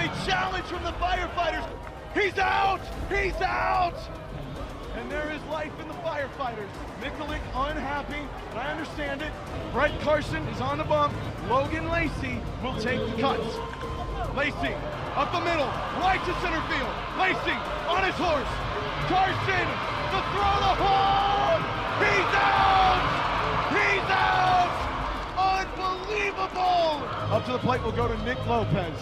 a challenge from the Firefighters. He's out! He's out! And there is life in the Firefighters. Mikulik unhappy, but I understand it. Brett Carson is on the bump. Logan Lacey will take the cuts. Lacey up the middle, right to center field. Lacey on his horse. Carson, the throw, the home! He's out! He's out! Unbelievable! Up to the plate will go to Nick Lopez.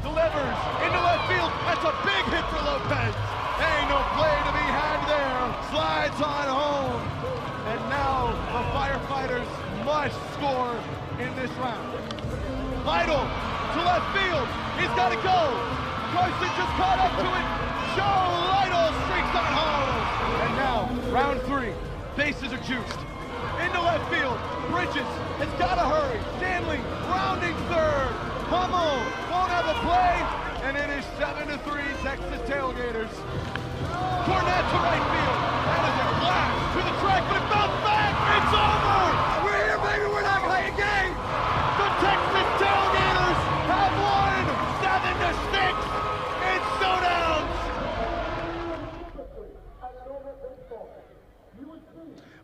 Delivers into left field. That's a big hit for Lopez. Ain't no play to be had there. Slides on home. And now the Firefighters must score in this round. Lytle to left field. He's got to go. Carson just caught up to it. Joe Lytle streaks on home. And now, round 3. Bases are juiced. Into left field. Bridges has got to hurry. Stanley rounding third. Hummel won't have a play. And it is 7-3 Texas Tailgaters. Cornette to right field. That is a blast to the track, but it bounced back. It's over. We're here, baby. We're not playing games. The Texas Tailgaters have won 7-6 in showdowns.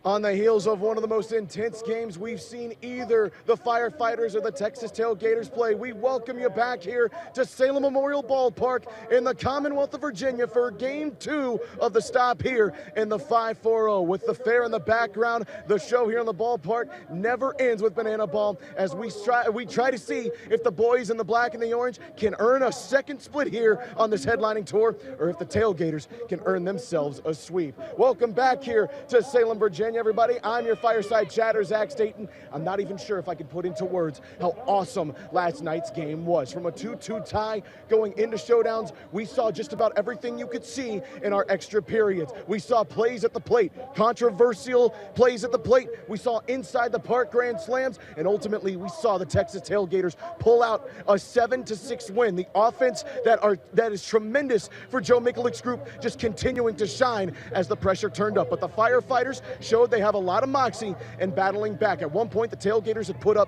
On the heels of one of the most intense games we've seen either the Firefighters or the Texas Tailgaters play, we welcome you back here to Salem Memorial Ballpark in the Commonwealth of Virginia for Game 2 of the stop here in the 5-4-0. With the fair in the background, the show here in the ballpark never ends with Banana Ball as we try to see if the boys in the black and the orange can earn a second split here on this headlining tour, or if the Tailgaters can earn themselves a sweep. Welcome back here to Salem, Virginia, everybody. I'm your fireside chatter, Zach Staten. I'm not even sure if I could put into words how awesome last night's game was. From a 2-2 tie going into showdowns, we saw just about everything you could see in our extra periods. We saw plays at the plate, controversial plays at the plate. We saw inside the park grand slams, and ultimately we saw the Texas Tailgaters pull out a 7-6 win. The offense that is tremendous for Joe Mikulik's group just continuing to shine as the pressure turned up. But the Firefighters showed they have a lot of moxie and battling back. At one point, the Tailgaters had put up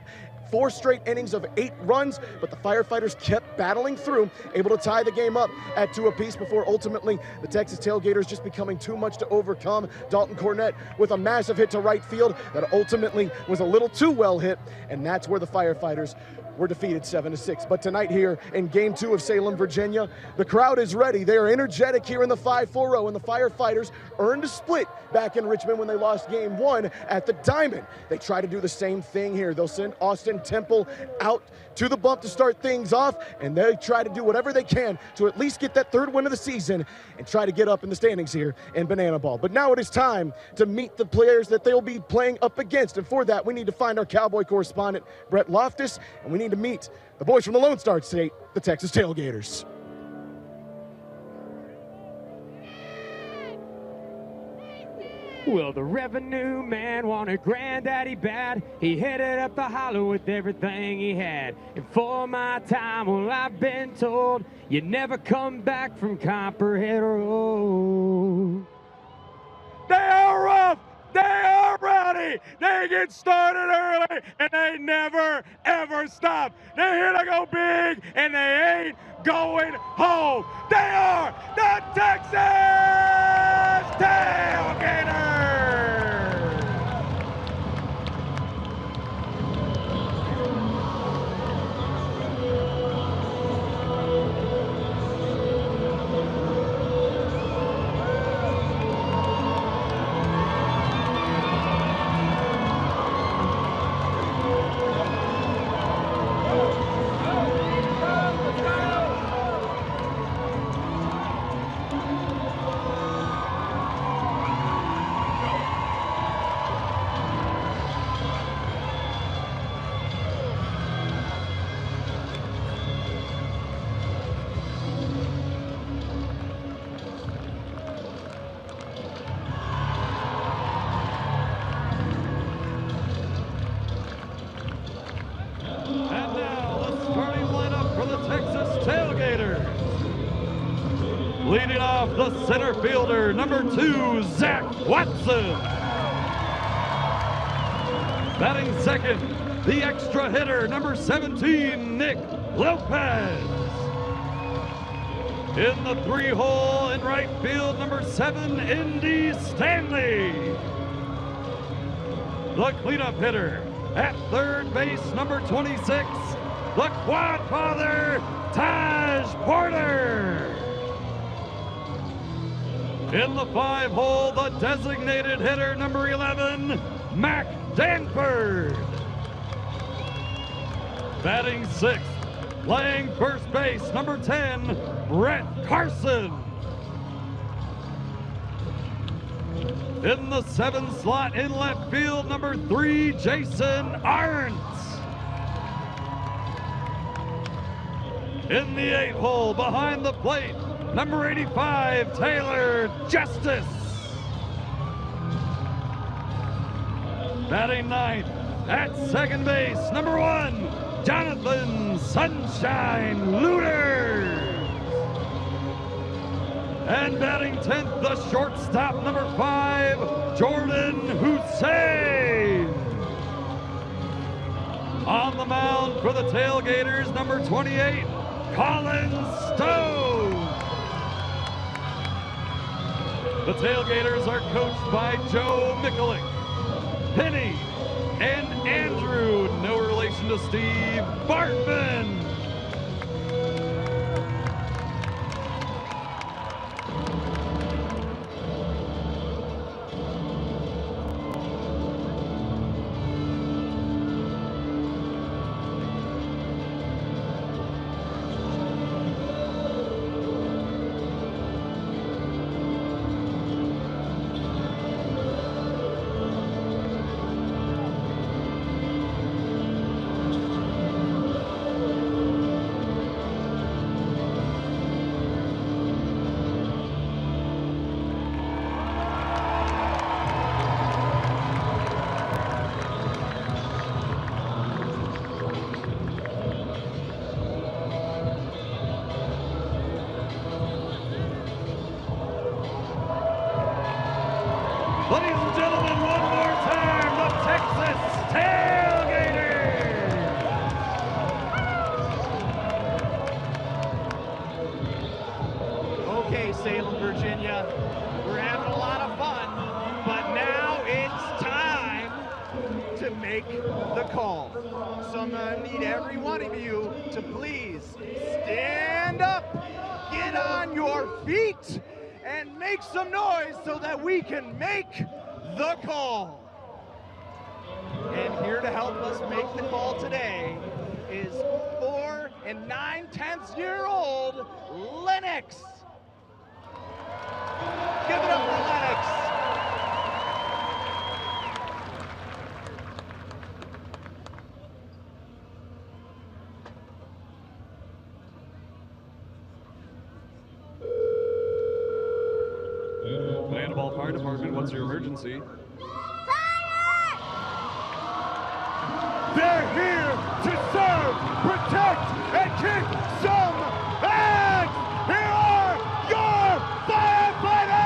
4 straight innings of 8 runs, but the Firefighters kept battling through, able to tie the game up at 2 apiece before ultimately the Texas Tailgaters just becoming too much to overcome. Dalton Cornette with a massive hit to right field that ultimately was a little too well hit, and that's where the Firefighters were defeated 7-6. But tonight here in Game 2 of Salem, Virginia, the crowd is ready. They are energetic here in the 5-4-0, and the Firefighters earned a split back in Richmond when they lost Game 1 at the Diamond. They try to do the same thing here. They'll send Austin Temple out to the bump to start things off, and they try to do whatever they can to at least get that 3rd win of the season and try to get up in the standings here in Banana Ball. But now it is time to meet the players that they'll be playing up against, and for that we need to find our Cowboy correspondent, Brett Loftus, and we need to meet the boys from the Lone Star State, the Texas Tailgaters. Well, the revenue man wanted granddaddy bad. He headed up the hollow with everything he had. And for my time, well, I've been told you never come back from Copperhead Road. They are rough. They are rowdy. They get started early, and they never, ever stop. They're here to go big, and they ain't going home. They are the Texas Tailgaters. Leading off, the center fielder, number 2, Zach Watson. Batting second, the extra hitter, number 17, Nick Lopez. In the 3-hole in right field, number 7, Indy Stanley. The cleanup hitter at third base, number 26, the quad father, Taj Porter. In the 5-hole, the designated hitter, number 11, Mac Danford. Batting 6th, playing first base, number 10, Brett Carson. In the 7th slot in left field, number 3, Jason Arntz. In the 8th hole, behind the plate, number 85, Taylor Justice. Batting 9th, at second base, number 1, Jonathan Sunshine Looters. And batting 10th, the shortstop, number 5, Jordan Hussein. On the mound for the Tailgaters, number 28, Colin Stone. The Tailgaters are coached by Joe Mikulik, Penny, and Andrew, no relation to Steve Bartman. Ladies and gentlemen, one more time, the Texas Tailgaters! Okay, Salem, Virginia, we're having a lot of fun, but now it's time to make the call. So I'm gonna need every one of you to please stand up, get on your feet, and make some noise so that we can make the call. And here to help us make the call today is 4 9/10-year-old Lennox. Give it up for Lennox. Ball Fire Department, what's your emergency? They're here to serve, protect, and kick some ass! Here are your firefighters!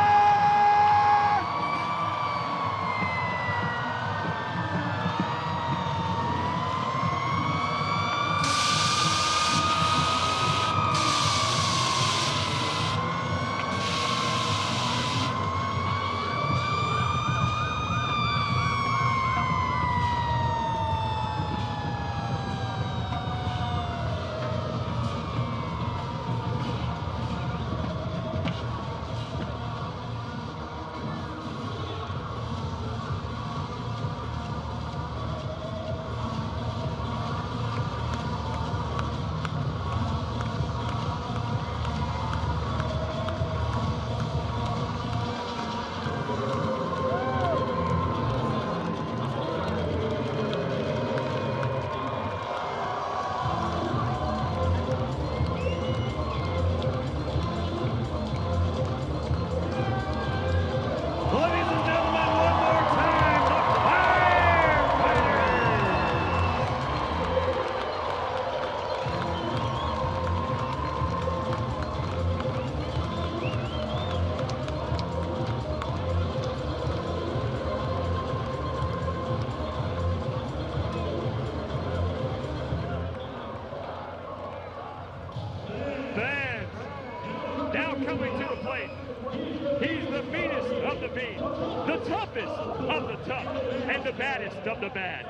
toughest of the tough and the baddest of the bad.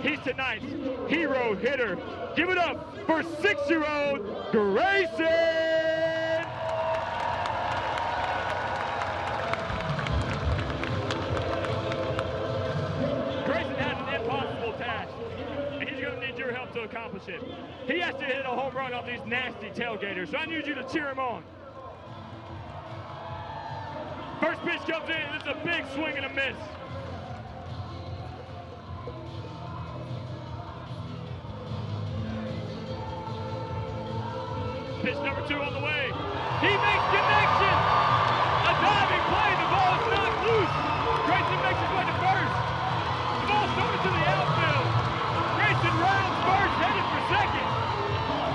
He's tonight's hero hitter. Give it up for 6-year-old Grayson! Grayson has an impossible task, and he's going to need your help to accomplish it. He has to hit a home run off these nasty tailgaters, so I need you to cheer him on. First pitch comes in, it's a big swing and a miss. Pitch number 2 on the way. He makes connection! A diving play, the ball is knocked loose. Grayson makes his way to first. The ball started to the outfield. Grayson rounds first, headed for second.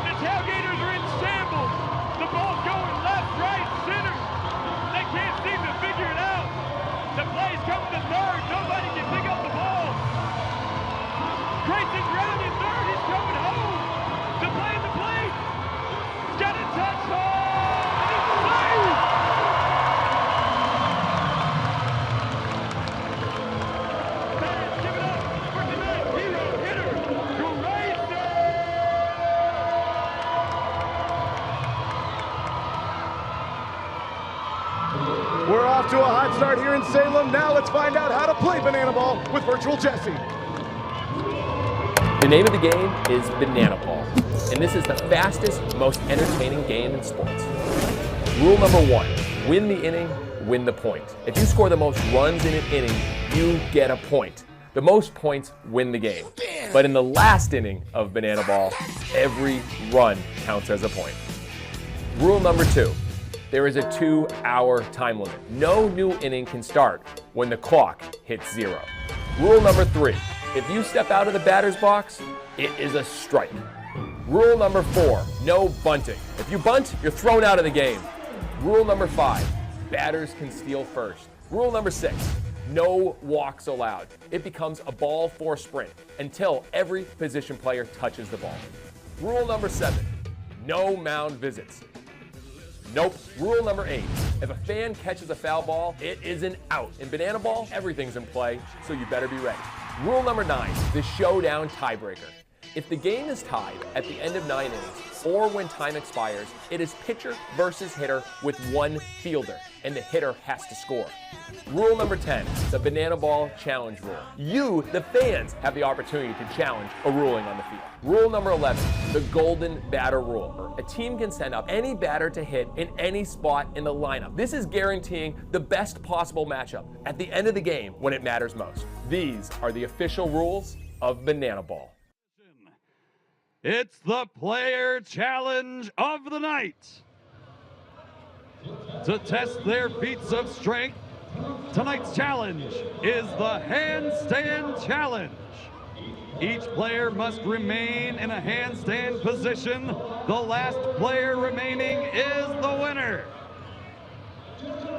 The tailgaters are in shambles. The ball's going left, right, center. They can't seem to figure it out. The play's coming to third. Nobody can pick up the ball. Grayson's rounding third. He's coming home. The play. Got a touch home. And it's saved. Fans, give it up for tonight's hero hitter, Grayson. We're off to a hot start here in Salem. Now let's find out how to play banana ball with Virtual Jesse. The name of the game is Banana Ball, and this is the fastest, most entertaining game in sports. Rule number 1, win the inning, win the point. If you score the most runs in an inning, you get a point. The most points win the game. But in the last inning of Banana Ball, every run counts as a point. Rule number 2, there is a 2-hour time limit. No new inning can start when the clock hits 0. Rule number 3, if you step out of the batter's box, it is a strike. Rule number 4, no bunting. If you bunt, you're thrown out of the game. Rule number 5, batters can steal first. Rule number 6, no walks allowed. It becomes a ball 4 sprint until every position player touches the ball. Rule number 7, no mound visits. Nope. Rule number 8, if a fan catches a foul ball, it is an out. In Banana Ball, everything's in play, so you better be ready. Rule number 9, the Showdown Tiebreaker. If the game is tied at the end of 9 innings, or when time expires, it is pitcher versus hitter with 1 fielder, and the hitter has to score. Rule number 10, the Banana Ball Challenge Rule. You, the fans, have the opportunity to challenge a ruling on the field. Rule number 11, the Golden Batter Rule. A team can send up any batter to hit in any spot in the lineup. This is guaranteeing the best possible matchup at the end of the game when it matters most. These are the official rules of Banana Ball. It's the player challenge of the night. To test their feats of strength, tonight's challenge is the handstand challenge. Each player must remain in a handstand position. The last player remaining is the winner.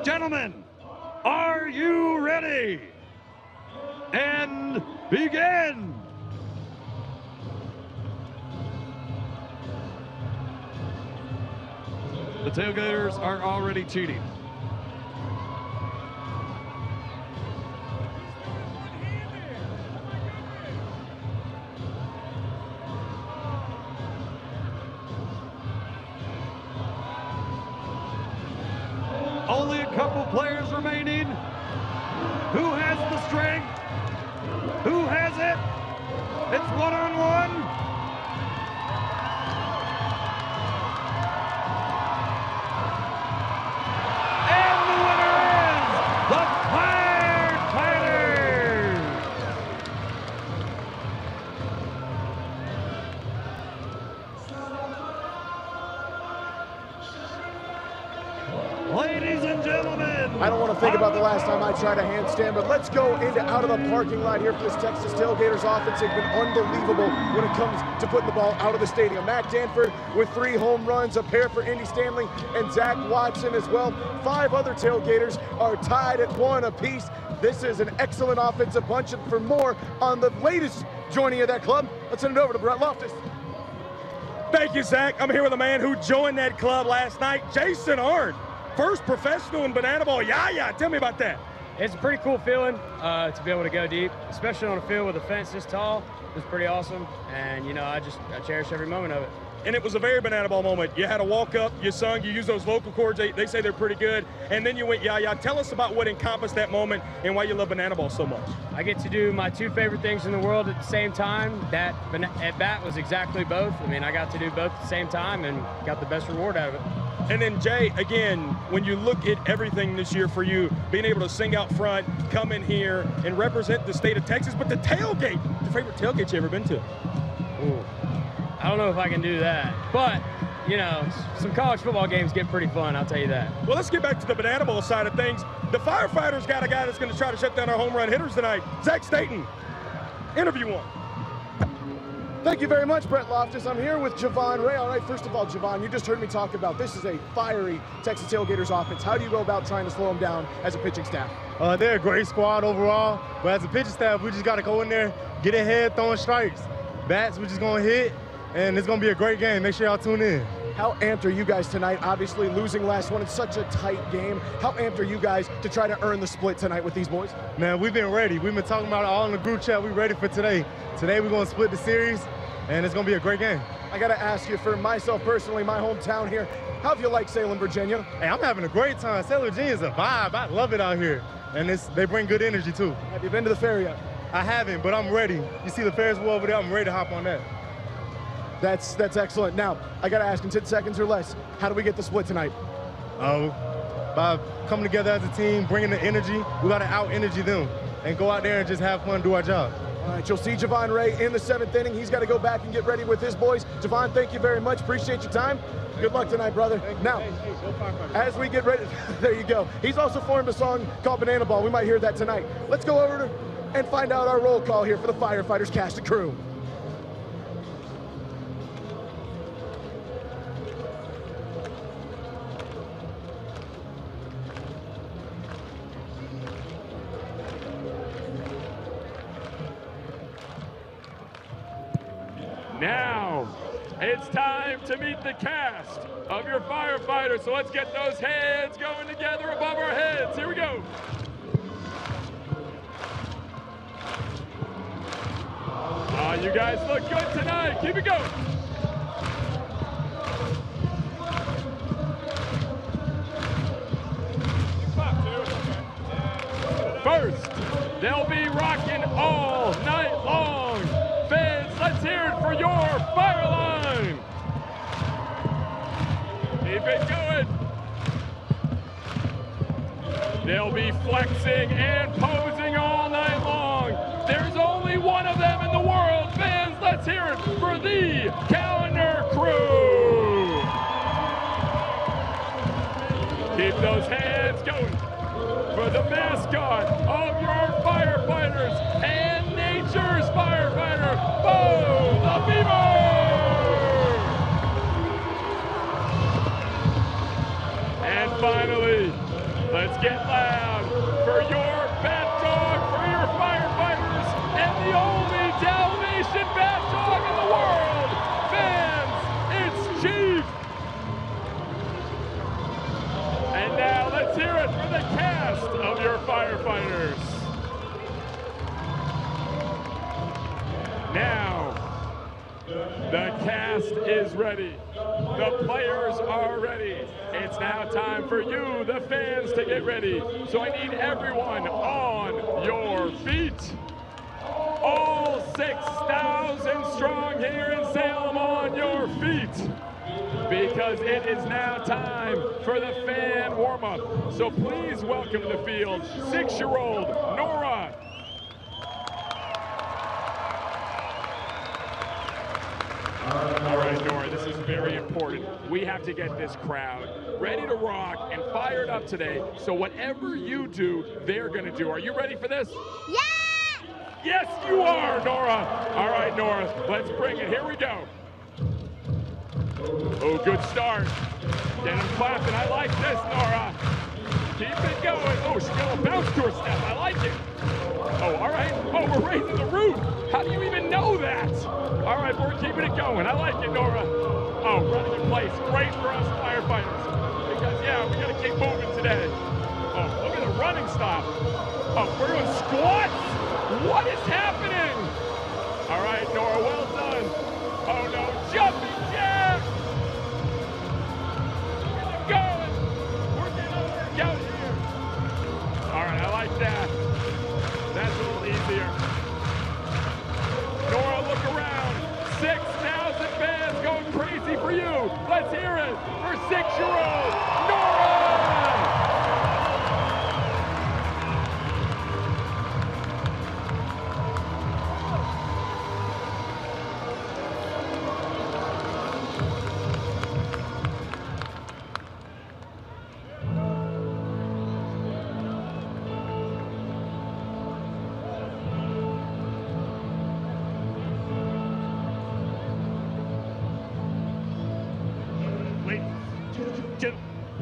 Gentlemen, are you ready? And begin. The Tailgaters are already cheating. Only a couple players remaining. Who has the strength? Who has it? It's one-on-one. Ladies and gentlemen. I don't want to think about the last time I tried a handstand, but let's go into out of the parking lot here for this Texas Tailgaters offense. They've been unbelievable when it comes to putting the ball out of the stadium. Matt Danford with 3 home runs, a pair for Indy Stanley and Zach Watson as well. 5 other Tailgaters are tied at 1 apiece. This is an excellent offensive bunch, and for more on the latest joining of that club, let's send it over to Brett Loftus. Thank you, Zach. I'm here with a man who joined that club last night, Jason Arndt. First professional in Banana Ball. Yeah, tell me about that. It's a pretty cool feeling to be able to go deep, especially on a field with a fence this tall. It's pretty awesome, and you know, I cherish every moment of it. And it was a very banana ball moment. You had to walk up, you sung, you used those vocal cords, they say they're pretty good, and then you went yah-yah. Tell us about what encompassed that moment and why you love banana ball so much. I get to do my two favorite things in the world at the same time. That at bat was exactly both. I mean, I got to do both at the same time and got the best reward out of it. And then, Jay, again, when you look at everything this year for you, being able to sing out front, come in here, and represent the state of Texas, but the tailgate, your favorite tailgate you ever been to? Ooh. I don't know if I can do that, but, you know, some college football games get pretty fun, I'll tell you that. Well, let's get back to the banana ball side of things. The Firefighters got a guy that's going to try to shut down our home run hitters tonight, Zach Staten. Interview one. Thank you very much, Brett Loftus. I'm here with Javon Ray. All right, first of all, Javon, you just heard me talk about this is a fiery Texas Tailgaters offense. How do you go about trying to slow them down as a pitching staff? They're a great squad overall, but as a pitching staff, we just got to go in there, get ahead, throwing strikes. Bats, we're just going to hit, and it's going to be a great game. Make sure y'all tune in. How amped are you guys tonight? Obviously, losing last one, it's such a tight game. How amped are you guys to try to earn the split tonight with these boys? Man, we've been ready. We've been talking about it all in the group chat. We're ready for today. Today, we're going to split the series, and it's going to be a great game. I got to ask you, for myself personally, my hometown here, how have you liked Salem, Virginia? Hey, I'm having a great time. Salem, Virginia is a vibe. I love it out here, and they bring good energy, too. Have you been to the fair yet? I haven't, but I'm ready. You see the Ferris wheel over there? I'm ready to hop on that. That's excellent. Now, I got to ask in 10 seconds or less, how do we get the split tonight? By coming together as a team, bringing the energy, we got to out-energy them and go out there and just have fun, do our job. All right, you'll see Javon Ray in the 7th inning. He's got to go back and get ready with his boys. Javon, thank you very much. Appreciate your time. Good luck tonight, brother. Now, as we get ready, there you go. He's also formed a song called Banana Ball. We might hear that tonight. Let's go over and find out our roll call here for the Firefighters cast and crew. Now, it's time to meet the cast of your firefighters. So let's get those hands going together above our heads. Here we go. You guys look good tonight. Keep it going. First, they'll be rocking all night long. Fans, let's hear it for your fire line. Keep it going. They'll be flexing and posing all night long. There's only one of them in the world. Fans, let's hear it for the Calendar Crew. Keep those hands going for the mascot of your firefighters and nature's firefighter, Bo the Beaver! And finally, let's get loud for your bat dog, for your firefighters, and the only Dalmatian bat dog in the world. Fans, it's Chief. And now let's hear it for the cast of your firefighters. Now, the cast is ready. The players are ready. It's now time for you, the fans, to get ready. So I need everyone on your feet. All 6,000 strong here in Salem on your feet. Because it is now time for the fan warm-up. So please welcome to the field 6-year-old Nora. All right, Nora, this is very important. We have to get this crowd ready to rock and fired up today. So whatever you do, they're going to do. Are you ready for this? Yeah! Yes, you are, Nora. All right, Nora, let's bring it. Here we go. Oh, good start. Get him clapping. I like this, Nora. Keep it going. Oh, she's got a bounce to her step. I like it. Oh, all right. Oh, we're raising the roof. How do you even know that? All right, we're keeping it going. I like it, Nora. Oh, running in place. Great for us firefighters. Because, yeah, we got to keep moving today. Oh, Oh, look at the running stop. Oh, we're doing squats? What is happening? All right, Nora, well done. Oh no, jumping jack! Going. We're getting a workout here. All right, I like that. That's a little easier. Nora, look around. 6,000 fans going crazy for you. Let's hear it for 6-year-old Nora!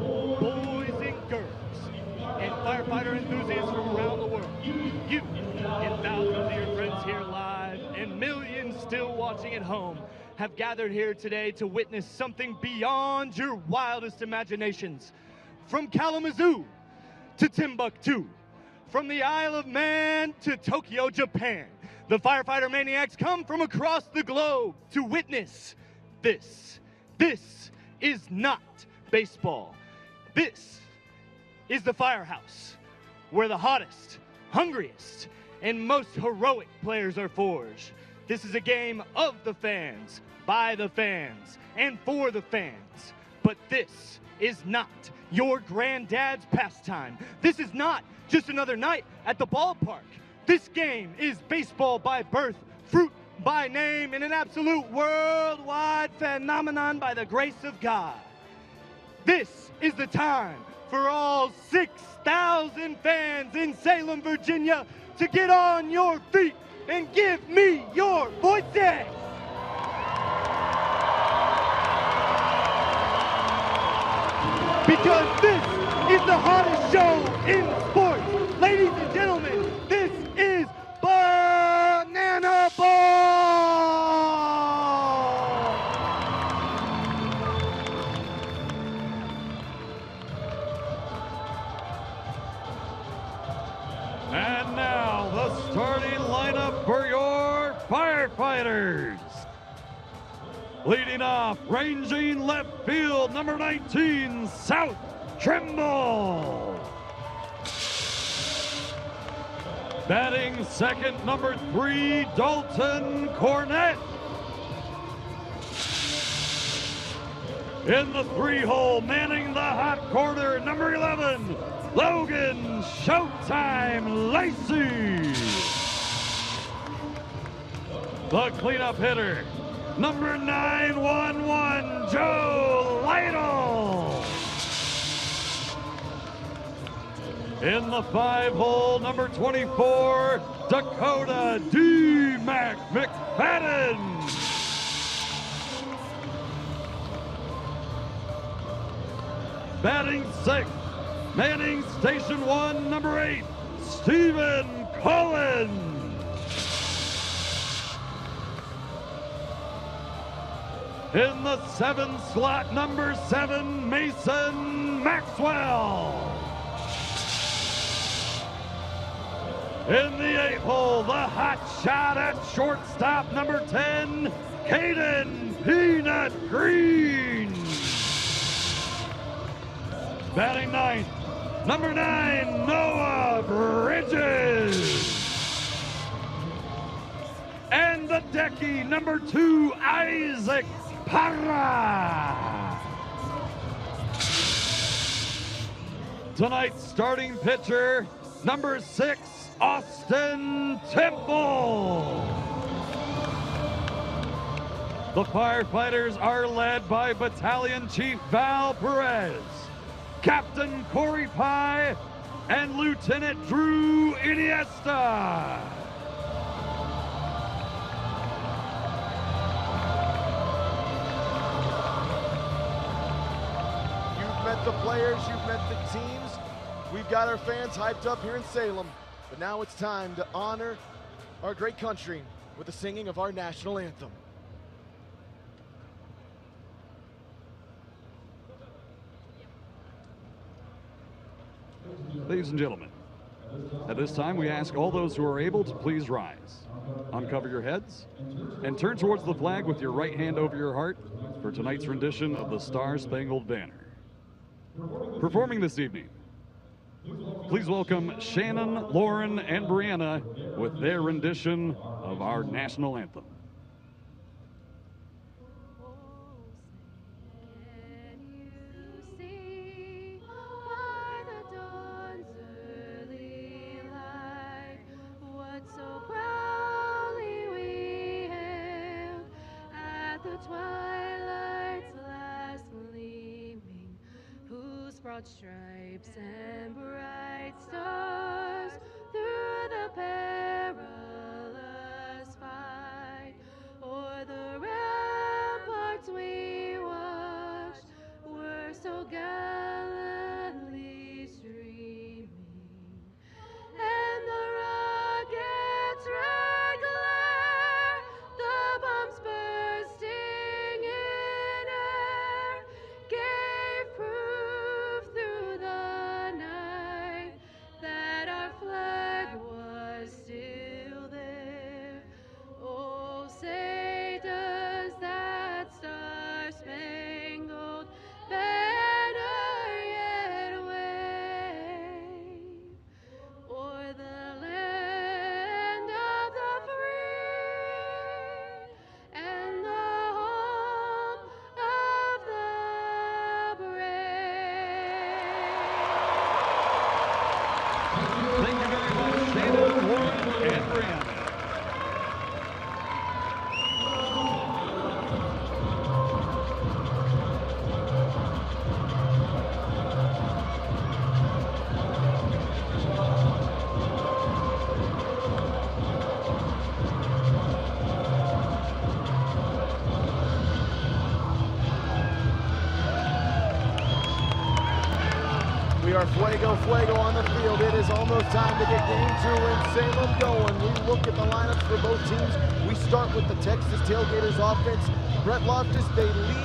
Boys and girls, and firefighter enthusiasts from around the world, you and thousands of your friends here live and millions still watching at home have gathered here today to witness something beyond your wildest imaginations. From Kalamazoo to Timbuktu, from the Isle of Man to Tokyo, Japan, the firefighter maniacs come from across the globe to witness this. This is not baseball. This is the firehouse, where the hottest, hungriest, and most heroic players are forged. This is a game of the fans, by the fans, and for the fans. But this is not your granddad's pastime. This is not just another night at the ballpark. This game is baseball by birth, fruit by name, and an absolute worldwide phenomenon by the grace of God. This is the time for all 6,000 fans in Salem, Virginia, to get on your feet and give me your voices. Because this is the hottest show in sports. Ladies and gentlemen, this is Banana Ball! And now the starting lineup for your firefighters. Leading off, ranging left field, number 19, South Trimble. Batting second, number 3, Dalton Cornett. In the 3-hole, manning the hot corner, number 11, Logan Showtime Lacey. The cleanup hitter, number 911, Joe Lytle. In the 5-hole, number 24, Dakota D. McFadden. Batting sixth, manning station 1, number 8, Stephen Cohen. In the 7th slot, number 7, Mason Maxwell. In the 8th hole, the hot shot at shortstop, number 10, Caden Peanut Green. Batting ninth, number 9, Noah Bridges. And the decky, number 2, Isaac Parra. Tonight's starting pitcher, number 6, Austin Temple. The firefighters are led by Battalion Chief Val Perez, Captain Corey Pye, and Lieutenant Drew Iniesta. You've met the players, you've met the teams. We've got our fans hyped up here in Salem, but now it's time to honor our great country with the singing of our national anthem. Ladies and gentlemen, at this time we ask all those who are able to please rise, uncover your heads, and turn towards the flag with your right hand over your heart for tonight's rendition of the Star-Spangled Banner. Performing this evening, please welcome Shannon, Lauren, and Brianna with their rendition of our national anthem. Stripes and bright stars through the perilous fight, o'er the ramparts we watched were so gallantly streaming, and the rockets' red glare, the bombs bursting in air, gave proof through the night that our flag was still there. Oh, say does that star-spangled banner yet wave o'er the land of the free and the home of the brave? Thank you very much, Shannon, Lauren, and Brianna. We are fuego on the field. It is almost time to get game 2 in Salem going. We look at the lineups for both teams. We start with the Texas Tailgaters offense. Brett Loftus, they lead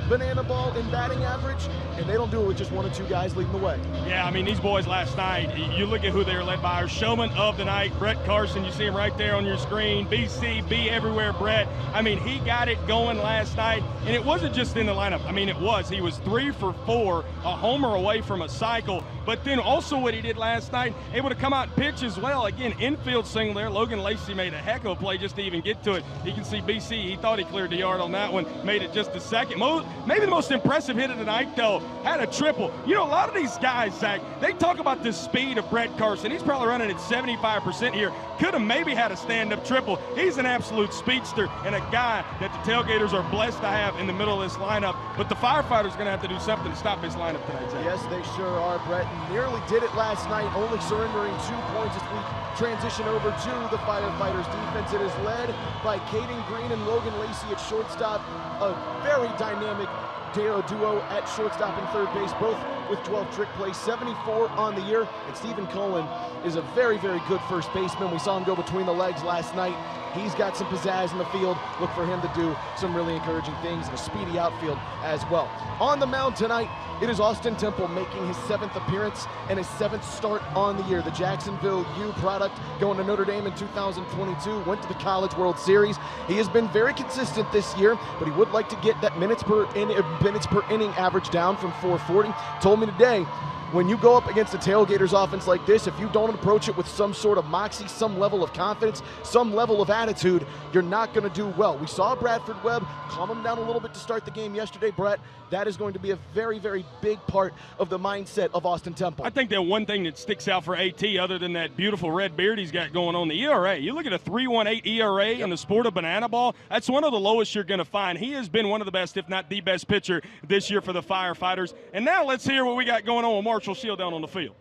Banana Ball in batting average, and they don't do it with just 1 or 2 guys leading the way. Yeah, I mean, these boys last night, you look at who they were led by. Our showman of the night, Brett Carson. You see him right there on your screen. BC, be everywhere, Brett. I mean, he got it going last night, and it wasn't just in the lineup. I mean, it was. He was 3 for 4, a homer away from a cycle. But then also what he did last night, able to come out and pitch as well. Again, infield single there. Logan Lacey made a heck of a play just to even get to it. You can see BC, he thought he cleared the yard on that one, made it just a second. Maybe the most impressive hit of the night, though, had a triple. You know, a lot of these guys, Zach, they talk about the speed of Brett Carson. He's probably running at 75% here. Could have maybe had a stand-up triple. He's an absolute speedster and a guy that the Tailgaters are blessed to have in the middle of this lineup. But the Firefighters are going to have to do something to stop this lineup tonight, Zach. Yes, they sure are, Brett. Nearly did it last night, only surrendering 2 points as we transition over to the Firefighters defense. It is led by Caden Green and Logan Lacey at shortstop. A very dynamic duo at shortstop and third base, both with 12 trick plays, 74 on the year. And Stephen Cullen is a very, very good first baseman. We saw him go between the legs last night. He's got some pizzazz in the field. Look for him to do some really encouraging things and a speedy outfield as well. On the mound tonight, it is Austin Temple making his 7th appearance and his 7th start on the year. The Jacksonville U product, going to Notre Dame in 2022, went to the College World Series. He has been very consistent this year, but he would like to get that minutes per inning average down from 440. Told me today, when you go up against a Tailgaters offense like this, if you don't approach it with some sort of moxie, some level of confidence, some level of attitude, you're not going to do well. We saw Bradford Webb calm him down a little bit to start the game yesterday, Brett. That is going to be a very, very big part of the mindset of Austin Temple. I think that one thing that sticks out for AT, other than that beautiful red beard he's got going on, the ERA. You look at a 3.18 ERA in the sport of banana ball, that's one of the lowest you're going to find. He has been one of the best, if not the best pitcher this year for the Firefighters. And now let's hear what we got going on with Marshall Shield down on the field.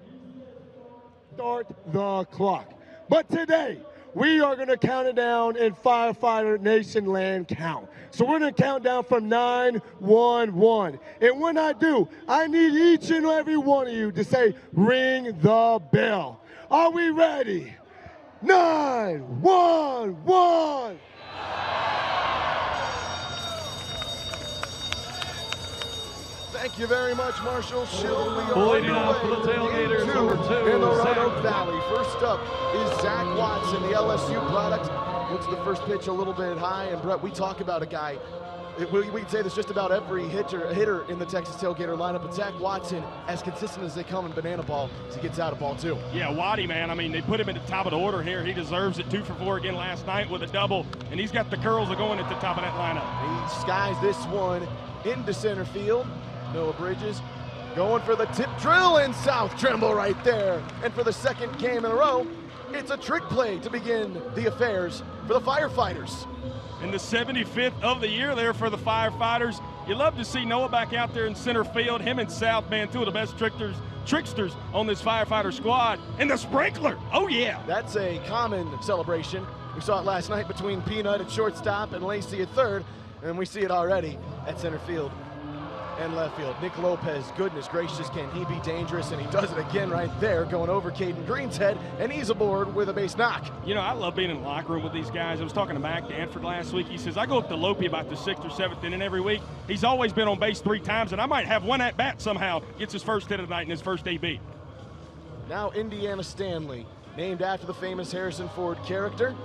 Start the clock. But today, we are going to count it down in Firefighter Nation land count. So we're going to count down from 9-1-1. And when I do, I need each and every one of you to say, ring the bell. Are we ready? 9-1-1. Thank you very much, Marshall Schill. We are Leading off for the Tailgaters, number 2, in the Zach. Roanoke Valley. First up is Zach Watson, the LSU product. Looks the first pitch a little bit high, and Brett, we talk about a guy. We'd say this just about every hitter in the Texas Tailgater lineup, but Zach Watson, as consistent as they come in banana ball, as he gets out of ball too. Yeah, Waddy, man, I mean, they put him at the top of the order here. He deserves it. 2 for 4 again last night with a double, and he's got the curls of going at the top of that lineup. He skies this one into center field. Noah Bridges going for the tip drill in South Tremble right there. And for the second game in a row, it's a trick play to begin the affairs for the Firefighters. In the 75th of the year there for the Firefighters. You love to see Noah back out there in center field. Him and South, man, 2 of the best tricksters on this Firefighter squad. And the sprinkler, oh yeah. That's a common celebration. We saw it last night between Peanut at shortstop and Lacey at third, and we see it already at center field and left field. Nick Lopez, goodness gracious, can he be dangerous? And he does it again right there, going over Caden Green's head, and he's aboard with a base knock. You know, I love being in the locker room with these guys. I was talking to Mac Danford last week. He says, I go up to Lopi about the 6th or 7th inning every week. He's always been on base 3 times, and I might have one at bat somehow. Gets his first hit of the night in his first AB. Now Indiana Stanley, named after the famous Harrison Ford character,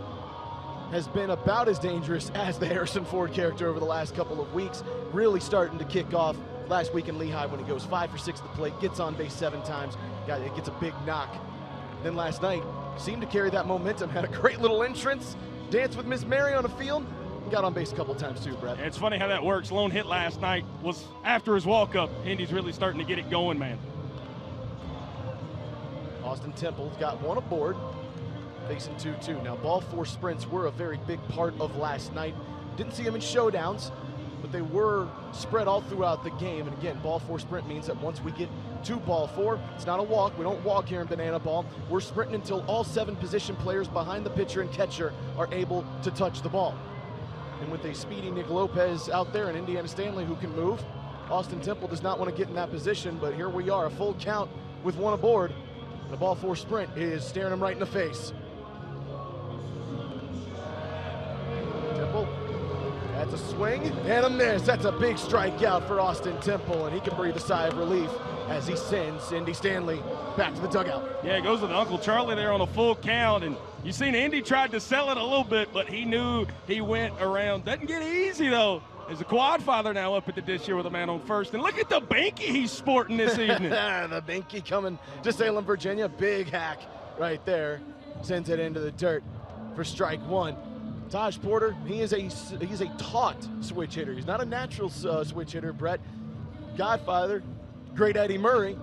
has been about as dangerous as the Harrison Ford character over the last couple of weeks, really starting to kick off last week in Lehigh when he goes 5 for 6 at the plate, gets on base 7 times, it gets a big knock. Then last night, seemed to carry that momentum, had a great little entrance, danced with Miss Mary on the field, and got on base a couple times too, Brett. It's funny how that works. Lone hit last night was after his walk-up. Indy's really starting to get it going, man. Austin Temple's got one aboard, facing 2-2. Now, ball 4 sprints were a very big part of last night. Didn't see him in showdowns, but they were spread all throughout the game. And again, ball 4 sprint means that once we get to ball 4, it's not a walk. We don't walk here in banana ball. We're sprinting until all 7 position players behind the pitcher and catcher are able to touch the ball. And with a speedy Nick Lopez out there and Indiana Stanley who can move, Austin Temple does not want to get in that position, but here we are, a full count with 1 aboard. The ball 4 sprint is staring him right in the face. Temple, that's a swing and a miss. That's a big strikeout for Austin Temple, and he can breathe a sigh of relief as he sends Indy Stanley back to the dugout. Yeah, it goes with Uncle Charlie there on a full count, and you seen Indy tried to sell it a little bit, but he knew he went around. Doesn't get easy, though. There's a quad father now up at the dish here with a man on first, and look at the binky he's sporting this evening. The binky coming to Salem, Virginia. Big hack right there. Sends it into the dirt for strike 1. Taj Porter, he's a taught switch hitter. He's not a natural switch hitter, Brett. Godfather, great Eddie Murray,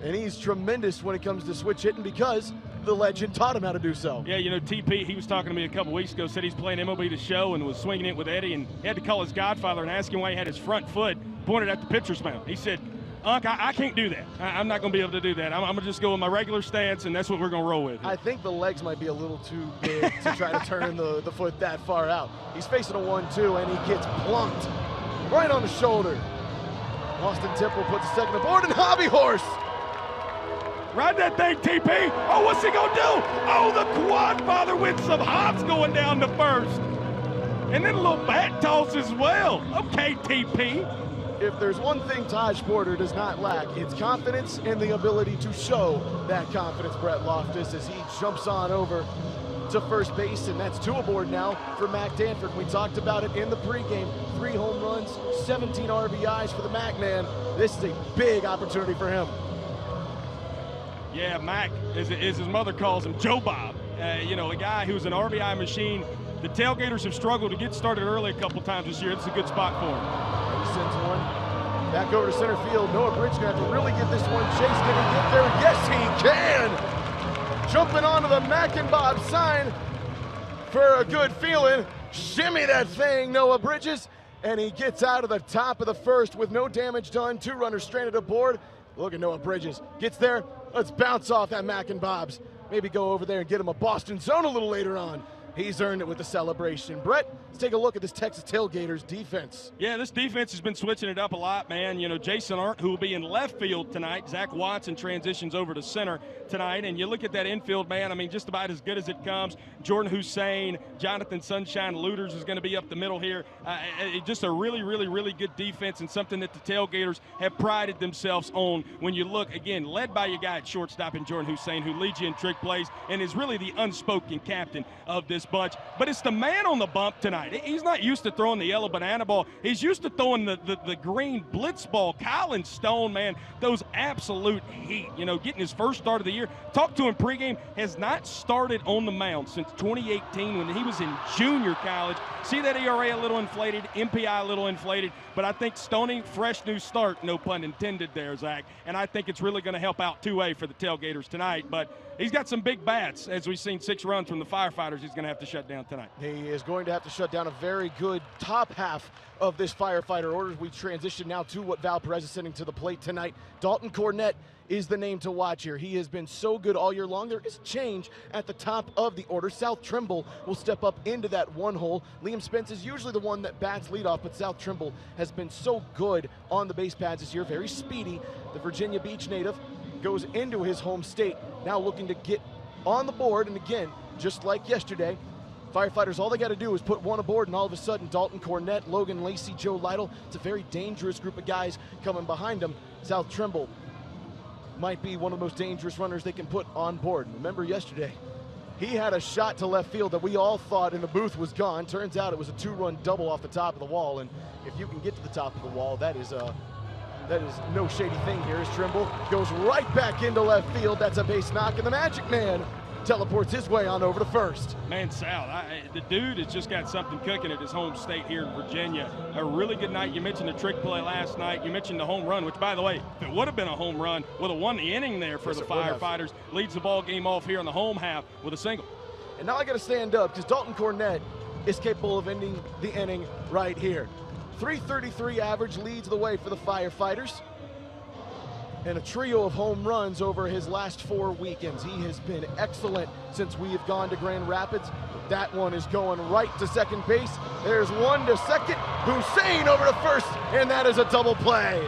and he's tremendous when it comes to switch hitting because the legend taught him how to do so. Yeah, you know, TP, he was talking to me a couple weeks ago, said he's playing MLB The Show and was swinging it with Eddie, and he had to call his Godfather and ask him why he had his front foot pointed at the pitcher's mound. He said, Unc, I can't do that. I'm not going to be able to do that. I'm going to just go with my regular stance, and that's what we're going to roll with. I think the legs might be a little too big to try to turn the foot that far out. He's facing a 1-2, and he gets plunked right on the shoulder. Austin Temple puts a second aboard, and Hobby Horse. Ride that thing, TP. Oh, what's he going to do? Oh, the quad father with some hops going down to first. And then a little bat toss as well. Okay, TP. If there's one thing Taj Porter does not lack, it's confidence and the ability to show that confidence, Brett Loftus, as he jumps on over to first base, and that's 2 aboard now for Mac Danford. We talked about it in the pregame. 3 home runs, 17 RBIs for the Mac man. This is a big opportunity for him. Yeah, Mac, as his mother calls him, Joe Bob. You know, a guy who's an RBI machine. The Tailgaters have struggled to get started early a couple times this year. It's a good spot for him. He sends one back over to center field. Noah Bridge gonna have to really get this one chased. Can he get there? Yes, he can! Jumping onto the Mac and Bob sign for a good feeling. Shimmy that thing, Noah Bridges. And he gets out of the top of the first with no damage done. 2 runners stranded aboard. Look at Noah Bridges. Gets there. Let's bounce off that Mac and Bob's. Maybe go over there and get him a Boston zone a little later on. He's earned it with the celebration. Brett, let's take a look at this Texas Tailgaters defense. Yeah, this defense has been switching it up a lot, man. You know, Jason Arndt, who will be in left field tonight. Zach Watson transitions over to center tonight. And you look at that infield, man, I mean, just about as good as it comes. Jordan Hussein, Jonathan Sunshine Looters is going to be up the middle here. Just a really, really, really good defense, and something that the Tailgaters have prided themselves on. When you look, again, led by your guy at shortstop in Jordan Hussein, who leads you in trick plays and is really the unspoken captain of this bunch. But it's the man on the bump tonight. He's not used to throwing the yellow banana ball. He's used to throwing the green blitz ball. Colin Stone, man, those absolute heat. You know, getting his first start of the year. Talked to him pregame, has not started on the mound since 2018 when he was in junior college. See that ERA a little inflated, MPI a little inflated, but I think Stoney, fresh new start, no pun intended there, Zach, and I think it's really going to help out 2A for the Tailgaters tonight. But he's got some big bats. As we've seen 6 runs from the Firefighters, he's going to have to shut down tonight. He is going to have to shut down a very good top half of this Firefighter order. We transition now to what Val Perez is sending to the plate tonight. Dalton Cornett is the name to watch here. He has been so good all year long. There is a change at the top of the order. South Trimble will step up into that one hole. Liam Spence is usually the one that bats leadoff, but South Trimble has been so good on the base pads this year, very speedy. The Virginia Beach native goes into his home state, now looking to get on the board, and again, just like yesterday, Firefighters, all they got to do is put one aboard, and all of a sudden, Dalton Cornett, Logan Lacey, Joe Lytle, it's a very dangerous group of guys coming behind them. South Trimble might be one of the most dangerous runners they can put on board. Remember yesterday, he had a shot to left field that we all thought in the booth was gone. Turns out it was a 2-run double off the top of the wall, and if you can get to the top of the wall, that is no shady thing here, as Trimble goes right back into left field. That's a base knock, and the Magic Man teleports his way on over to first. Man, Sal, the dude has just got something cooking at his home state here in Virginia. A really good night. You mentioned the trick play last night. You mentioned the home run, which, by the way, if it would have been a home run, would have won the inning there for the Firefighters. Leads the ball game off here in the home half with a single. And now I got to stand up because Dalton Cornett is capable of ending the inning right here. 333 average leads the way for the Firefighters, and a trio of home runs over his last 4 weekends. He has been excellent since we have gone to Grand Rapids. That one is going right to second base. There's one to second. Hussein over to first, and that is a double play.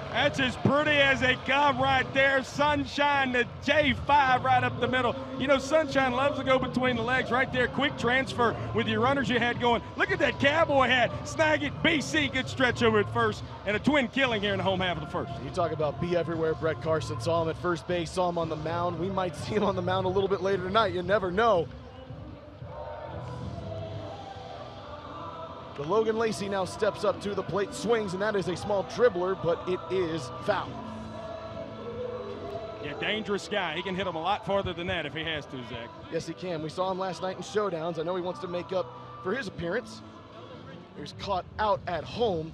That's as pretty as they come right there. Sunshine to J5 right up the middle. You know, Sunshine loves to go between the legs right there. Quick transfer with your runners you had going. Look at that cowboy hat. Snag it, BC. Good stretch over at first. And a twin killing here in the home half of the first. You talk about be everywhere. Brett Carson saw him at first base, saw him on the mound. We might see him on the mound a little bit later tonight. You never know. The Logan Lacey now steps up to the plate, swings, and that is a small dribbler, but it is foul. Yeah, dangerous guy. He can hit him a lot farther than that if he has to, Zach. Yes, he can. We saw him last night in showdowns. I know he wants to make up for his appearance. He's caught out at home.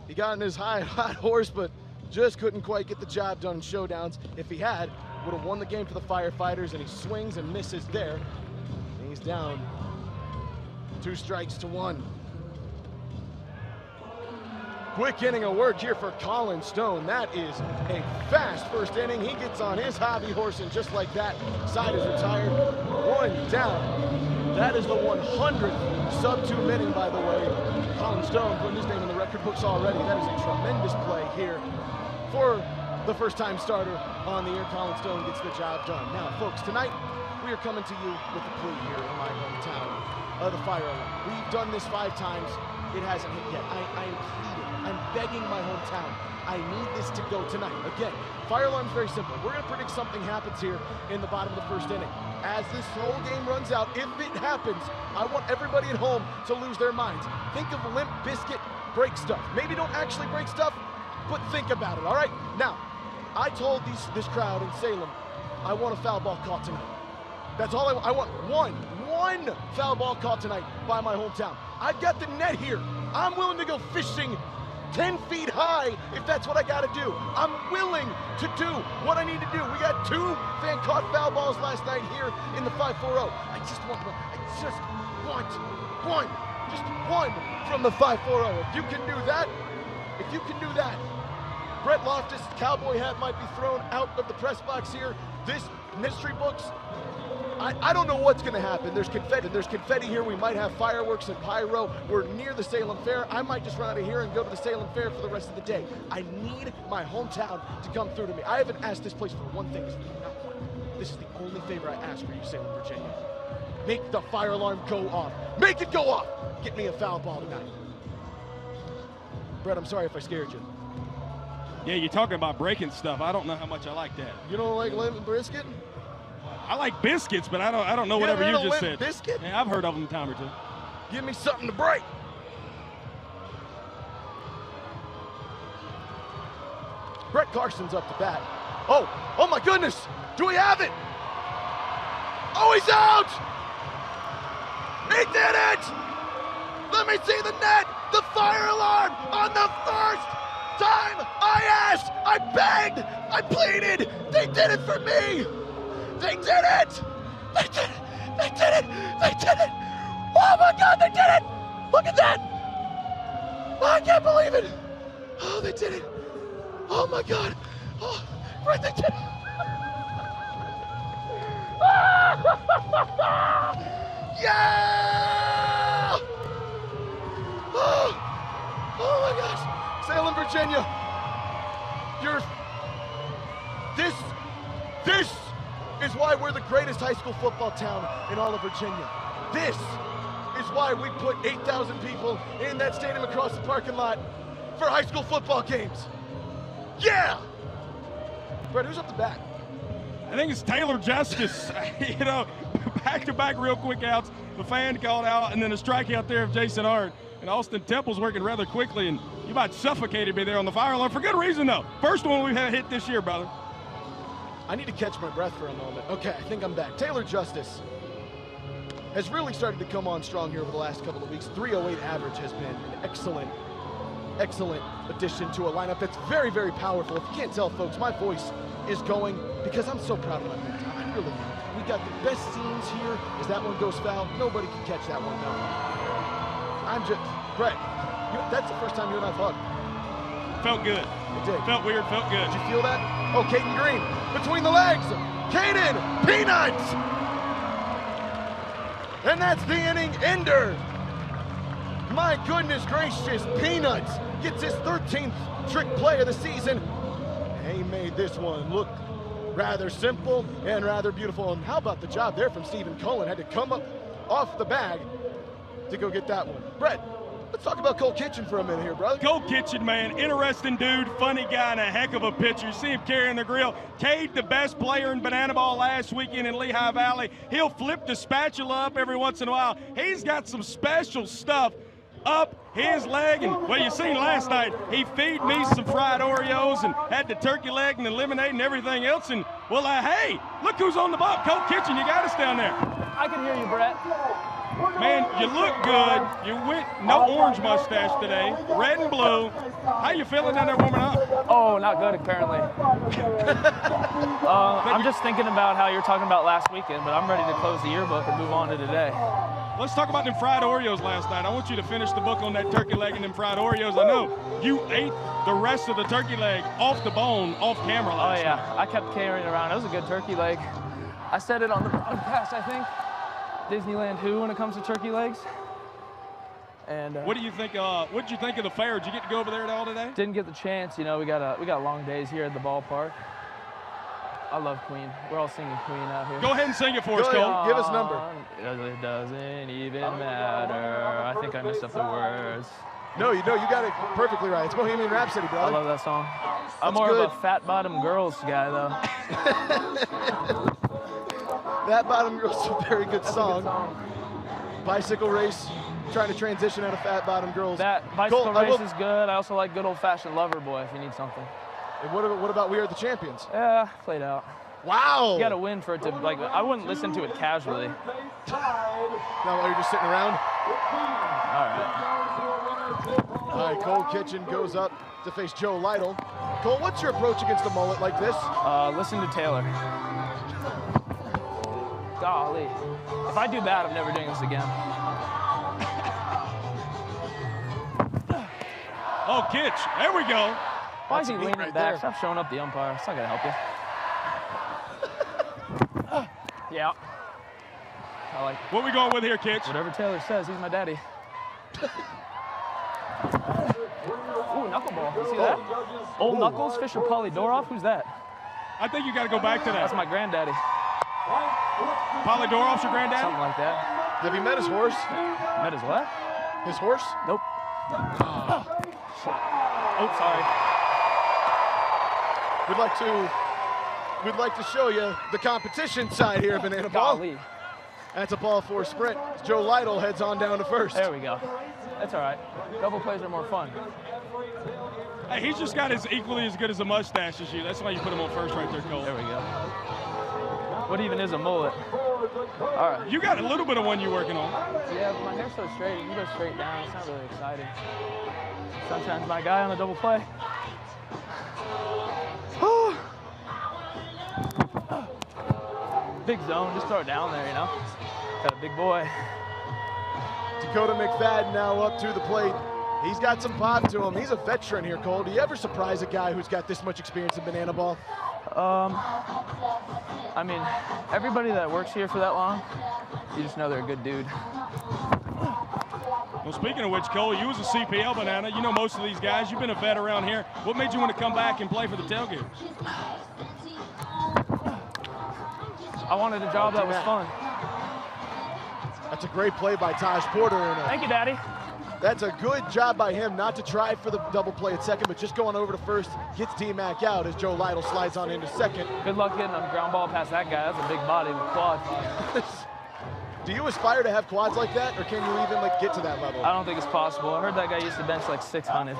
He got in his hot horse, but just couldn't quite get the job done in showdowns. If he had, would have won the game for the Firefighters, and he swings and misses there. And he's down 2 strikes to 1. Quick inning of work here for Colin Stone. That is a fast first inning. He gets on his hobby horse, and just like that, side is retired. 1 down. That is the 100th sub-2 inning, by the way. Colin Stone putting his name in the record books already. That is a tremendous play here for the first-time starter on the year. Colin Stone gets the job done. Now, folks, tonight we are coming to you with a plea here in my hometown of the fire alarm. We've done this 5 times. It hasn't hit yet. I am pleading. I'm begging my hometown. I need this to go tonight. Again, fire alarm is very simple. We're going to predict something happens here in the bottom of the first inning. As this whole game runs out, if it happens, I want everybody at home to lose their minds. Think of Limp Bizkit, break stuff. Maybe don't actually break stuff, but think about it, all right? Now, I told this crowd in Salem, I want a foul ball caught tonight. That's all I want. One foul ball caught tonight by my hometown. I've got the net here. I'm willing to go fishing 10 feet high if that's what I got to do. I'm willing to do what I need to do. We got 2 fan-caught foul balls last night here in the 5-4-0. I just want one. Just one from the 5-4-0. If you can do that, Brett Loftus' cowboy hat might be thrown out of the press box here. This mystery books I don't know what's going to happen. There's confetti here. We might have fireworks and pyro. We're near the Salem Fair. I might just run out of here and go to the Salem Fair for the rest of the day. I need my hometown to come through to me. I haven't asked this place for one thing. Not one. This is the only favor I ask for you, Salem, Virginia. Make the fire alarm go off. Make it go off. Get me a foul ball tonight. Brett, I'm sorry if I scared you. Yeah, you're talking about breaking stuff. I don't know how much I like that. You don't like lemon brisket? I like biscuits, but I don't know whatever you just said. Biscuit? Yeah, I've heard of them a time or two. Give me something to break. Brett Carson's up to bat. Oh my goodness. Do we have it? Oh, he's out. He did it. Let me see the net. The fire alarm on the first time I asked. I begged. I pleaded. They did it for me. They did it! They did it! They did it! They did it! Oh my God, they did it! Look at that! Oh, I can't believe it! Oh, they did it! Oh my God! Oh, right, they did it! Yeah! Oh my gosh! Salem, Virginia, this is why we're the greatest high school football town in all of Virginia. This is why we put 8,000 people in that stadium across the parking lot for high school football games. Yeah! Brett, who's up the bat? I think it's Taylor Justice. You know, back-to-back real quick outs. The fan called out, and then a strikeout there of Jason Hart. And Austin Temple's working rather quickly, and you might suffocated me there on the fire alarm for good reason, though. First one we've had hit this year, brother. I need to catch my breath for a moment. Okay, I think I'm back. Taylor Justice has really started to come on strong here over the last couple of weeks. 308 average has been an excellent addition to a lineup that's very, very powerful. If you can't tell, folks, my voice is going because I'm so proud of my men. I really am. We got the best scenes here. As that one goes foul, nobody can catch that one down. I'm just, Brett, that's the first time you and I've hugged. Felt good. It did. Felt weird, felt good. Did you feel that? Oh, Caden Green, between the legs. Caden, Peanuts! And that's the inning ender. My goodness gracious, Peanuts gets his 13th trick play of the season. He made this one look rather simple and rather beautiful. And how about the job there from Stephen Cullen? Had to come up off the bag to go get that one. Brett, let's talk about Cole Kitchen for a minute here, brother. Cole Kitchen, man, interesting dude, funny guy, and a heck of a pitcher. See him carrying the grill. Cade, the best player in banana ball last weekend in Lehigh Valley. He'll flip the spatula up every once in a while. He's got some special stuff up his leg, and well, you seen last night, he feed me some fried Oreos and had the turkey leg and the lemonade and everything else, and well, hey, look who's on the bump. Cole Kitchen, you got us down there. I can hear you, Brett. Man, you look good. You went no orange mustache today, red and blue. How you feeling down there warming up? Oh, not good, apparently. I'm just thinking about how you're talking about last weekend, but I'm ready to close the yearbook and move on to today. Let's talk about them fried Oreos last night. I want you to finish the book on that turkey leg and them fried Oreos. I know you ate the rest of the turkey leg off the bone, off camera last night. I kept carrying it around. It was a good turkey leg. I said it on the broadcast, I think. Disneyland who when it comes to turkey legs. And what do you think? What did you think of the fair? Did you get to go over there at all today? Didn't get the chance. You know, we got long days here at the ballpark. I love Queen. We're all singing Queen out here. Go ahead and sing it for us, Cole. Give us a number. It doesn't even matter. I think I messed up the words. No, you got it perfectly right. It's Bohemian Rhapsody, brother. I love that song. I'm more of a fat bottom girls guy, though. Fat Bottom Girls is a very good song. Bicycle Race, trying to transition out of Fat Bottom Girls. That Bicycle Race is good. I also like good old-fashioned Lover Boy if you need something. And what about We Are the Champions? Yeah, played out. Wow! You got to win for it to, like, I wouldn't listen to it casually. Now while you're just sitting around? All right, Cole Kitchen goes up to face Joe Lytle. Cole, what's your approach against a mullet like this? Listen to Taylor. Golly. If I do that, I'm never doing this again. Oh, Kitch. There we go. Why is he leaning back? There. Stop showing up the umpire. It's not going to help you. Yeah. I like What we going with here, Kitch? whatever Taylor says. He's my daddy. Ooh, knuckleball. You see that? Old Knuckles, Fisher Polydorov. Who's that? I think you got to go back to that. That's my granddaddy. Polydorov's your granddaddy? Something like that. Have you met his horse? Met his what? His horse? Nope. Oh, sorry. We'd like to show you the competition side here, Banana Ball. Golly. That's a ball four sprint. Joe Lytle heads on down to first. There we go. That's all right. Double plays are more fun. Hey, he's just got his equally as good as a mustache as you. That's why you put him on first right there, Cole. There we go. What even is a mullet? All right. You got a little bit of one you're working on. Yeah, but my hair's so straight. You can go straight down. It's not really exciting. Sunshine's my guy on the double play. Big zone. Just throw it down there, you know. Got a big boy. Dakota McFadden now up to the plate. He's got some pop to him. He's a veteran here, Cole. Do you ever surprise a guy who's got this much experience in Banana Ball? I mean, everybody that works here for that long, you just know they're a good dude. Well, speaking of which, Cole, you was a CPL Banana. You know most of these guys. You've been a vet around here. What made you want to come back and play for the Tailgaters? I wanted a job that was fun. That's a great play by Taj Porter. Thank you, Daddy. That's a good job by him not to try for the double play at second, but just going over to first, gets D-Mac out as Joe Lytle slides on into second. Good luck getting a ground ball past that guy. That's a big body with quads. Do you aspire to have quads like that, or can you even get to that level? I don't think it's possible. I heard that guy used to bench like 600.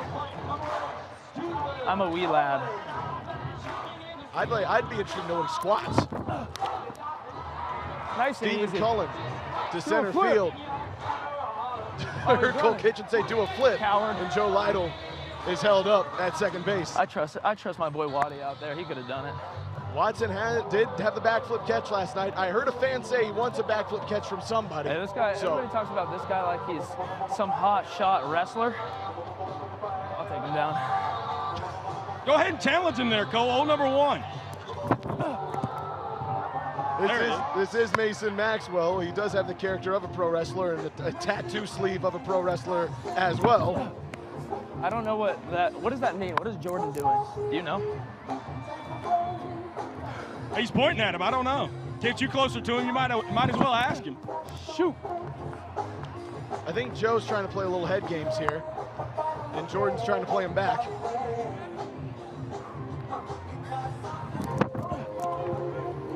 I'm a wee lad. I'd be interested in knowing squats. Nice and Stephen easy. Cullen to center field. I heard Cole Kitchen say do a flip. Coward. And Joe Lytle is held up at second base. I trust my boy Waddy out there. He could have done it. Watson did have the backflip catch last night. I heard a fan say he wants a backflip catch from somebody. Hey, this guy, everybody talks about this guy like he's some hot shot wrestler. I'll take him down. Go ahead and challenge him there, Cole. Hole number one. This is Mason Maxwell. He does have the character of a pro wrestler and a tattoo sleeve of a pro wrestler as well. I don't know what does that mean? What is Jordan doing? Do you know? He's pointing at him. I don't know. Get you closer to him. You might as well ask him. Shoot. I think Joe's trying to play a little head games here, and Jordan's trying to play him back.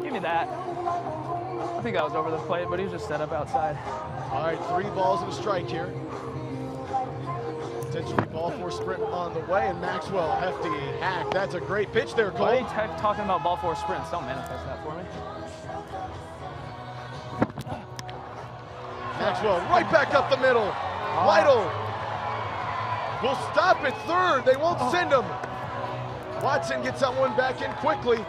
Give me that. I think I was over the plate, but he was just set up outside. All right, 3 balls and a strike here. Potentially ball four sprint on the way, and Maxwell, hefty hack. That's a great pitch there, Cole. Why are you talking about ball four sprints? Don't manifest that for me. Maxwell right back up the middle. Lytle will stop at third. They won't send him. Watson gets that one back in quickly,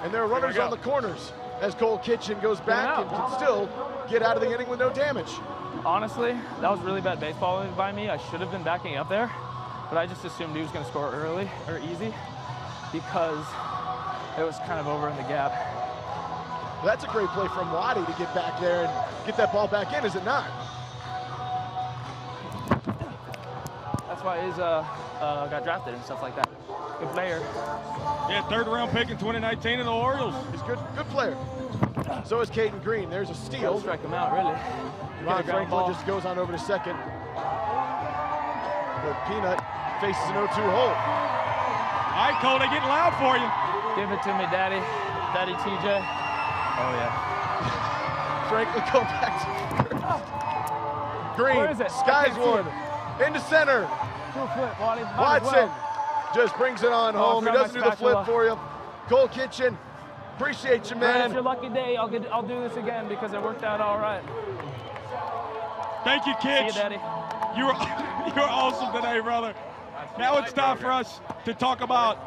and there are runners on the corners as Cole Kitchen goes back and can still get out of the inning with no damage. Honestly, that was really bad baseball by me. I should have been backing up there, but I just assumed he was going to score early or easy because it was kind of over in the gap. Well, that's a great play from Waddy to get back there and get that ball back in, is it not? That's why he's got drafted and stuff like that. Good player. Yeah, 3rd round pick in 2019 in the Orioles. He's good player. So is Caden Green. There's a steal. Don't strike him out, really. Ron Franklin just goes on over to second. But Peanut faces an 0-2 hole. All right, Cole, they getting loud for you. Give it to me, Daddy. Daddy TJ. Oh, yeah. Franklin go back to first. Green skies one. Into center. Flip, Watson just brings it on home. He doesn't do the flip for you. Cole Kitchen, appreciate you, man. It's your lucky day. I'll do this again because it worked out all right. Thank you, Kitch. See you, Daddy. You were awesome today, brother. Now it's time for us to talk about,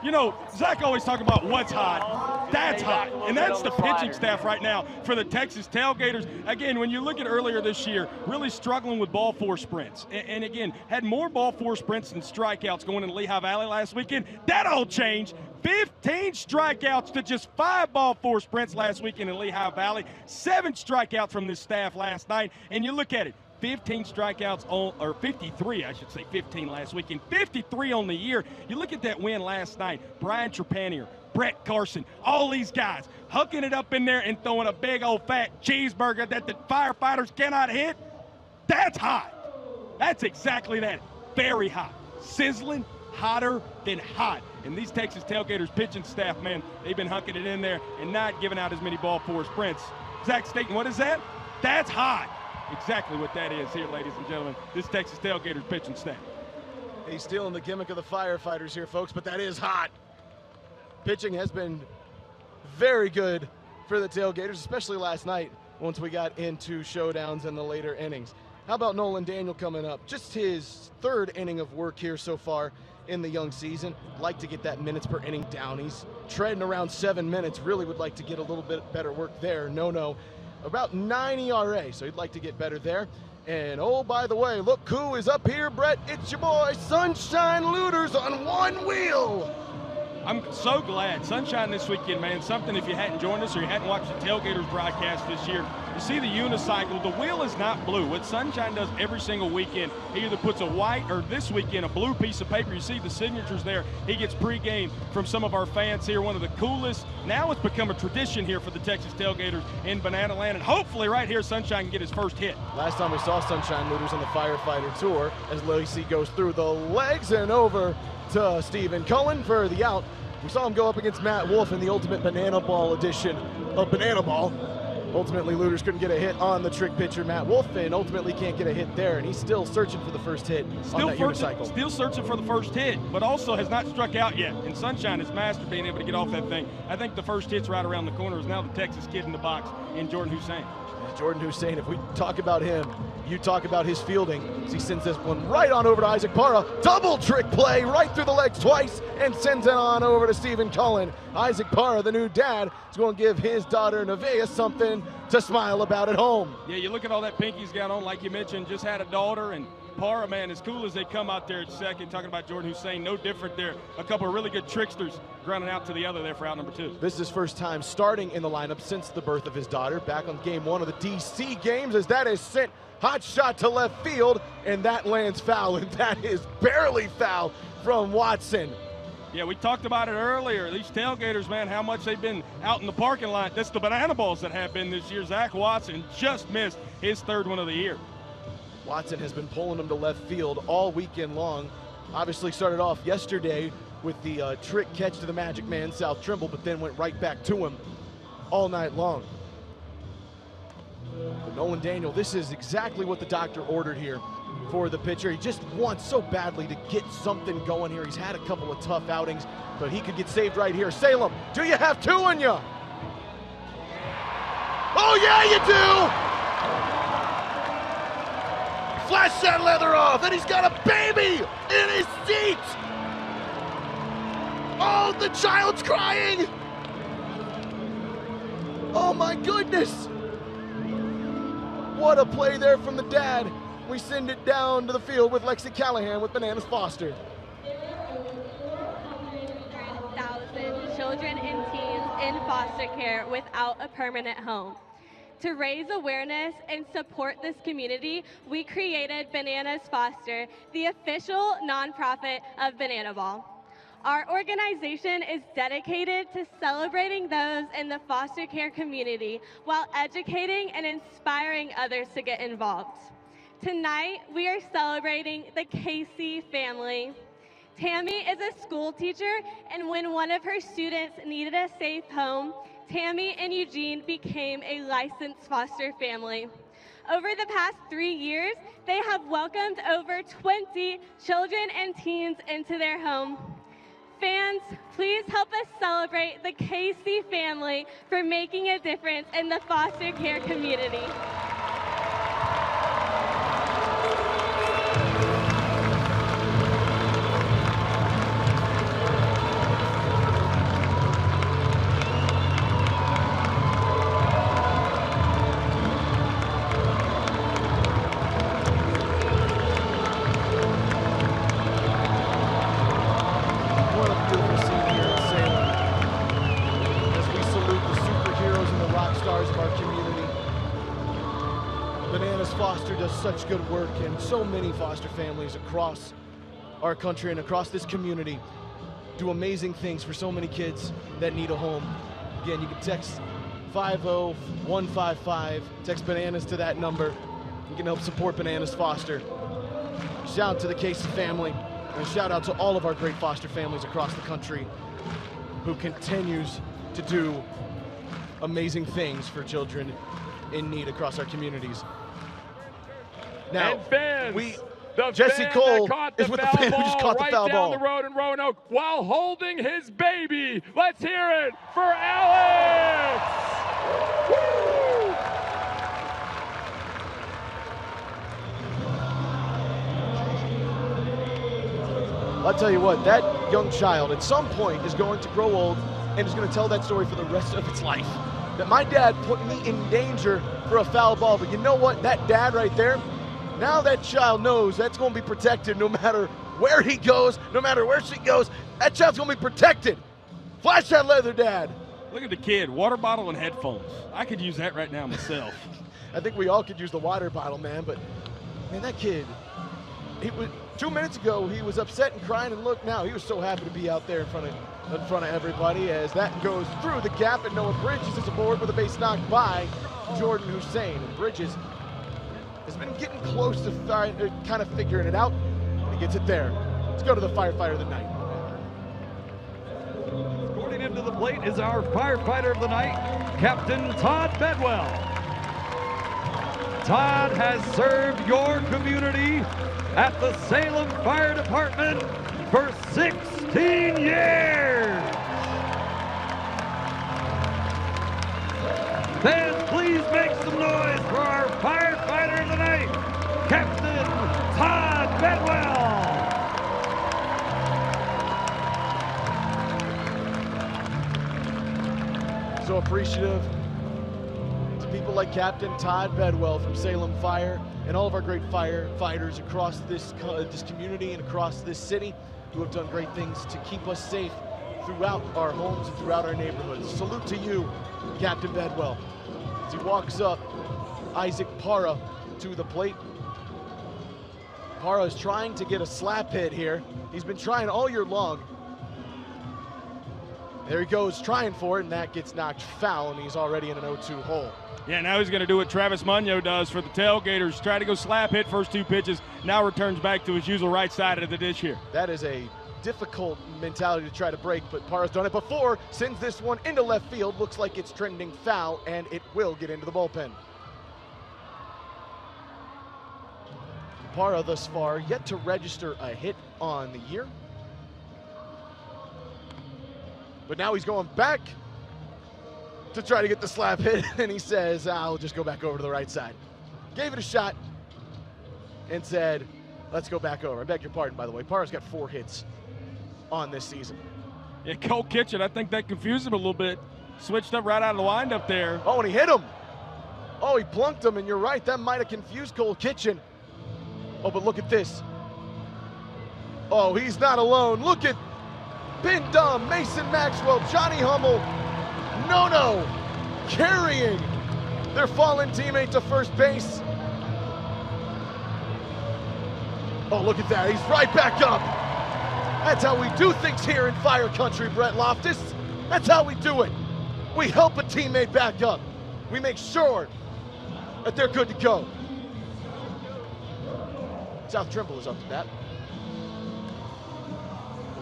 you know, Zach always talk about what's hot. That's hot. And that's the pitching staff right now for the Texas Tailgaters. Again, when you look at earlier this year, really struggling with ball four sprints. And again, had more ball four sprints than strikeouts going into Lehigh Valley last weekend. That all changed. 15 strikeouts to just 5 ball 4 sprints last weekend in Lehigh Valley. 7 strikeouts from this staff last night. And you look at it, 15 strikeouts on, or 53, I should say, 15 last weekend, 53 on the year. You look at that win last night, Brian Trepanier, Brett Carson, all these guys hooking it up in there and throwing a big old fat cheeseburger that the Firefighters cannot hit. That's hot. That's exactly that. Very hot. Sizzling, hotter than hot. And these Texas Tailgaters pitching staff, man, they've been hunking it in there and not giving out as many ball 4 sprints. Zach Staten, what is that? That's hot. Exactly what that is here, ladies and gentlemen. This Texas Tailgaters pitching staff. He's stealing the gimmick of the Firefighters here, folks, but that is hot. Pitching has been very good for the Tailgaters, especially last night once we got into showdowns in the later innings. How about Nolan Daniel coming up? Just his 3rd inning of work here so far in the young season. Like to get that minutes per inning down. He's treading around 7 minutes. Really would like to get a little bit better work there. No. About 9 ERA, so he'd like to get better there. And oh, by the way, look who is up here, Brett. It's your boy, Sunshine Looters on one wheel. I'm so glad. Sunshine this weekend, man. Something if you hadn't joined us or you hadn't watched the Tailgaters broadcast this year, you see the unicycle. The wheel is not blue. What Sunshine does every single weekend, he either puts a white or this weekend a blue piece of paper. You see the signatures there. He gets pregame from some of our fans here. One of the coolest. Now it's become a tradition here for the Texas Tailgaters in Banana Land. And hopefully right here, Sunshine can get his first hit. Last time we saw Sunshine Looters on the Firefighter Tour as Lacey goes through the legs and over to Stephen Cullen for the out. We saw him go up against Matt Wolf in the Ultimate Banana Ball edition of Banana Ball. Ultimately, Looters couldn't get a hit on the trick pitcher, Matt Wolf, and ultimately can't get a hit there, and he's still searching for the first hit on that unicycle. Still searching for the first hit, but also has not struck out yet. And Sunshine has mastered being able to get off that thing. I think the first hit's right around the corner is now the Texas kid in the box in Jordan Hussein. Jordan Hussein, if we talk about him, you talk about his fielding. He sends this one right on over to Isaac Parra. Double trick play right through the legs twice and sends it on over to Stephen Cullen. Isaac Parra, the new dad, is going to give his daughter Nevaeh something to smile about at home. Yeah, you look at all that pink he's got on, like you mentioned, just had a daughter, and Parra, man, as cool as they come out there at second, talking about Jordan Hussein, no different there. A couple of really good tricksters grounding out to the other there for out number 2. This is his first time starting in the lineup since the birth of his daughter, back on game 1 of the DC games, as that is sent hot shot to left field, and that lands foul, and that is barely foul from Watson. Yeah, we talked about it earlier. These Tailgaters, man, how much they've been out in the parking lot. That's the banana balls that have been this year. Zach Watson just missed his 3rd one of the year. Watson has been pulling him to left field all weekend long. Obviously started off yesterday with the trick catch to the Magic Man, South Trimble, but then went right back to him all night long. But Nolan Daniel, this is exactly what the doctor ordered here for the pitcher. He just wants so badly to get something going here. He's had a couple of tough outings, but he could get saved right here. Salem, do you have 2 in you? Oh yeah, you do! Flash that leather off, and he's got a baby in his seat! Oh, the child's crying! Oh my goodness! What a play there from the dad. We send it down to the field with Lexi Callahan with Bananas Foster. 100,000 children and teens in foster care without a permanent home. To raise awareness and support this community, we created Bananas Foster, the official nonprofit of Banana Ball. Our organization is dedicated to celebrating those in the foster care community while educating and inspiring others to get involved. Tonight, we are celebrating the Casey family. Tammy is a school teacher, and when one of her students needed a safe home, Tammy and Eugene became a licensed foster family. Over the past 3 years, they have welcomed over 20 children and teens into their home. Fans, please help us celebrate the Casey family for making a difference in the foster care community. What a beautiful scene here at Salem. does such good work, and so many foster families across our country and across this community do amazing things for so many kids that need a home. Again, you can text 50155, text Bananas to that number. You can help support Bananas Foster. Shout out to the Casey family, and a shout out to all of our great foster families across the country who continues to do amazing things for children in need across our communities. Now, and fans, the Jesse fan Cole that caught is the with the foul fan who just ball caught the right foul down ball. the road in Roanoke while holding his baby. Let's hear it for Alex. Woo! I'll tell you what, that young child at some point is going to grow old and is going to tell that story for the rest of its life. That my dad put me in danger for a foul ball, but you know what? That dad right there, now that child knows that's going to be protected no matter where he goes, no matter where she goes. That child's going to be protected. Flash that leather, Dad. Look at the kid, water bottle and headphones. I could use that right now myself. I think we all could use the water bottle, man, but man, that kid, he was 2 minutes ago, he was upset and crying, and look now, he was so happy to be out there in front of everybody as that goes through the gap, and Noah Bridges is aboard with a base knocked by Jordan Hussein. And Bridges has been getting close to kind of figuring it out. He gets it there. Let's go to the firefighter of the night. Escorting him to the plate is our firefighter of the night, Captain Todd Bedwell. Todd has served your community at the Salem Fire Department for 16 years. Fans, please make some noise for our firefighter of the night, Captain Todd Bedwell. So appreciative to people like Captain Todd Bedwell from Salem Fire and all of our great firefighters across this community and across this city who have done great things to keep us safe throughout our homes and throughout our neighborhoods. Salute to you, Captain Bedwell. As he walks up, Isaac Parra to the plate. Parra is trying to get a slap hit here. He's been trying all year long. There he goes, trying for it, and that gets knocked foul, and he's already in an 0-2 hole. Yeah, now he's going to do what Travis Munyo does for the Tailgaters. Try to go slap hit first two pitches, now returns back to his usual right side of the dish here. That is a difficult mentality to try to break, but Parra's done it before, sends this one into left field. Looks like it's trending foul, and it will get into the bullpen. Parra thus far yet to register a hit on the year. But now he's going back to try to get the slap hit, and he says, I'll just go back over to the right side. Gave it a shot and said, let's go back over. I beg your pardon, by the way. Parra's got 4 hits on this season. Yeah, Cole Kitchen, I think that confused him a little bit. Switched up right out of the windup there. Oh, and he hit him. Oh, he plunked him, and you're right. That might have confused Cole Kitchen. Oh, but look at this. Oh, he's not alone. Look at Ben Dum, Mason Maxwell, Johnny Hummel, No, carrying their fallen teammate to first base. Oh, look at that. He's right back up. That's how we do things here in Fire Country, Brett Loftus. That's how we do it. We help a teammate back up. We make sure that they're good to go. South Trimble is up to bat.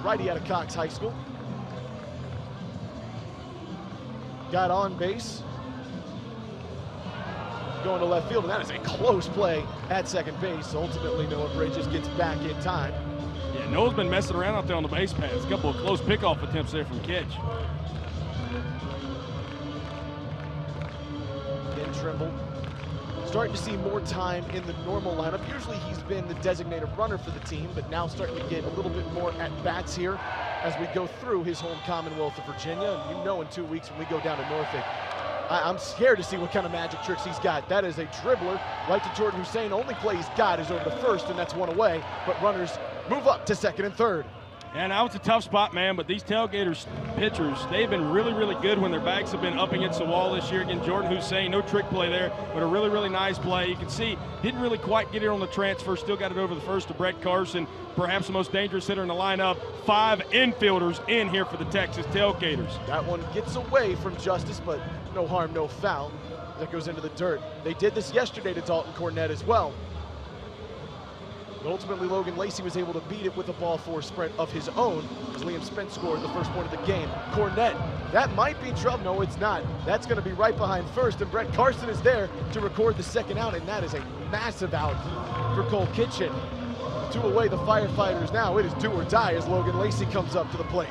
Righty out of Cox High School. Got on base. Going to left field, and that is a close play at second base. Ultimately, Noah Bridges gets back in time. Yeah, Noah's been messing around out there on the base paths. A couple of close pickoff attempts there from Kitch. Again, Trimble starting to see more time in the normal lineup. Usually he's been the designated runner for the team, but now starting to get a little bit more at-bats here as we go through his home Commonwealth of Virginia. And you know in 2 weeks when we go down to Norfolk, I'm scared to see what kind of magic tricks he's got. That is a dribbler right to Jordan Hussein. Only play he's got is over to first, and that's one away, but runners move up to second and third. And now it's a tough spot, man, but these Tailgaters pitchers, they've been really, really good when their backs have been up against the wall this year. Again, Jordan Hussein, no trick play there, but a really, really nice play. You can see, didn't really quite get it on the transfer, still got it over the first to Brett Carson, perhaps the most dangerous hitter in the lineup. 5 infielders in here for the Texas Tailgaters. That one gets away from Justice, but no harm, no foul. That goes into the dirt. They did this yesterday to Dalton Cornett as well. But ultimately, Logan Lacey was able to beat it with a ball 4 sprint of his own as Liam Spence scored the first point of the game. Cornett, that might be trouble. No, it's not. That's going to be right behind first, and Brett Carson is there to record the second out, and that is a massive out for Cole Kitchen. 2 away, the Firefighters now. It is do or die as Logan Lacey comes up to the plate.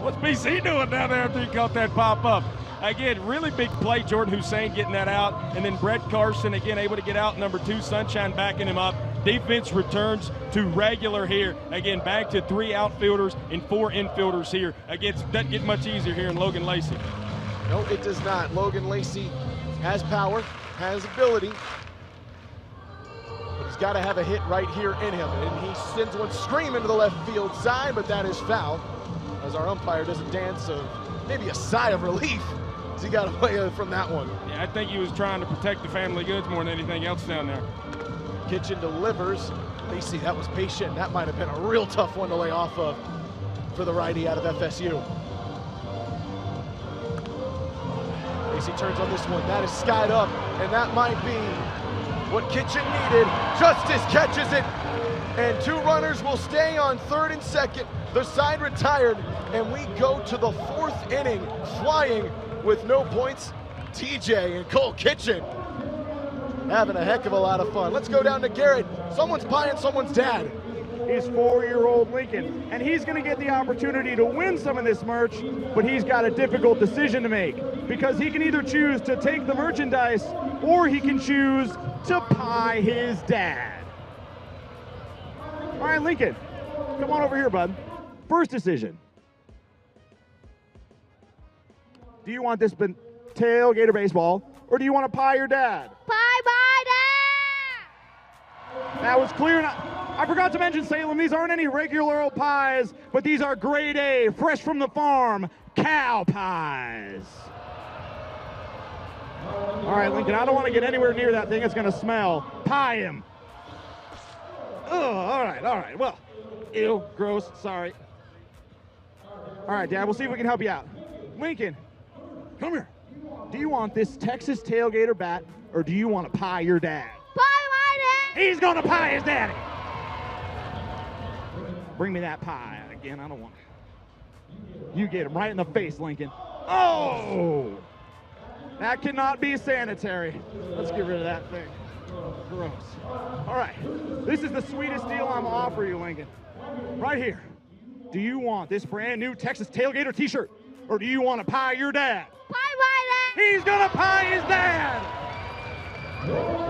What's BC doing down there after he caught that pop up? Again, really big play, Jordan Hussein getting that out, and then Brett Carson again able to get out number 2, Sunshine backing him up. Defense returns to regular here. Again, back to 3 outfielders and 4 infielders here. Again, it doesn't get much easier here in Logan Lacey. No, it does not. Logan Lacey has power, has ability, but he's got to have a hit right here in him. And he sends one screaming to the left field side, but that is foul, as our umpire does a dance of maybe a sigh of relief as he got away from that one. Yeah, I think he was trying to protect the family goods more than anything else down there. Kitchen delivers. Lacey, that was patient. That might have been a real tough one to lay off of for the righty out of FSU. Lacey turns on this one. That is skied up, and that might be what Kitchen needed. Justice catches it, and 2 runners will stay on 3rd and 2nd. The side retired, and we go to the 4th inning, flying with no points. TJ and Cole Kitchen having a heck of a lot of fun. Let's go down to Garrett. Someone's pieing someone's dad. Is 4-year-old Lincoln, and he's going to get the opportunity to win some of this merch, but he's got a difficult decision to make because he can either choose to take the merchandise or he can choose to pie his dad. All right, Lincoln, come on over here, bud. First decision. Do you want this Tailgater baseball, or do you want to pie your dad? Pie my dad! That was clear. I forgot to mention, Salem, these aren't any regular old pies, but these are grade A, fresh from the farm, cow pies. All right, Lincoln, I don't want to get anywhere near that thing. It's going to smell. Pie him. Oh, all right. Well, ew, gross, sorry. All right, Dad, we'll see if we can help you out. Lincoln, come here. Do you want this Texas Tailgater bat, or do you want to pie your dad? Pie my dad! He's going to pie his daddy. Bring me that pie. Again, I don't want it. You get him right in the face, Lincoln. Oh! That cannot be sanitary. Let's get rid of that thing. Gross. All right. This is the sweetest deal I'm going to offer you, Lincoln. Right here. Do you want this brand new Texas Tailgater t-shirt, or do you want to pie your dad? Pie my dad! He's going to pie his dad!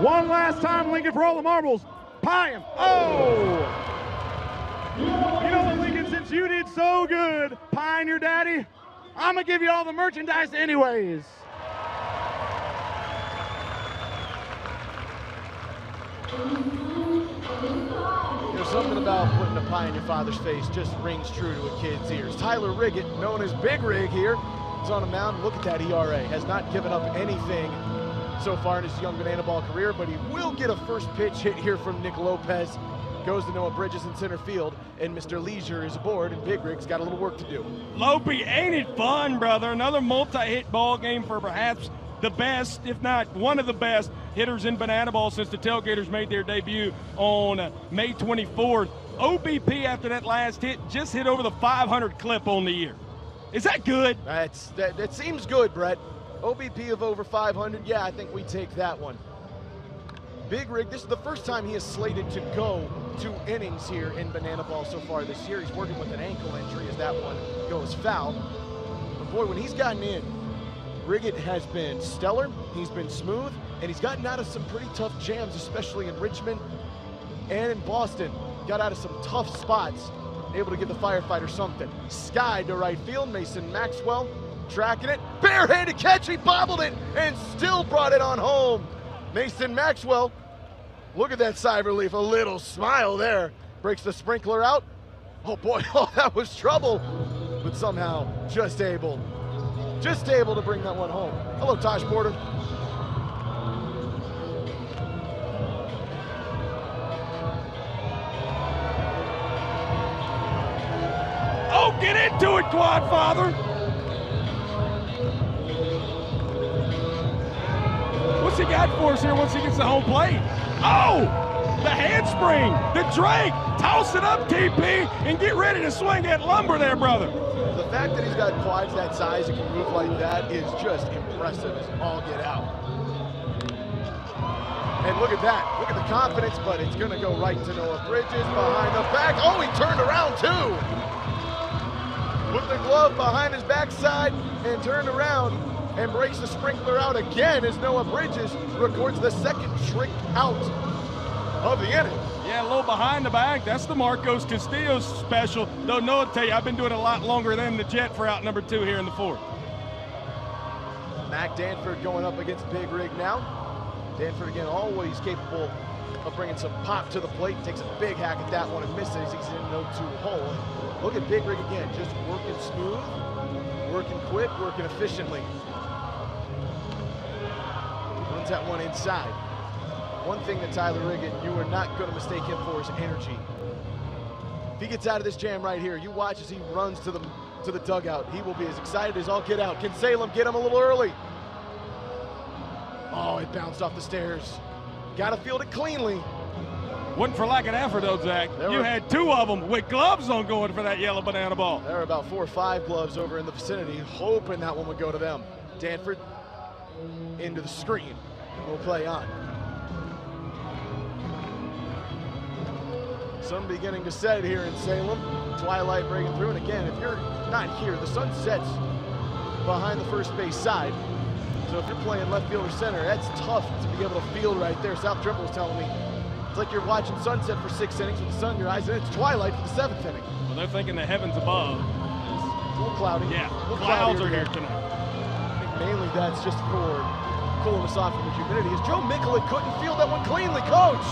One last time, Lincoln, for all the marbles. Pie him. Oh! You know what, Lincoln, since you did so good pieing your daddy, I'm going to give you all the merchandise anyways. There's something about putting a pie in your father's face just rings true to a kid's ears. Tyler Riggett, known as Big Rig here, is on a mound. Look at that ERA. Has not given up anything so far in his young banana ball career, but he will get a first pitch hit here from Nick Lopez. Goes to Noah Bridges in center field, and Mr. Leisure is aboard, and Big Rig's got a little work to do. Lopey, ain't it fun, brother? Another multi-hit ball game for perhaps the best, if not one of the best, hitters in banana ball since the Tailgaters made their debut on May 24th. OBP after that last hit just hit over the 500 clip on the year. Is that good? That seems good, Brett. OBP of over 500, yeah, I think we take that one. Big Rig, this is the first time he is slated to go 2 innings here in banana ball so far this year. He's working with an ankle injury as that one goes foul. But boy, when he's gotten in, Riggett has been stellar, he's been smooth, and he's gotten out of some pretty tough jams, especially in Richmond and in Boston. Got out of some tough spots, able to give the Firefighters something. Skied to right field, Mason Maxwell tracking it, barehanded catch, he bobbled it, and still brought it on home. Mason Maxwell, look at that sigh of relief, a little smile there. Breaks the sprinkler out. Oh boy, oh, that was trouble, but somehow just able to bring that one home. Hello, Tosh Porter. Oh, get into it, Quadfather. What's he got for us here once he gets the home plate? Oh, the handspring, the Drake. Toss it up, TP, and get ready to swing that lumber there, brother. The fact that he's got quads that size and can move like that is just impressive as all get out. And look at that. Look at the confidence, but it's going to go right to Noah Bridges behind the back. Oh, he turned around, too. Put the glove behind his backside and turned around and breaks the sprinkler out again as Noah Bridges records the second trick out of the inning. Yeah, a little behind the back. That's the Marcos Castillo special. Though Noah, tell you, I've been doing it a lot longer than the Jet for out number 2 here in the 4th. Mac Danford going up against Big Rig now. Danford, again, always capable of bringing some pop to the plate. Takes a big hack at that one and misses. He's in an 0-2 hole. Look at Big Rig again, just working smooth, working quick, working efficiently. Runs that one inside. One thing that Tyler Riggin, you are not going to mistake him for is energy. If he gets out of this jam right here, you watch as he runs to the dugout. He will be as excited as all get out. Can Salem get him a little early? Oh, it bounced off the stairs. Got to field it cleanly. Wasn't for lack of effort, though, Zach. You had 2 of them with gloves on going for that yellow banana ball. There were about 4 or 5 gloves over in the vicinity, hoping that one would go to them. Danford into the screen. We'll play on. Sun beginning to set here in Salem. Twilight breaking through. And again, if you're not here, the sun sets behind the first base side. So if you're playing left field or center, that's tough to be able to field right there. South Trimble was telling me it's like you're watching sunset for 6 innings with the sun in your eyes, and it's twilight for the 7th inning. Well, they're thinking the heavens above. It's a little cloudy. Yeah, clouds are here tonight. I think mainly that's just for cooling us off from the humidity. As Joe Mikulik couldn't field that one cleanly, coach.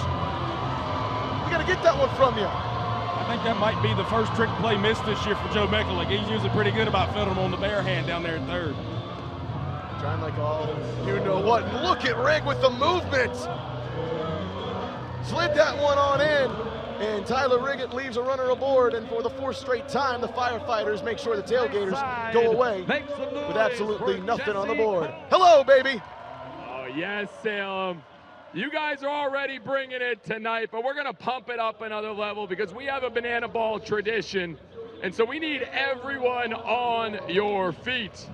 We got to get that one from you. I think that might be the first trick play missed this year for Joe Mikulik. He's usually pretty good about fielding them on the bare hand down there at 3rd. Trying like all you know what. Look at Rig with the movement. Slid that one on in, and Tyler Riggett leaves a runner aboard, and for the 4th straight time, the Firefighters make sure the Tailgaters go away with absolutely nothing on the board. Hello, baby. Oh, yes, Salem. You guys are already bringing it tonight, but we're going to pump it up another level because we have a banana ball tradition, and so we need everyone on your feet.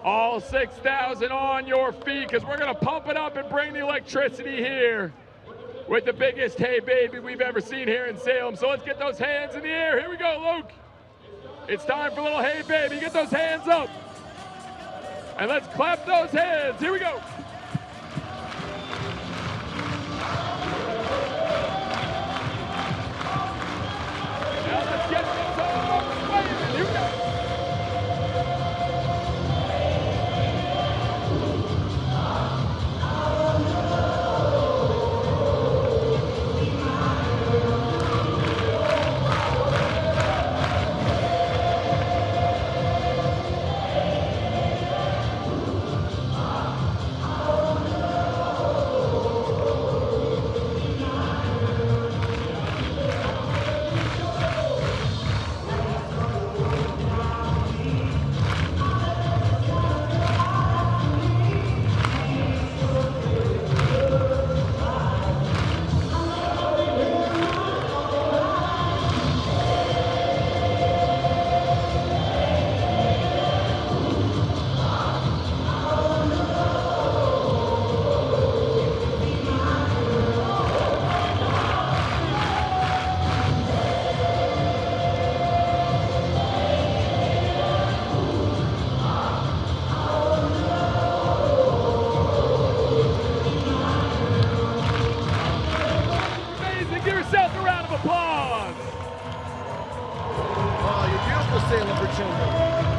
All 6,000 on your feet because we're going to pump it up and bring the electricity here with the biggest Hey Baby we've ever seen here in Salem. So let's get those hands in the air. Here we go, Luke. It's time for a little Hey Baby. Get those hands up. And let's clap those hands. Here we go. Now let's get those arms waving. Here we go.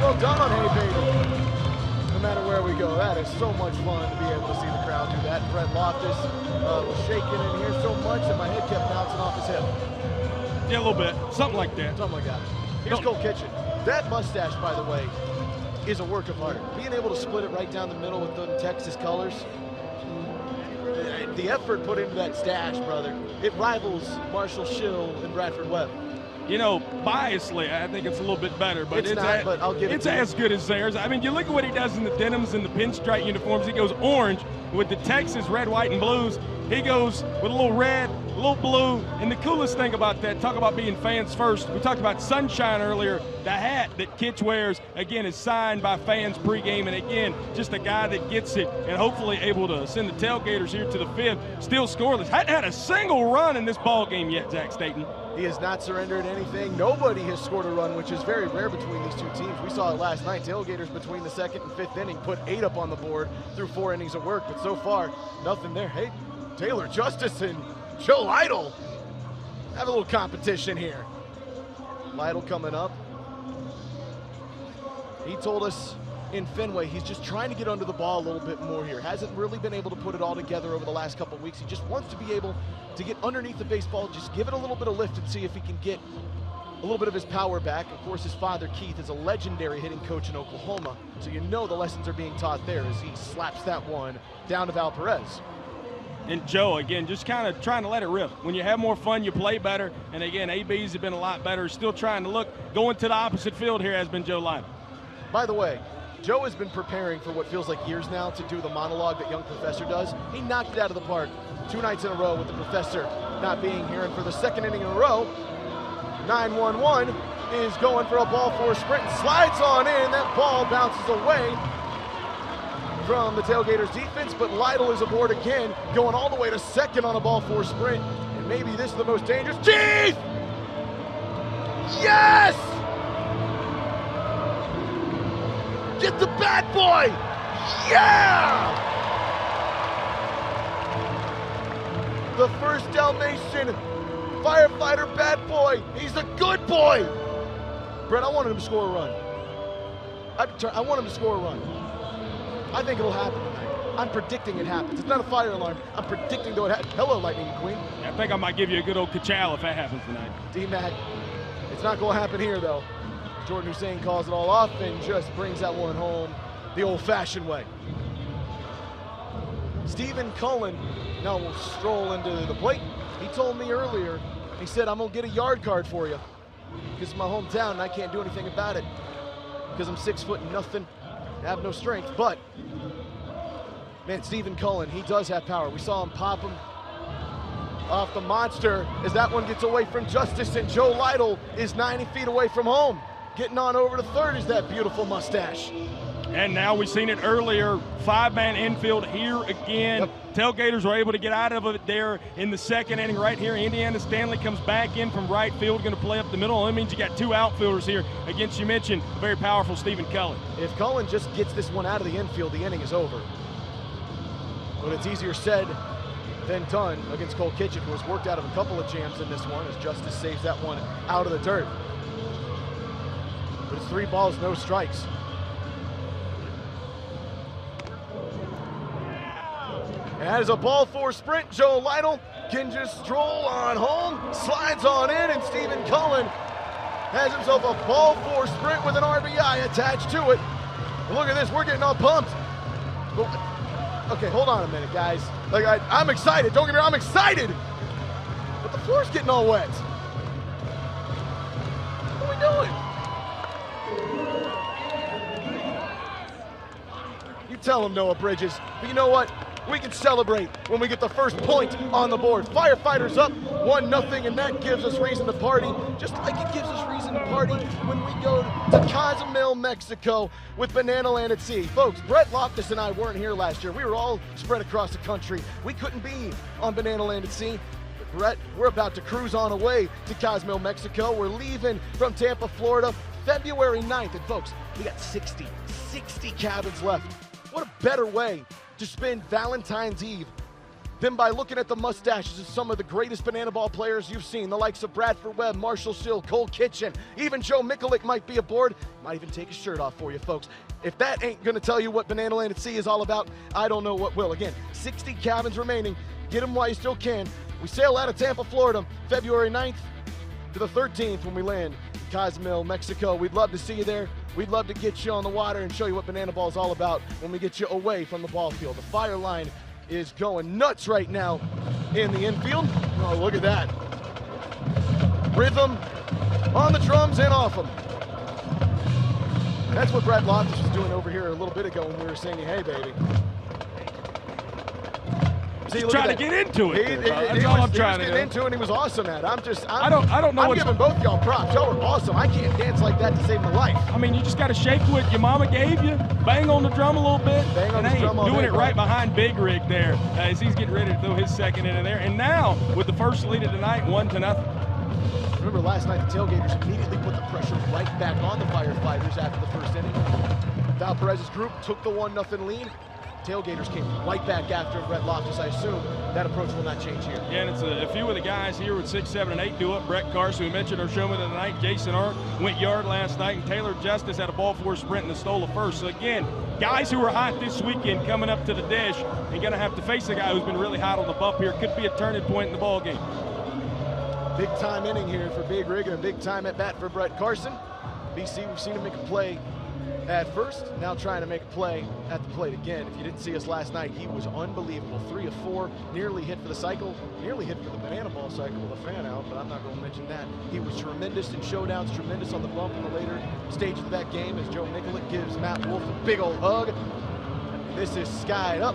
Well done on Hey Baby. No matter where we go, that is so much fun to be able to see the crowd do that. Brett Loftus was shaking in here so much that my head kept bouncing off his hip. Yeah, a little bit. Something like that. Something like that. Here's Cole Kitchen. That mustache, by the way, is a work of art. Being able to split it right down the middle with the Texas colors, the effort put into that stash, brother, it rivals Marshall Schill and Bradford Webb. You know, biasly, I think it's a little bit better, but it's not, but I'll give it it's to you. as good as theirs. I mean, you look at what he does in the denims and the pinstripe uniforms. He goes orange with the Texas red, white, and blues. He goes with a little red, a little blue, and the coolest thing about that, talk about being fans first. We talked about Sunshine earlier. The hat that Kitch wears, again, is signed by fans pregame, and again, just a guy that gets it and hopefully able to send the Tailgaters here to the 5th, still scoreless. Hadn't had a single run in this ball game yet, Zach Staten. He has not surrendered anything. Nobody has scored a run, which is very rare between these two teams. We saw it last night. Tailgaters between the 2nd and 5th inning put 8 up on the board through 4 innings of work, but so far, nothing there. Hey, Taylor Justice and Joe Lytle have a little competition here. Lytle coming up. He told us in Fenway he's just trying to get under the ball a little bit more here. Hasn't really been able to put it all together over the last couple of weeks. He just wants to be able to get underneath the baseball, just give it a little bit of lift and see if he can get a little bit of his power back. Of course, his father, Keith, is a legendary hitting coach in Oklahoma, so you know the lessons are being taught there as he slaps that one down to Val Perez. And Joe, again, just kind of trying to let it rip. When you have more fun, you play better. And again, ABs have been a lot better. Still trying to look, going to the opposite field here has been Joe Lytle. By the way, Joe has been preparing for what feels like years now to do the monologue that Young Professor does. He knocked it out of the park 2 nights in a row with the Professor not being here. And for the 2nd inning in a row, 9-1-1 is going for a ball 4 sprint and slides on in. That ball bounces away from the Tailgaters defense, but Lytle is aboard again, going all the way to 2nd on a ball 4 sprint. And maybe this is the most dangerous. Keith! Yes! Get the bat boy! Yeah! The first Dalmatian firefighter bat boy. He's a good boy. Brett, I wanted him to score a run. I want him to score a run. I think it'll happen tonight. I'm predicting it happens. It's not a fire alarm. I'm predicting though it happens. Hello, Lightning McQueen. I think I might give you a good old ka-chow if that happens tonight. D-Mac, it's not going to happen here though. Jordan Hussein calls it all off and just brings that one home the old-fashioned way. Stephen Cullen now will stroll into the plate. He told me earlier, he said, I'm going to get a yard card for you because it's my hometown and I can't do anything about it because I'm 6 foot and nothing. I have no strength, but man, Stephen Cullen, he does have power. We saw him pop him off the monster as that one gets away from Justice, and Joe Lytle is 90 feet away from home. Getting on over to 3rd is that beautiful mustache. And now we've seen it earlier, 5-man infield here again. Yep. Tailgaters were able to get out of it there in the 2nd inning right here. Indiana Stanley comes back in from right field, going to play up the middle. That means you got 2 outfielders here against, you mentioned, the very powerful Stephen Cullen. If Cullen just gets this one out of the infield, the inning is over. But it's easier said than done against Cole Kitchen, who has worked out of a couple of jams in this one as Justice saves that one out of the dirt. But it's 3 balls, no strikes. And that is a ball 4 sprint. Joe Lytle can just stroll on home, slides on in, and Stephen Cullen has himself a ball 4 sprint with an RBI attached to it. And look at this, we're getting all pumped. Okay, hold on a minute, guys. Like I'm excited, don't get me wrong, I'm excited. But the floor's getting all wet. What are we doing? You tell him, Noah Bridges. But you know what? We can celebrate when we get the first point on the board. Firefighters up 1-0, and that gives us reason to party, just like it gives us reason to party when we go to Cozumel, Mexico with Banana Land at Sea. Folks, Brett Loftus and I weren't here last year. We were all spread across the country. We couldn't be on Banana Land at Sea. But Brett, we're about to cruise on away to Cozumel, Mexico. We're leaving from Tampa, Florida, February 9th. And folks, we got 60 cabins left. What a better way to spend Valentine's Eve than by looking at the mustaches of some of the greatest banana ball players you've seen, the likes of Bradford Webb, Marshall Schill, Cole Kitchen, even Joe Mikulik might be aboard. Might even take his shirt off for you, folks. If that ain't gonna tell you what Banana Land at Sea is all about, I don't know what will. Again, 60 cabins remaining. Get them while you still can. We sail out of Tampa, Florida, February 9th. to the 13th when we land in Cozumel, Mexico. We'd love to see you there. We'd love to get you on the water and show you what Banana Ball is all about when we get you away from the ball field. The fire line is going nuts right now in the infield. Oh, look at that. Rhythm on the drums and off them. That's what Brad Loftus was doing over here a little bit ago when we were saying, hey, baby. See, He's trying to get into it. That's all I'm trying to do. He was getting into it, and he was awesome at it. I don't know I'm what's giving both y'all props. Y'all were awesome. I can't dance like that to save my life. I mean, you just got to shake what your mama gave you, bang on the drum a little bit, Bang on the drum all doing day, it right behind Big Rig there as he's getting ready to throw his second in there. And now, with the first lead of the night, 1-0. Remember last night, the Tailgaters immediately put the pressure right back on the Firefighters after the first inning. Val Perez's group took the 1-0 lead. Tailgaters came right back after Brett Loftus. I assume that approach will not change here. Yeah, and it's a few of the guys here with 6, 7, and 8 do up. Brett Carson, we mentioned our showman of the night. Jason Arndt went yard last night, and Taylor Justice had a ball four sprint and stole a first. So again, guys who are hot this weekend coming up to the dish and going to have to face a guy who's been really hot on the bump here. Could be a turning point in the ball game. Big time inning here for Big Rig and a big time at bat for Brett Carson. BC, we've seen him make a play at first, now trying to make a play at the plate again. If you didn't see us last night, he was unbelievable. 3 of 4, nearly hit for the cycle, nearly hit for the banana ball cycle with a fan out, but I'm not going to mention that. He was tremendous in showdowns, tremendous on the bump in the later stage of that game as Joe Nicollet gives Matt Wolf a big old hug. This is skied up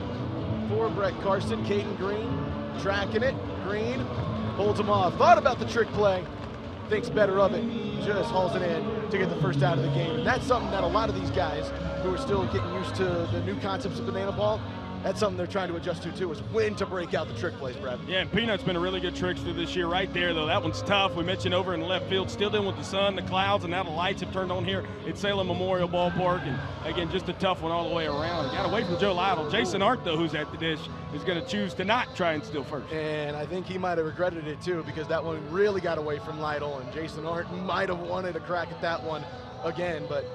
for Brett Carson. Caden Green tracking it. Green holds him off. Thought about the trick play, thinks better of it, just hauls it in to get the first out of the game. And that's something that a lot of these guys who are still getting used to the new concepts of banana ball, that's something they're trying to adjust to too, is when to break out the trick plays, Brad. Yeah, and Peanut's been a really good trickster this year right there, though. That one's tough. We mentioned over in the left field, still dealing with the sun, the clouds, and now the lights have turned on here at Salem Memorial Ballpark. And again, just a tough one all the way around. Got away from Joe Lytle. Jason Arndt, though, who's at the dish, is going to choose to not try and steal first. And I think he might have regretted it too, because that one really got away from Lytle, and Jason Arndt might have wanted a crack at that one again, but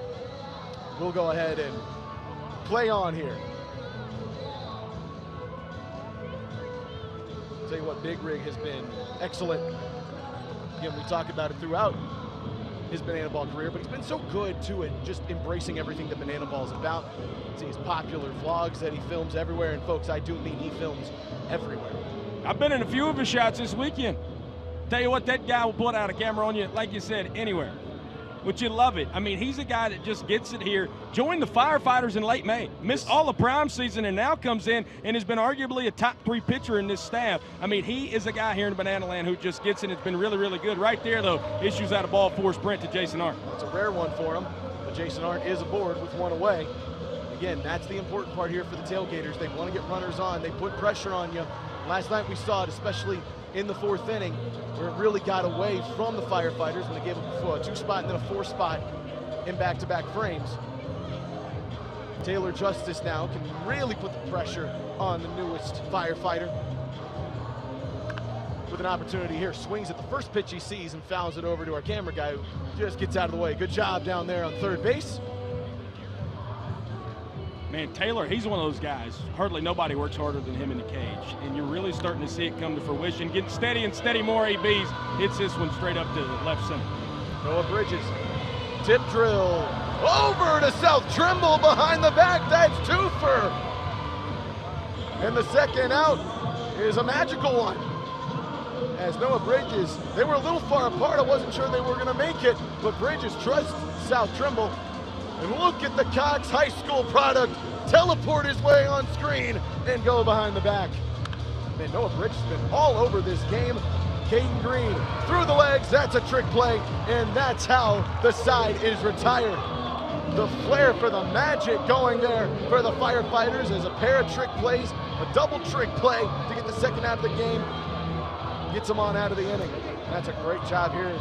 we'll go ahead and play on here. Tell you what, Big Rig has been excellent. Again, we talk about it throughout his banana ball career, but he's been so good too at just embracing everything that banana ball is about. See his popular vlogs that he films everywhere, and folks, I do mean he films everywhere. I've been in a few of his shots this weekend. Tell you what, that guy will put out a camera on you, like you said, anywhere. But you love it. I mean, he's a guy that just gets it here. Joined the Firefighters in late May. Missed all the prime season and now comes in and has been arguably a top 3 pitcher in this staff. I mean, he is a guy here in Banana Land who just gets it. It's been really, really good. Right there, though, issues out a ball 4 sprint to Jason Arndt. It's a rare one for him, but Jason Arndt is aboard with one away. Again, that's the important part here for the Tailgaters. They want to get runners on. They put pressure on you. Last night we saw it, especially in the 4th inning, where it really got away from the Firefighters when they gave them a 2 spot and then a 4 spot in back-to-back frames. Taylor Justice now can really put the pressure on the newest Firefighter. With an opportunity here, swings at the first pitch he sees and fouls it over to our camera guy who just gets out of the way. Good job down there on third base. Man, Taylor, he's one of those guys. Hardly nobody works harder than him in the cage. And you're really starting to see it come to fruition. Getting steady and steady more ABs. Hits this one straight up to left center. Noah Bridges. Tip drill. Over to South Trimble behind the back. That's twofer. And the second out is a magical one. As Noah Bridges, they were a little far apart. I wasn't sure they were going to make it. But Bridges trusts South Trimble. And look at the Cox High School product teleport his way on screen and go behind the back. Man, Noah Bridges has been all over this game. Caden Green through the legs, that's a trick play, and that's how the side is retired. The flair for the magic going there for the Firefighters as a pair of trick plays, a double trick play to get the second out of the game. Gets them on out of the inning. That's a great job here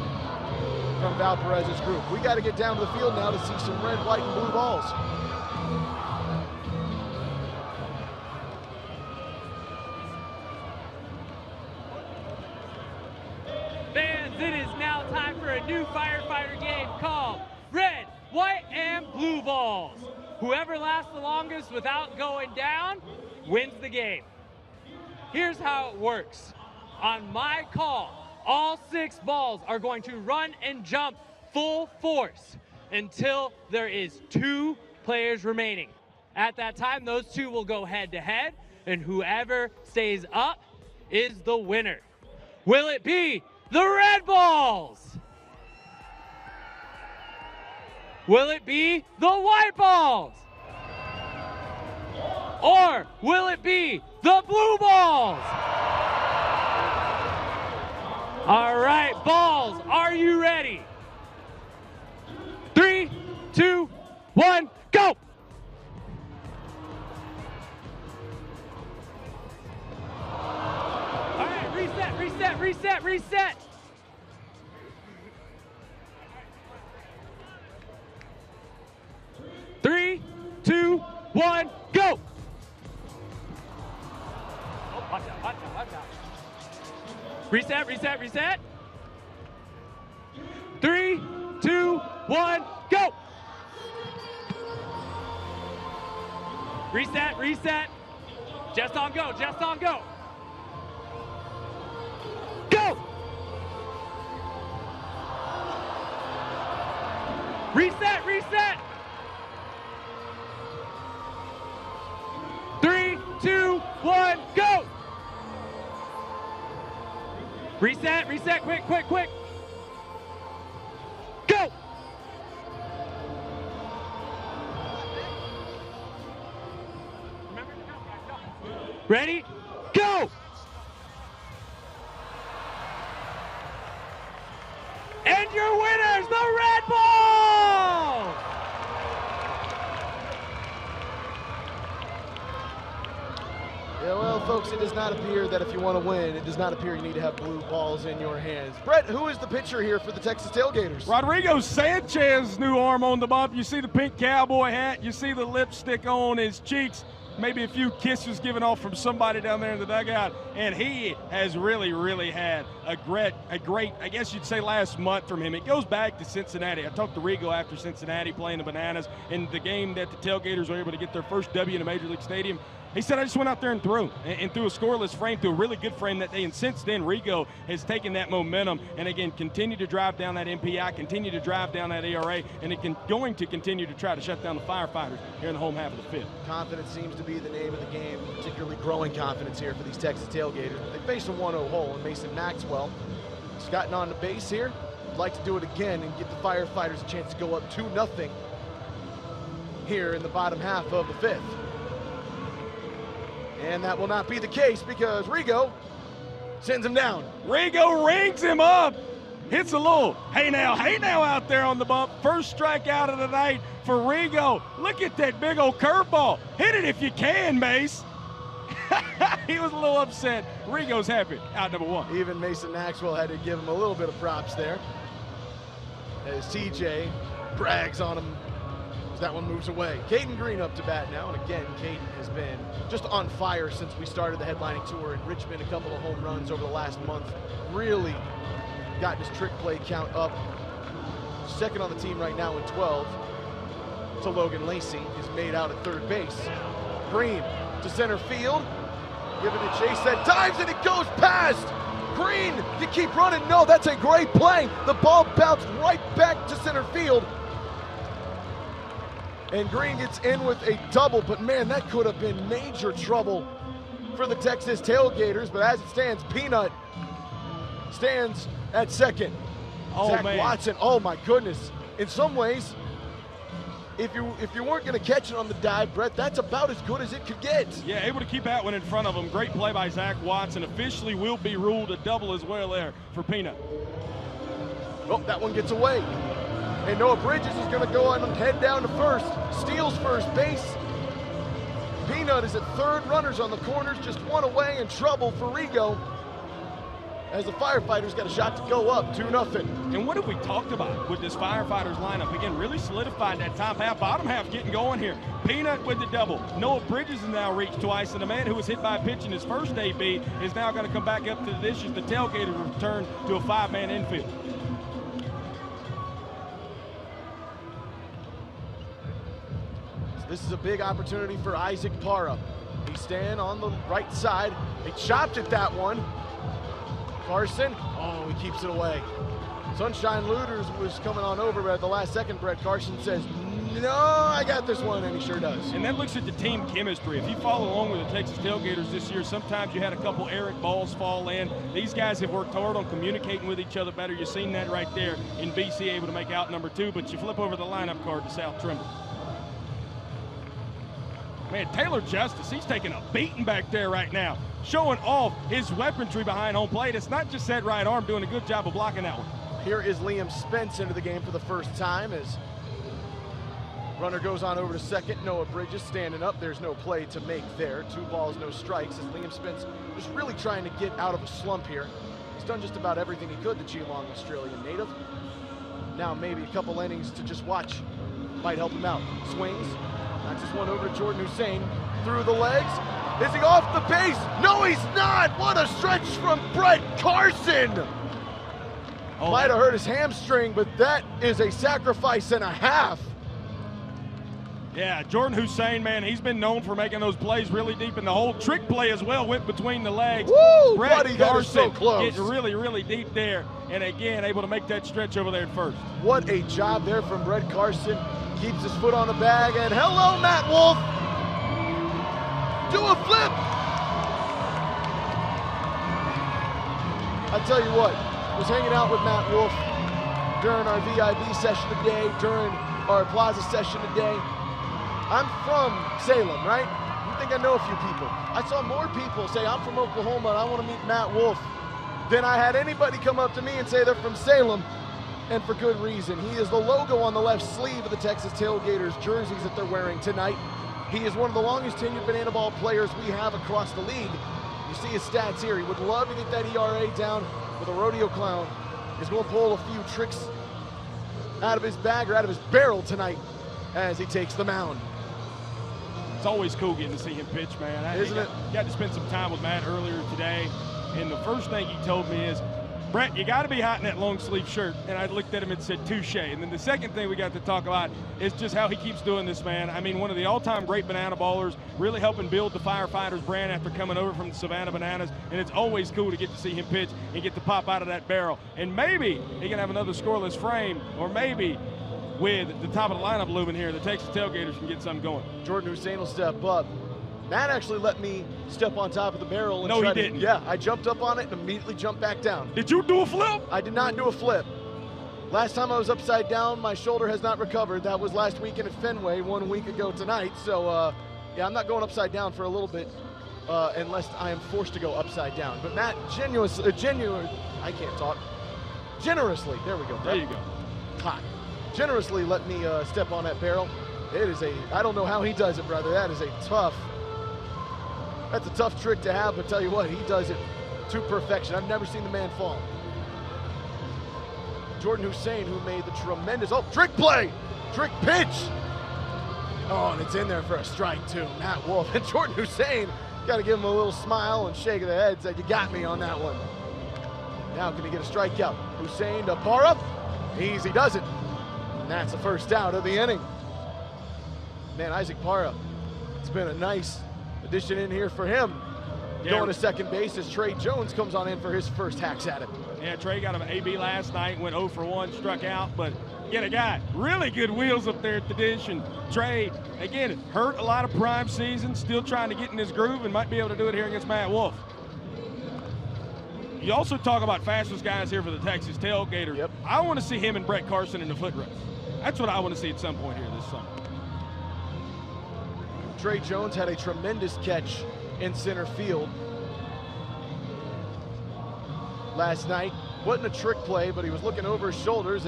from Val Perez's group. We got to get down to the field now to see some red, white, and blue balls. Fans, it is now time for a new firefighter game called Red, White, and Blue Balls. Whoever lasts the longest without going down wins the game. Here's how it works. On my call, all 6 balls are going to run and jump full force until there is 2 players remaining. At that time, those 2 will go head-to-head, and whoever stays up is the winner. Will it be the red balls? Will it be the white balls? Or will it be the blue balls? All right, balls, are you ready? 3, 2, 1, go! All right, reset, reset, reset, reset. Three, 2, 1, go! Oh, watch out, watch out, watch out. Reset, reset, reset. 3, 2, 1, go! Reset, reset. Just on go, just on go. Go! Reset, reset. 3, 2, 1, go! Reset, reset, quick, quick, quick. Go! Ready? Go! And your winners, the Red Bulls! Yeah, well, folks, it does not appear that if you want to win, it does not appear you need to have blue balls in your hands. Brett, who is the pitcher here for the Texas Tailgaters? Rodrigo Sanchez, new arm on the bump. You see the pink cowboy hat. You see the lipstick on his cheeks. Maybe a few kisses given off from somebody down there in the dugout. And he has really, really had a great, I guess you'd say, last month from him. It goes back to Cincinnati. I talked to Rigo after Cincinnati playing the Bananas in the game that the Tailgaters were able to get their first W in a Major League Stadium. He said, I just went out there and threw a scoreless frame, threw a really good frame that day. And since then, Rigo has taken that momentum and, again, continued to drive down that MPI, continue to drive down that ERA, and going to continue to try to shut down the Firefighters here in the home half of the fifth. Confidence seems to be the name of the game, particularly growing confidence here for these Texas Tailgaters. They faced a 1-0 hole, and Mason Maxwell has gotten on the base here. Would like to do it again and give the Firefighters a chance to go up 2-0 here in the bottom half of the fifth. And that will not be the case because Rigo sends him down. Rigo rings him up. Hits a little hey now out there on the bump. First strikeout of the night for Rigo. Look at that big old curveball. Hit it if you can, Mace. He was a little upset. Rigo's happy. Out number 1. Even Mason Maxwell had to give him a little bit of props there as TJ brags on him. That one moves away. Caden Green up to bat now, and again, Caden has been just on fire since we started the headlining tour in Richmond. A couple of home runs over the last month. Really got his trick play count up. Second on the team right now in 12. To Logan Lacey is made out at third base. Green to center field, giving a chase that dives and it goes past. Green, you keep running. No, that's a great play. The ball bounced right back to center field. And Green gets in with a double, but man, that could have been major trouble for the Texas Tailgaters. But as it stands, Peanut stands at second. Oh, Zach man. Watson, oh my goodness. In some ways, if you weren't going to catch it on the dive, Brett, that's about as good as it could get. Yeah, able to keep that one in front of him. Great play by Zach Watson. Officially will be ruled a double as well there for Peanut. Oh, that one gets away. And Noah Bridges is going to go on and head down to first. Steals first base. Peanut is at third. Runners on the corners, just one away, in trouble for Rigo. As the Firefighters got a shot to go up 2-0. And what have we talked about with this Firefighters lineup? Again, really solidified that top half, bottom half getting going here. Peanut with the double. Noah Bridges has now reached twice, and the man who was hit by a pitch in his first AB is now going to come back up to the dishes. The Tailgaters return to a 5-man infield. This is a big opportunity for Isaac Parra. He's staying on the right side. They chopped at that one. Carson, oh, he keeps it away. Sunshine Looters was coming on over, but at the last second, Brett Carson says, no, I got this one, and he sure does. And that looks at the team chemistry. If you follow along with the Texas Tailgaters this year, sometimes you had a couple errant balls fall in. These guys have worked hard on communicating with each other better. You've seen that right there in BC, able to make out number 2, but you flip over the lineup card to South Trimble. Man, Taylor Justice, he's taking a beating back there right now, showing off his weaponry behind home plate. It's not just that right arm, doing a good job of blocking that one. Here is Liam Spence into the game for the first time as runner goes on over to second. Noah Bridges standing up. There's no play to make there. 2 balls, no strikes as Liam Spence just really trying to get out of a slump here. He's done just about everything he could, the Geelong Australian native. Now maybe a couple innings to just watch might help him out. Swings, knocks this one over to Jordan Hussein. Through the legs. Is he off the base? No, he's not. What a stretch from Brett Carson. Oh, might have hurt his hamstring, but that is a sacrifice and a half. Yeah, Jordan Hussein, man, he's been known for making those plays really deep, and the whole trick play as well went between the legs. Woo, Brett buddy, that is so Carson close. getting really, really deep there, and again, able to make that stretch over there at first. What a job there from Brett Carson. Keeps his foot on the bag, and hello, Matt Wolf. Do a flip. I tell you what, I was hanging out with Matt Wolf during our VIB session today, during our Plaza session today. I'm from Salem, right? You think I know a few people. I saw more people say, I'm from Oklahoma and I want to meet Matt Wolf, than I had anybody come up to me and say they're from Salem, and for good reason. He is the logo on the left sleeve of the Texas Tailgaters jerseys that they're wearing tonight. He is one of the longest tenured banana ball players we have across the league. You see his stats here. He would love to get that ERA down with a rodeo clown. He's going to pull a few tricks out of his bag or out of his barrel tonight as he takes the mound. It's always cool getting to see him pitch, man. Isn't it? Got to spend some time with Matt earlier today, and the first thing he told me is, Brett, you got to be hot in that long sleeve shirt. And I looked at him and said, touche. And then the second thing we got to talk about is just how he keeps doing this, man. I mean, one of the all-time great banana ballers, really helping build the Firefighters brand after coming over from the Savannah Bananas. And it's always cool to get to see him pitch and get to pop out of that barrel. And maybe he can have another scoreless frame, or maybe with the top of the lineup looming here, the Texas Tailgaters can get something going. Jordan Hussein will step up. Matt actually let me step on top of the barrel. And no, he didn't. Yeah, I jumped up on it and immediately jumped back down. Did you do a flip? I did not do a flip. Last time I was upside down, my shoulder has not recovered. That was last weekend at Fenway 1 week ago tonight. So, yeah, I'm not going upside down for a little bit unless I am forced to go upside down. But Matt generously, there we go. There you go. Hot. Generously let me step on that barrel. It is I don't know how he does it, brother. That's a tough trick to have, but tell you what, he does it to perfection. I've never seen the man fall. Jordan Hussein, who made the tremendous, trick play, trick pitch. Oh, and it's in there for a strike too. Matt Wolf and Jordan Hussein, got to give him a little smile and shake of the head, said, you got me on that one. Now can he get a strikeout? Hussein to Parra, easy does it. And that's the first out of the inning. Man, Isaac Parra, it's been a nice addition in here for him. Yeah. Going to second base as Trey Jones comes on in for his first hacks at it. Yeah, Trey got him an AB last night, went 0 for 1, struck out, but get a guy, really good wheels up there at the dish. And Trey, again, hurt a lot of prime season, still trying to get in his groove and might be able to do it here against Matt Wolf. You also talk about fastest guys here for the Texas Tailgaters. Yep. I want to see him and Brett Carson in the foot race. That's what I want to see at some point here this summer. Trey Jones had a tremendous catch in center field last night. Wasn't a trick play, but he was looking over his shoulders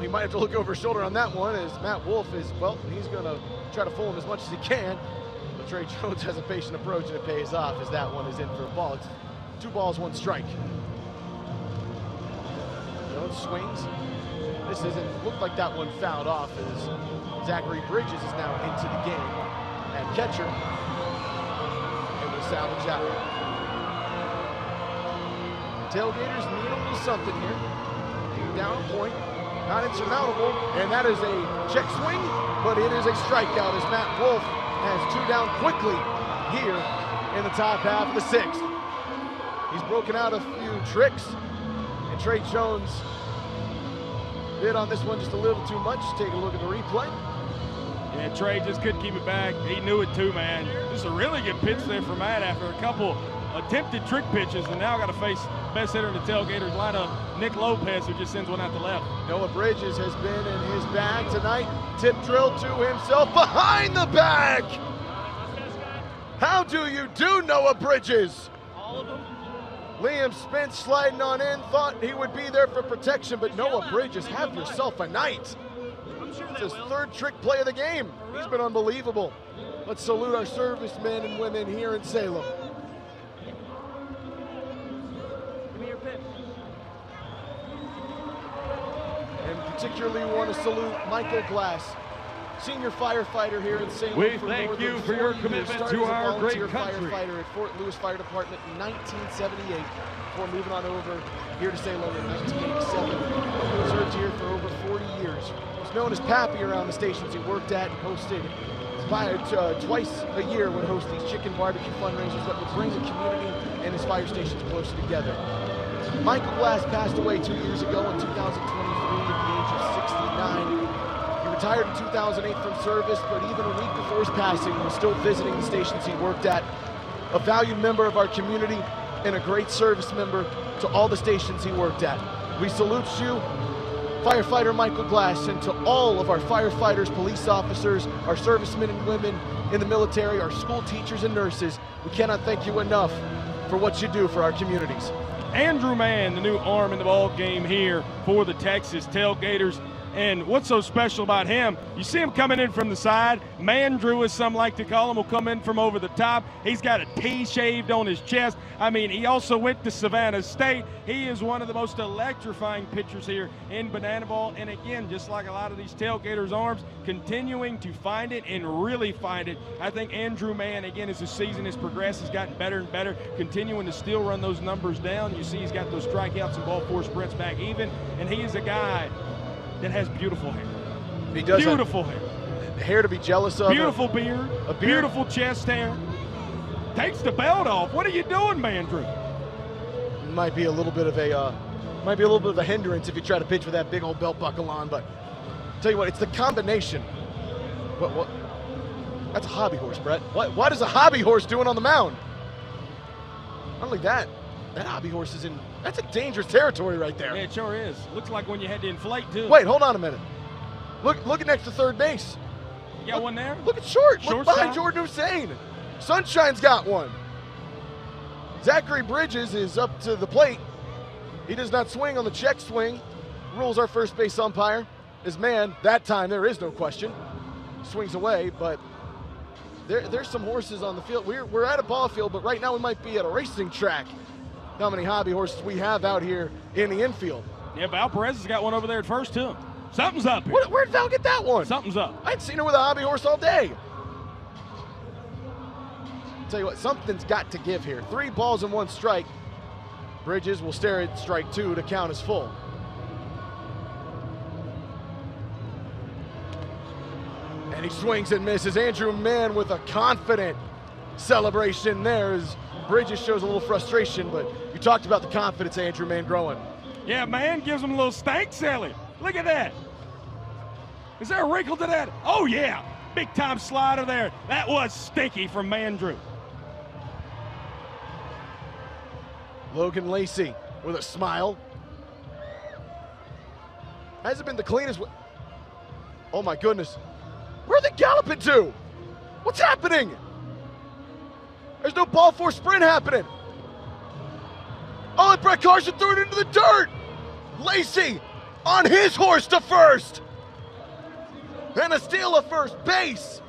he might have to look over his shoulder on that one as Matt Wolf is, he's going to try to fool him as much as he can. But Trey Jones has a patient approach and it pays off as that one is in for a ball. It's 2 balls, 1 strike. Jones swings. This looked like that one fouled off as Zachary Bridges is now into the game at catcher. And will salvage out. Tailgaters need a little something here. Down a point, not insurmountable, and that is a check swing, but it is a strikeout as Matt Wolf has 2 down quickly here in the top half of the 6th. He's broken out a few tricks, and Trey Jones bid on this one just a little too much. Take a look at the replay. Yeah, Trey just couldn't keep it back. He knew it too, man. Just a really good pitch there for Matt after a couple attempted trick pitches, and now got to face best hitter in the Tailgaters lineup, Nick Lopez, who just sends one out the left. Noah Bridges has been in his bag tonight. Tip drill to himself behind the bag. How do you do, Noah Bridges? All of them. Liam Spence sliding on in, thought he would be there for protection, but Noah Bridges, have yourself a night. It's his third trick play of the game. He's been unbelievable. Let's salute our servicemen and women here in Salem. Give me your pick. And particularly want to salute Michael Glass, senior firefighter here in Salem. We thank you for your commitment to our great country. Firefighter at Fort Lewis Fire Department in 1978, before moving on over here to Salem in 1987. Served here for over 40 years. Was known as Pappy around the stations he worked at, and hosted twice a year would host these chicken barbecue fundraisers that would bring the community and his fire stations closer together. Michael Glass passed away 2 years ago in 2023 at the age of 69. He retired in 2008 from service, but even a week before his passing was still visiting the stations he worked at. A valued member of our community and a great service member to all the stations he worked at. We salute you, Firefighter Michael Glass, and to all of our firefighters, police officers, our servicemen and women in the military, our school teachers and nurses. We cannot thank you enough for what you do for our communities. Andrew Mann, the new arm in the ball game here for the Texas Tailgaters. And what's so special about him, you see him coming in from the side. Mandrew, as some like to call him, will come in from over the top. He's got a T shaved on his chest. I mean, he also went to Savannah State. He is one of the most electrifying pitchers here in Banana Ball. And again, just like a lot of these Tailgaters arms, continuing to find it and really find it. I think Andrew Mann, again, as the season has progressed, has gotten better and better, continuing to still run those numbers down. You see he's got those strikeouts and ball four sprints back even. And he is a guy that has beautiful hair. He does. Beautiful hair. Hair to be jealous of. Beautiful beard. A beard. Beautiful chest hair. Takes the belt off. What are you doing, Mandrew? Might be a little bit of a hindrance if you try to pitch with that big old belt buckle on. But tell you what, it's the combination. What? That's a hobby horse, Brett. What is a hobby horse doing on the mound? Not only that, that hobby horse is in. That's a dangerous territory right there. Yeah, it sure is. Looks like when you had to inflate, too. Wait, hold on a minute. Look at next to third base. You got one there? Look at Short. Look behind Shortstop? Jordan Hussein. Sunshine's got one. Zachary Bridges is up to the plate. He does not swing on the check swing. Rules our first base umpire. His man, that time there is no question. Swings away, but there's some horses on the field. We're at a ball field, but right now we might be at a racing track. How many hobby horses we have out here in the infield. Yeah, Val Perez has got one over there at first, too. Something's up here. Where'd Val get that one? Something's up. I ain't seen her with a hobby horse all day. Tell you what, something's got to give here. 3 balls and 1 strike. Bridges will stare at strike 2 to count as full. And he swings and misses. Andrew Mann with a confident celebration there as Bridges shows a little frustration, but you talked about the confidence Andrew Mann growing. Yeah, Mann gives him a little stank Sally. Look at that. Is there a wrinkle to that? Oh, yeah. Big time slider there. That was stinky from Mandrew. Logan Lacey with a smile. Hasn't been the cleanest. Oh, my goodness. Where are they galloping to? What's happening? There's no ball four sprint happening. Oh, and Brett Carson threw it into the dirt. Lacey on his horse to first. And a steal of first base.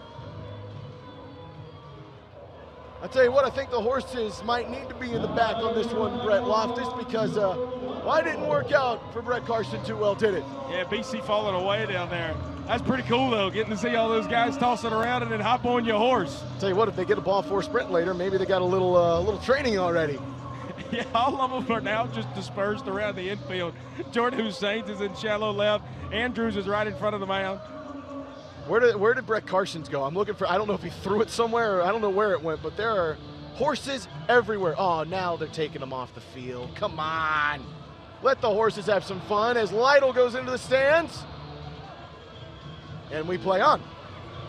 I tell you what, I think the horses might need to be in the back on this one, Brett Loftus, because why didn't work out for Brett Carson too well, did it? Yeah, BC falling away down there. That's pretty cool, though, getting to see all those guys tossing around and then hop on your horse. Tell you what, if they get a ball four sprint later, maybe they got a little training already. Yeah, all of them are now just dispersed around the infield. Jordan Hussein is in shallow left. Andrews is right in front of the mound. Where did Brett Carson's go? I'm looking for, I don't know if he threw it somewhere or I don't know where it went, but there are Horses everywhere. Oh, now they're taking them off the field. Come on. Let the horses have some fun as Lytle goes into the stands. And we play on.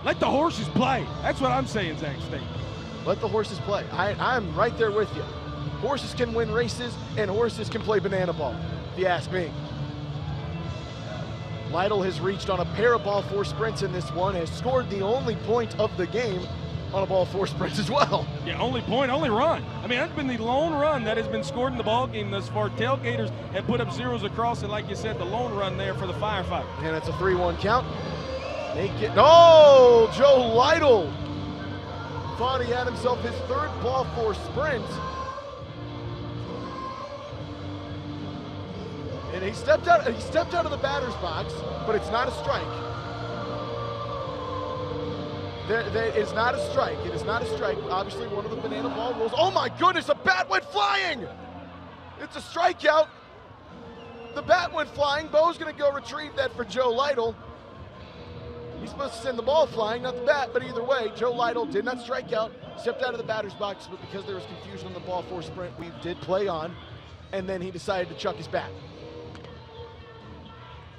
Let the horses play. That's what I'm saying, Zach State. Let the horses play. I'm right there with you. Horses can win races, and horses can play banana ball, if you ask me. Lytle has reached on a pair of ball four sprints in this one, has scored the only point of the game on a ball four sprints as well. Yeah, only point, only run. I mean, that's been the lone run that has been scored in the ball game thus far. Tailgaters have put up zeros across, and like you said, the lone run there for the Firefighters. And it's a 3-1 count. Make it. Oh, Joe Lytle thought he had himself his third ball four sprint. And he stepped out of the batter's box, but it's not a strike. It is not a strike. It is not a strike. Obviously, one of the banana ball rules. Oh my goodness, a bat went flying! It's a strikeout. The bat went flying. Bo's gonna go retrieve that for Joe Lytle. He's supposed to send the ball flying, not the bat, but either way, Joe Lytle did not strike out, stepped out of the batter's box, but because there was confusion on the ball four sprint, we did play on, and then he decided to chuck his bat.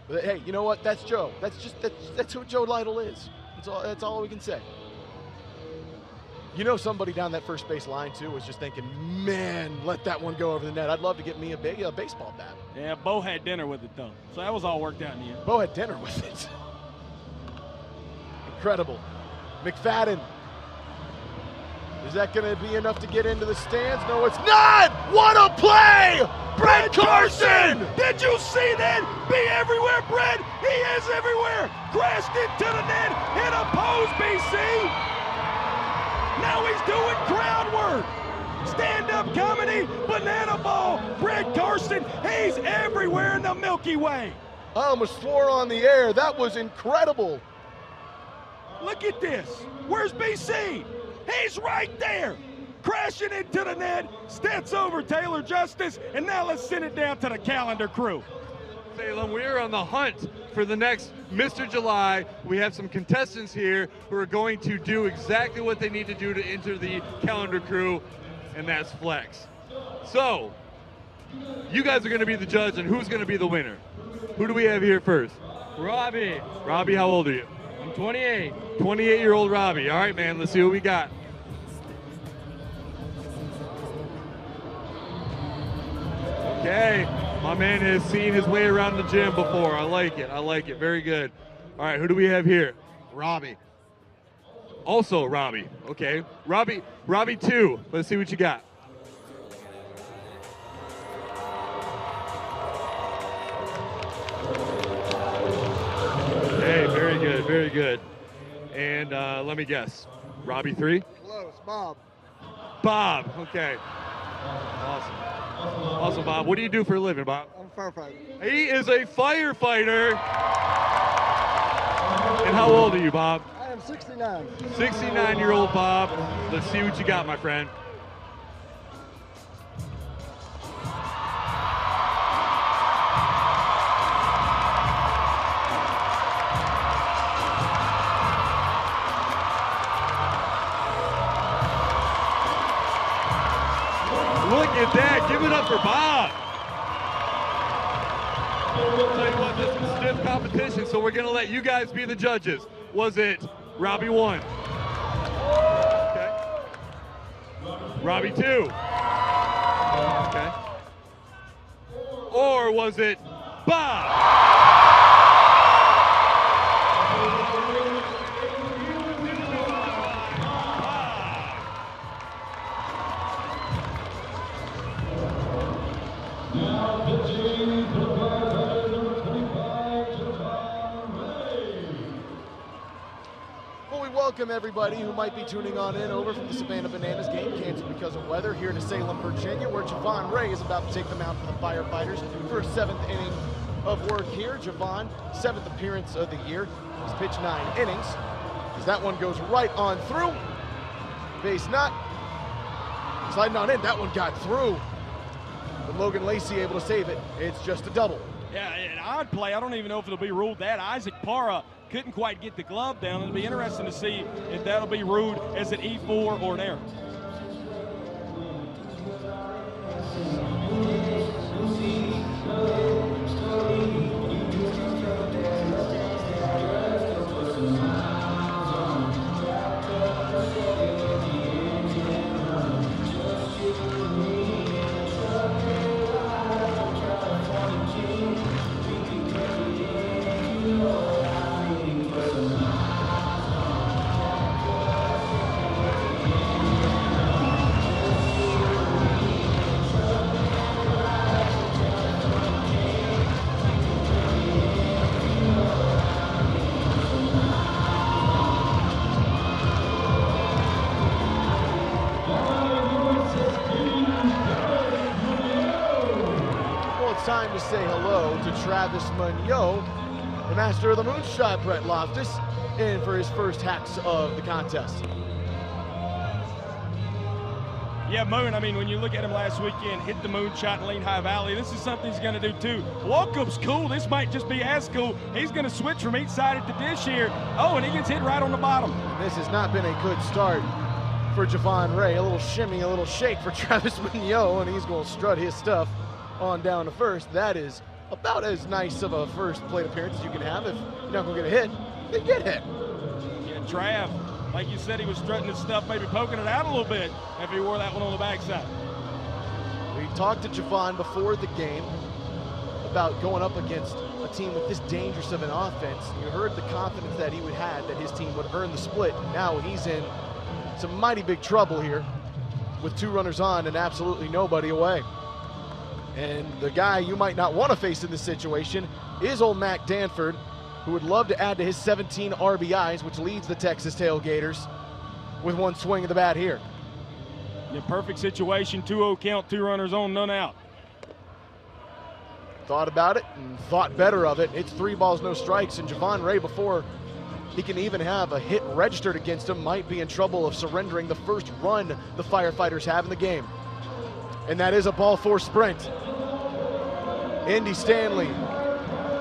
But hey, you know what? That's Joe. That's who Joe Lytle is. That's all we can say. You know, somebody down that first base line too was just thinking, man, let that one go over the net. I'd love to get me a baseball bat. Yeah, Bo had dinner with it though, so that was all worked out in the end. Bo had dinner with it. Incredible. McFadden. Is that going to be enough to get into the stands? No, it's not! What a play! Brett Carson! Did you see that? Be everywhere, Brett! He is everywhere! Crashed into the net, hit a pose, BC! Now he's doing crowd work! Stand-up comedy, banana ball, Brett Carson, he's everywhere in the Milky Way! I almost swore on the air. That was incredible. Look at this. Where's BC? He's right there. Crashing into the net, steps over Taylor Justice, and now let's send it down to the calendar crew. Salem, we are on the hunt for the next Mr. July. We have some contestants here who are going to do exactly what they need to do to enter the calendar crew, and that's flex. So, you guys are going to be the judge, and who's going to be the winner? Who do we have here first? Robbie. Robbie, how old are you? I'm 28. 28-year-old Robbie. All right, man, let's see what we got. Okay, my man has seen his way around the gym before. I like it. I like it. Very good. All right, who do we have here? Robbie. Also Robbie. Okay, Robbie 2. Let's see what you got. Hey, very good, very good. And let me guess, Robbie 3? Close, Bob. Bob, okay. Awesome. Awesome, Bob. What do you do for a living, Bob? I'm a firefighter. He is a firefighter. And how old are you, Bob? I am 69. 69-year-old Bob. Let's see what you got, my friend. Look at that. Give it up for Bob. I'll tell you what, this is stiff competition, so we're going to let you guys be the judges. Was it Robbie 1? Okay. Robbie 2? Okay. Or was it Bob? Welcome everybody who might be tuning on in over from the Savannah Bananas game canceled because of weather here to Salem, Virginia, where Javon Ray is about to take the mound for the Firefighters for a 7th inning of work here. Javon, 7th appearance of the year. He's pitched 9 innings. As that one goes right on through. Base not. Sliding on in, that one got through. But Logan Lacey able to save it. It's just a double. Yeah, an odd play. I don't even know if it'll be ruled that. Isaac Parra couldn't quite get the glove down. It'll be interesting to see if that'll be ruled as an E4 or an error. Travis Munoz, the master of the moonshot, Brett Loftus, in for his first hacks of the contest. Yeah, Moon, I mean, when you look at him last weekend, hit the moonshot in Lehigh Valley, this is something he's going to do too. Walk-up's cool. This might just be as cool. He's going to switch from each side at the dish here. Oh, and he gets hit right on the bottom. This has not been a good start for Javon Ray. A little shimmy, a little shake for Travis Munoz, and he's going to strut his stuff on down to first. That is about as nice of a first plate appearance as you can have. If you're not going to get a hit, then get hit. Yeah, Trav, like you said, he was strutting his stuff, maybe poking it out a little bit after he wore that one on the backside. We talked to Javon before the game about going up against a team with this dangerous of an offense. You heard the confidence that he would have that his team would earn the split. Now he's in some mighty big trouble here with 2 runners on and absolutely nobody away. And the guy you might not want to face in this situation is old Mac Danford, who would love to add to his 17 RBIs, which leads the Texas Tailgaters with 1 swing of the bat here. Yeah, perfect situation, 2-0 count, 2 runners on, none out. Thought about it and thought better of it. It's 3 balls, no strikes, and Javon Ray, before he can even have a hit registered against him, might be in trouble of surrendering the first run the Firefighters have in the game. And that is a ball 4 sprint. Indy Stanley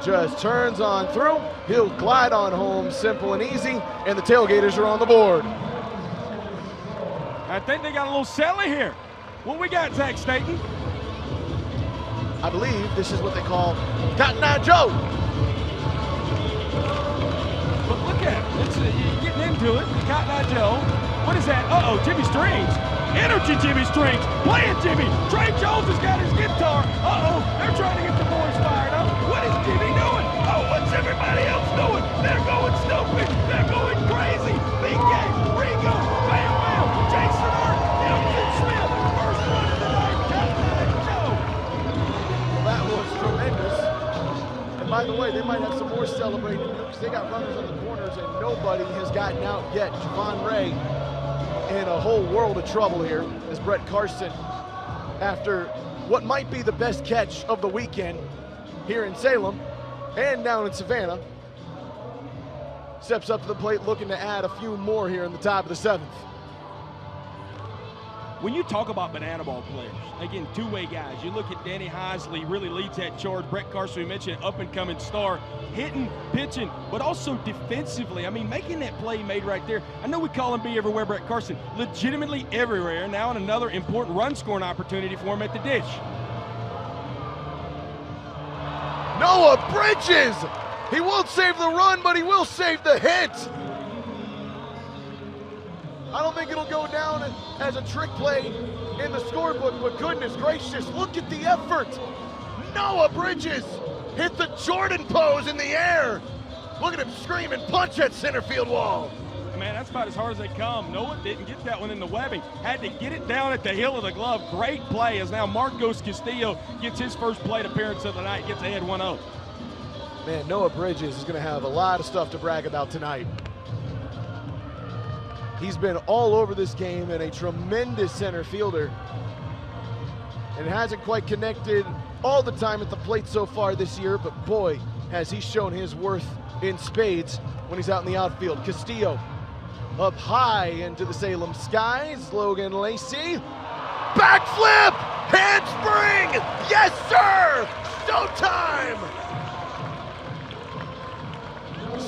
just turns on through. He'll glide on home, simple and easy, and the Tailgaters are on the board. I think they got a little celly here. What we got, Zach Staten? I believe this is what they call Cotton Eye Joe. But look at it. It's getting into it. Cotton Eye Joe. What is that? Uh-oh, Jimmy Strings. Energy Jimmy Strings. Play it, Jimmy. Trey Jones has got his guitar. Uh-oh, they're trying to get the boys fired up. What is Jimmy doing? Oh, what's everybody else doing? They're going stupid. They're going crazy. BK, Rigo, Bam Bam, Jason Hart, Elton Smith. First one of the night. Cotton Eye Joe. That was tremendous. And by the way, they might have some more celebrating to do because they got runners on the corners and nobody has gotten out yet. Javon Ray in a whole world of trouble here as Brett Carson, after what might be the best catch of the weekend here in Salem and down in Savannah, steps up to the plate looking to add a few more here in the top of the 7th. When you talk about banana ball players, again, 2-way guys, you look at Danny Heisley, really leads that charge. Brett Carson, we mentioned, up-and-coming star, hitting, pitching, but also defensively. I mean, making that play made right there. I know we call him Be Everywhere, Brett Carson, legitimately everywhere. Now in another important run-scoring opportunity for him at the dish. Noah Bridges! He won't save the run, but he will save the hit. I don't think it'll go down as a trick play in the scorebook, but goodness gracious, look at the effort. Noah Bridges hit the Jordan pose in the air. Look at him scream and punch that center field wall. Man, that's about as hard as they come. Noah didn't get that one in the webbing. Had to get it down at the heel of the glove. Great play as now Marcos Castillo gets his first plate appearance of the night, gets ahead 1-0. Man, Noah Bridges is going to have a lot of stuff to brag about tonight. He's been all over this game and a tremendous center fielder. And hasn't quite connected all the time at the plate so far this year, but boy, has he shown his worth in spades when he's out in the outfield. Castillo up high into the Salem skies. Logan Lacey. Backflip! Handspring! Yes, sir! Showtime!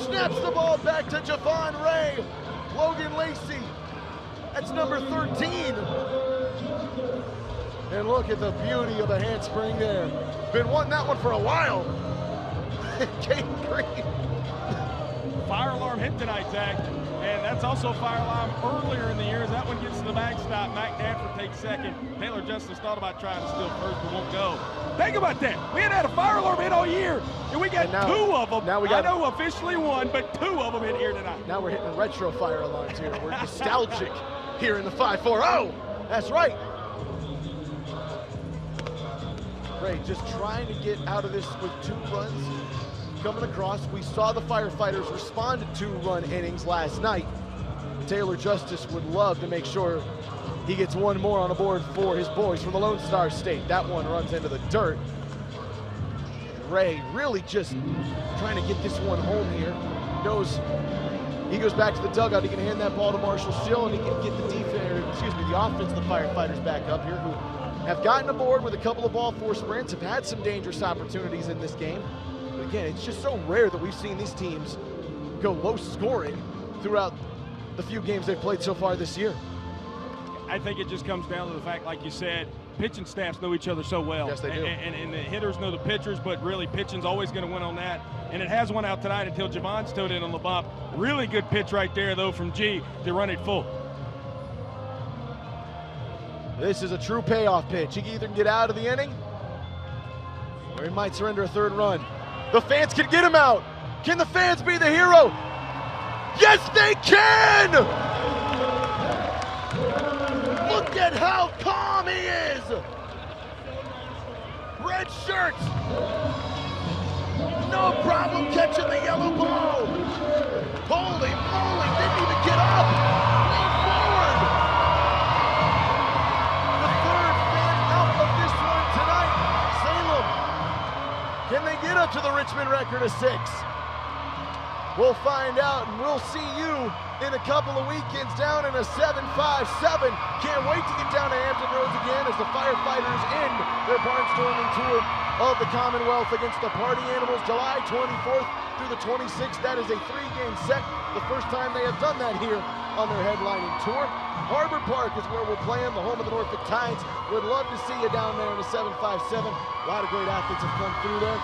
Snaps the ball back to Javon Ray. Logan Lacey, that's number 13. And look at the beauty of the handspring there. Been wanting that one for a while. Caden Green. Fire alarm hit tonight, Zach. And that's also fire alarm earlier in the year as that one gets to the backstop. Mac Danford takes second. Taylor Justice thought about trying to steal first, but won't go. Think about that. We had a fire alarm hit all year, and we got now, 2 of them. Now I know officially 1, but 2 of them in here tonight. Now we're hitting retro fire alarms here. We're nostalgic here in the 5-4-0. That's right. Ray just trying to get out of this with 2 runs coming across. We saw the Firefighters respond to 2-run innings last night. Taylor Justice would love to make sure he gets 1 more on the board for his boys from the Lone Star State. That one runs into the dirt. Gray really just trying to get this one home here. He goes back to the dugout. He can hand that ball to Marshall Still, and he can get the offense, the Firefighters back up here, who have gotten aboard with a couple of ball four sprints, have had some dangerous opportunities in this game. But again, it's just so rare that we've seen these teams go low scoring throughout the few games they've played so far this year. I think it just comes down to the fact, like you said, pitching staffs know each other so well. Yes, they do. And the hitters know the pitchers, but really pitching's always going to win on that. And it has won out tonight until Javon's towed in on the bump. Really good pitch right there, though, from G to run it full. This is a true payoff pitch. He can either get out of the inning, or he might surrender a third run. The fans can get him out. Can the fans be the hero? Yes, they can! Look at how calm he is! Red shirts! No problem catching the yellow ball! Holy moly, didn't even get up! Lean forward! The third fan out of this one tonight, Salem. Can they get up to the Richmond record of 6? We'll find out, and we'll see you in a couple of weekends down in a 7-5-7. Can't wait to get down to Anthem Roads again as the Firefighters end their barnstorming tour of the Commonwealth against the Party Animals, July 24th through the 26th. That is a 3-game set, the first time they have done that here on their headlining tour. Harbor Park is where we're playing, the home of the Norfolk Tides. Would love to see you down there in a 7-5-7. A lot of great athletes have come through there.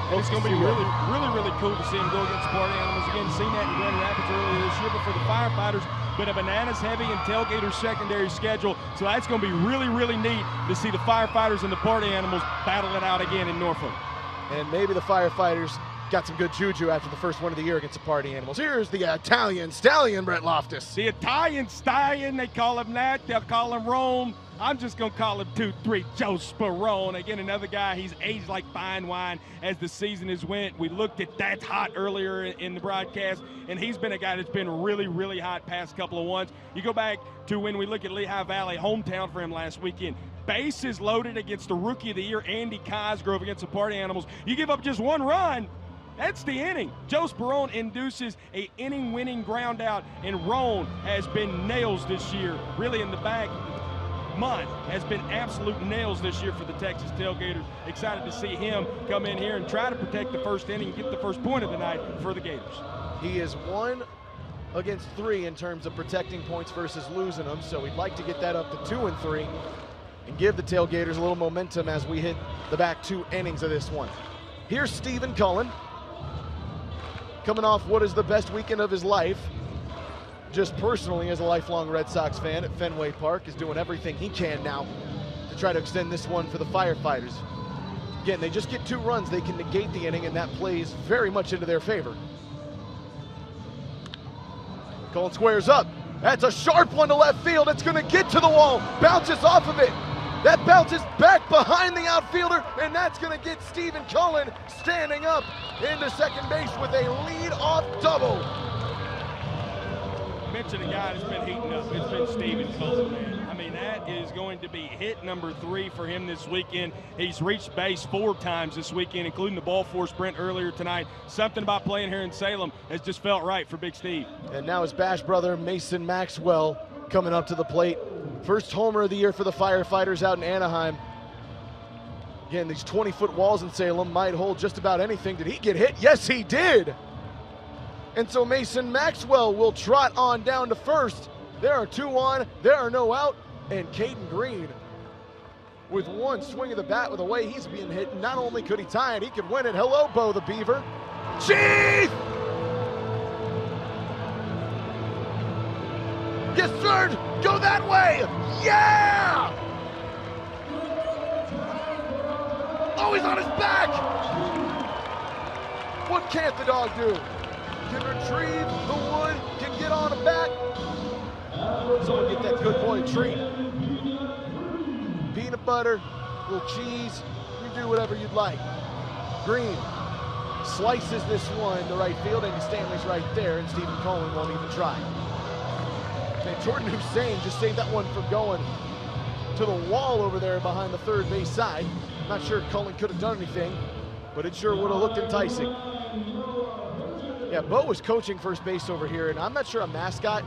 And it's going to be really cool to see him go against the Party Animals again. Seen that in Grand Rapids earlier this year, but for the Firefighters, been a bananas heavy and Tailgaters secondary schedule. So that's going to be really neat to see the Firefighters and the Party Animals battle it out again in Norfolk. And maybe the Firefighters got some good juju after the first one of the year against the Party Animals. Here's the Italian Stallion, Brett Loftus. The Italian Stallion, they call him that. They'll call him Rome. I'm just going to call him 2-3 Joe Sperone. Again, another guy, he's aged like fine wine as the season has went. We looked at That's Hot earlier in the broadcast, and he's been a guy that's been really hot past couple of ones. You go back to when we look at Lehigh Valley, hometown for him last weekend. Bases loaded against the Rookie of the Year, Andy Cosgrove, against the Party Animals. You give up just one run, that's the inning. Joe Sperone induces a inning-winning ground out, and Roan has been nails this year, really in the back. Month has been absolute nails this year for the Texas Tailgaters. Excited to see him come in here and try to protect the first inning and get the first point of the night for the Gators. He is 1 against 3 in terms of protecting points versus losing them, so we'd like to get that up to 2 and 3 and give the Tailgaters a little momentum as we hit the back 2 innings of this one. Here's Stephen Cullen, coming off what is the best weekend of his life. Just personally, as a lifelong Red Sox fan at Fenway Park, is doing everything he can now to try to extend this one for the Firefighters. Again, they just get 2 runs, they can negate the inning, and that plays very much into their favor. Cullen squares up. That's a sharp one to left field. It's going to get to the wall. Bounces off of it. That bounces back behind the outfielder, and that's going to get Stephen Cullen standing up into second base with a lead-off double. Mention a guy that's been heating up. It's been Stephen Cullen, man. I mean, that is going to be hit number 3 for him this weekend. He's reached base 4 times this weekend, including the ball 4 sprint earlier tonight. Something about playing here in Salem has just felt right for Big Steve. And now his Bash brother, Mason Maxwell, coming up to the plate. First homer of the year for the Firefighters out in Anaheim. Again, these 20-foot walls in Salem might hold just about anything. Did he get hit? Yes, he did. And so Mason Maxwell will trot on down to first. There are 2 on, there are no out, and Caden Green, with 1 swing of the bat with the way he's being hit, not only could he tie it, he could win it. Hello, Bo the Beaver. Chief! Yes, sir, go that way! Yeah! Oh, he's on his back! What can't the dog do? Can retrieve the wood, can get on a bat. Someone get that good boy a treat. Peanut butter, a little cheese, you do whatever you'd like. Green slices this one to right field, and Stanley's right there, and Stephen Cullen won't even try. And Jordan Hussein just saved that one from going to the wall over there behind the third base side. Not sure Cullen could have done anything. but it sure would have looked enticing. Yeah, Bo was coaching first base over here, and I'm not sure a mascot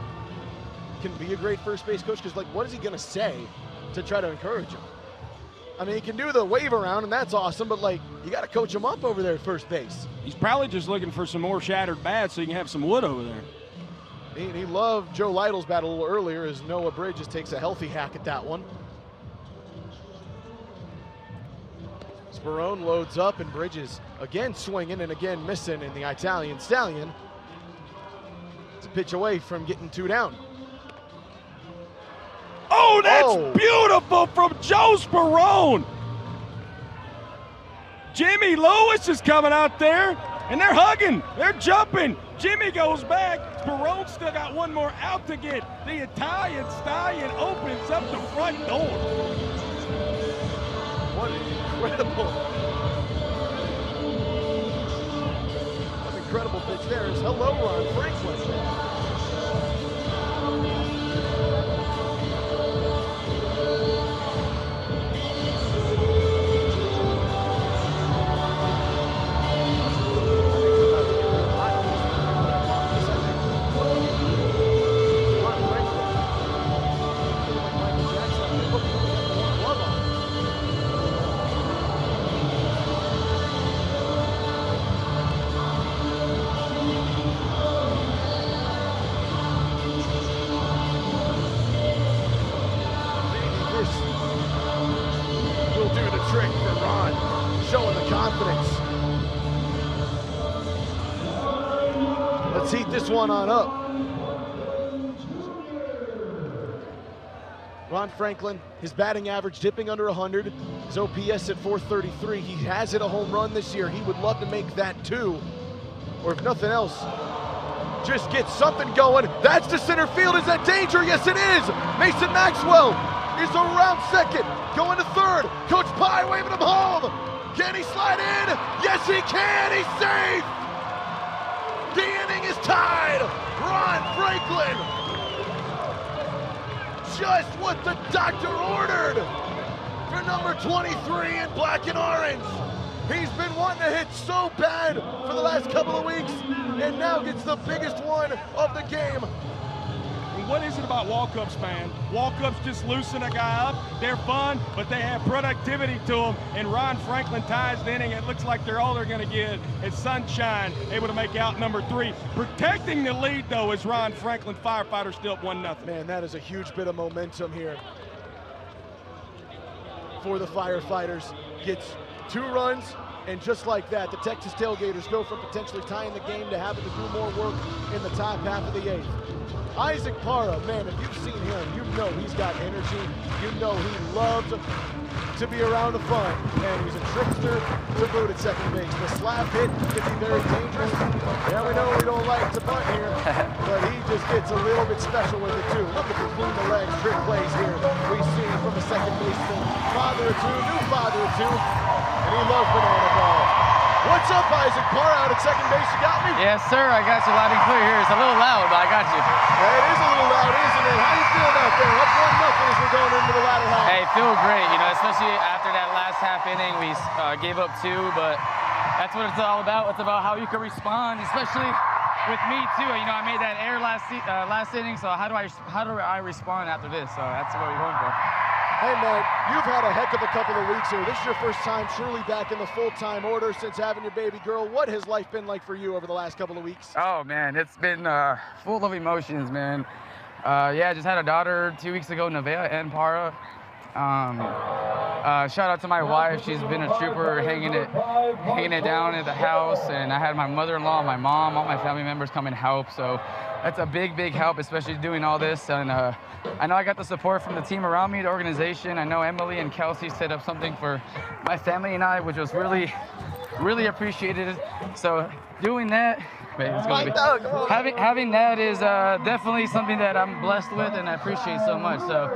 can be a great first base coach, because, like, what is he going to say to try to encourage him? I mean, he can do the wave around, and that's awesome, but, like, you got to coach him up over there at first base. He's probably just looking for some more shattered bats so he can have some wood over there. He loved Joe Lytle's bat a little earlier as Noah Bridges takes a healthy hack at that one. Sperone loads up, and Bridges again swinging and again missing in the Italian Stallion. It's a pitch away from getting 2 down. Oh, that's beautiful from Joe Sperone. Jimmy Lewis is coming out there, and they're hugging, they're jumping. Jimmy goes back. Sperone still got one more out to get. The Italian Stallion opens up the front door. What incredible. An incredible pitch there is hello, Ron Franklin. Trick for Ron, showing the confidence. Let's heat this one on up. Ron Franklin, his batting average dipping under 100, his OPS at 433. He has hit a home run this year. He would love to make that 2, or if nothing else, just get something going. That's to center field. Is that danger? Yes, it is. Mason Maxwell is around second, going to third. Coach Pye waving him home. Can he slide in? Yes, he can. He's safe. The inning is tied. Ron Franklin, just what the doctor ordered for number 23 in black and orange. He's been wanting to hit so bad for the last couple of weeks, and now gets the biggest one of the game. What is it about walk-ups, man? Walk-ups just loosen a guy up. They're fun, but they have productivity to them. And Ron Franklin ties the inning. It looks like all they're going to get is sunshine, able to make out number 3. Protecting the lead, though, is Ron Franklin. Firefighters still up 1-0. Man, that is a huge bit of momentum here for the Firefighters. Gets 2 runs, and just like that, the Texas Tailgaters go from potentially tying the game to having to do more work in the top half of the 8th. Isaac Parra, man, if you've seen him, you know he's got energy. You know he loves to be around the fun. And he's a trickster to boot at second base. The slap hit can be very dangerous. Yeah, we know we don't like to bunt here, but he just gets a little bit special with it too. Look at the clean the legs trick plays here we see from a second baseman. Father of 2, new father of 2, and he loves banana ball. What's up, Isaac Parra out at second base? You got me? Yes, sir. I got you loud and clear here. It's a little loud, but I got you. Yeah, it is a little loud, isn't it? How you feeling out there? Up 1-0 as we're going into the latter half. Hey, feel great. You know, especially after that last half inning, we gave up 2, but that's what it's all about. It's about how you can respond, especially with me too. You know, I made that error last inning, so how do I respond after this? So that's what we're going for. Hey, man, you've had a heck of a couple of weeks here. This is your first time truly back in the full-time order since having your baby girl. What has life been like for you over the last couple of weeks? Oh, man, it's been full of emotions, man. Yeah, I just had a daughter 2 weeks ago, Nevaeh and Parra. Shout out to my wife. She's been a trooper, hanging it down at the house. And I had my mother-in-law, my mom, all my family members come and help. So that's a big, big help, especially doing all this. And I know I got the support from the team around me, the organization. I know Emily and Kelsey set up something for my family and I, which was really, really appreciated. So doing that, it's gonna be, having that is definitely something that I'm blessed with and I appreciate so much. So,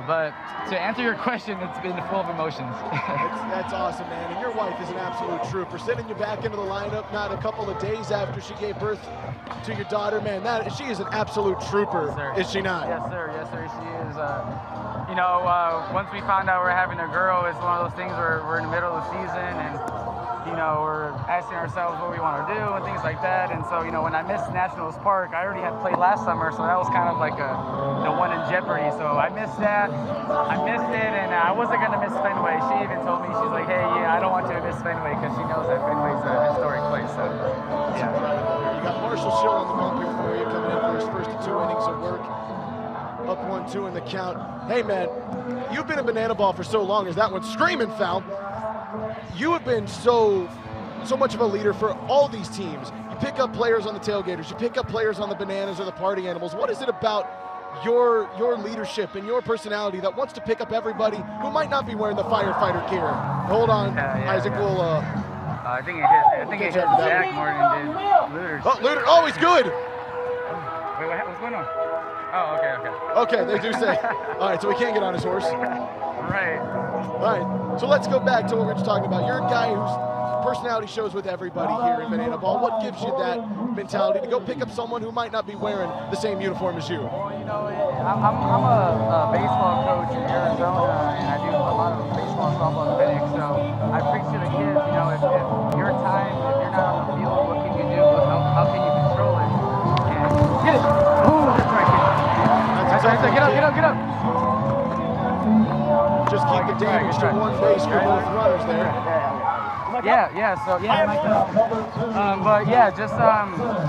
but to answer your question, it's been full of emotions. That's awesome, man. And your wife is an absolute trooper. Sending you back into the lineup not a couple of days after she gave birth to your daughter, man. She is an absolute trooper, yes, is she not? Yes, sir. Yes, sir. She is. You know, once we found out we're having a girl, it's one of those things where we're in the middle of the season and you know, we're asking ourselves what we want to do and things like that. And so, you know, when I missed Nationals Park, I already had played last summer, so that was kind of like the one in jeopardy. So I missed that. I missed it, and I wasn't going to miss Fenway. She even told me, she's like, hey, yeah, I don't want you to miss Fenway because she knows that Fenway's a historic place. So, yeah. You got Marshall Schill on the bump here for you, coming in for his first 2 innings of work. Up 1-2 in the count. Hey, man, you've been a banana ball for so long as that one's screaming foul. You have been so much of a leader for all these teams. You pick up players on the Tailgaters, you pick up players on the Bananas or the Party Animals. What is it about your leadership and your personality that wants to pick up everybody who might not be wearing the firefighter gear? Hold on, Isaac will. I think it hit Zach more than it did Luter. Oh, Luter! Oh, he's good. Wait, what's going on? Oh, okay. Okay, they do say. All right, so we can't get on his horse. Right. All right, so let's go back to what we were just talking about. You're a guy whose personality shows with everybody here in Banana Ball. What gives you that mentality to go pick up someone who might not be wearing the same uniform as you? Well, you know, I'm a baseball coach in Arizona, and I do a lot of baseball and softball clinics. So I preach to the kids, you know, if your time, if you're not on the field, what can you do? How can you control it? And get it! Ooh, that's right. That's right. Get up. Just keep the damage to one base for both runners there. But yeah, just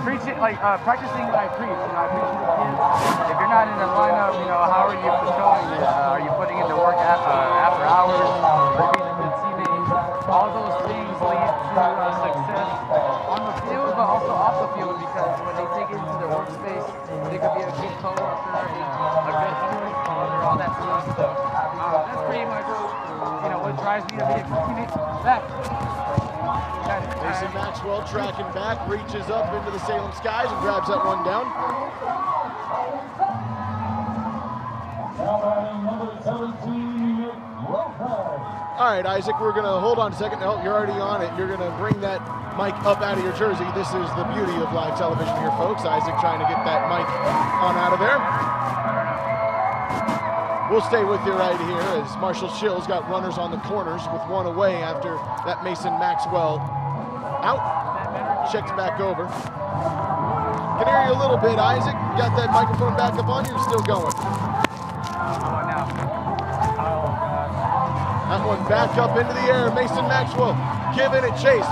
preaching, like practicing what I preach. You know, I preach to the kids. If you're not in the lineup, you know, how are you controlling it? Are you putting in the work after hours? Being a good teammate? All those things lead to success on the field, but also off the field, because when they take it into their workspace, they could be a good co-worker, a good home father, all that stuff. So that's pretty much, you know, what drives me to be a good teammate. Mason Maxwell tracking back, reaches up into the Salem skies and grabs that one down. All right, Isaac, we're going to hold on a second. No, you're already on it. You're going to bring that mic up out of your jersey. This is the beauty of live television here, folks. Isaac trying to get that mic on out of there. We'll stay with you right here as Marshall Schill's got runners on the corners with one away after that Mason Maxwell out. Checks back over. Can hear you a little bit, Isaac. You got that microphone back up on you? You're still going. That one back up into the air. Mason Maxwell giving it chase.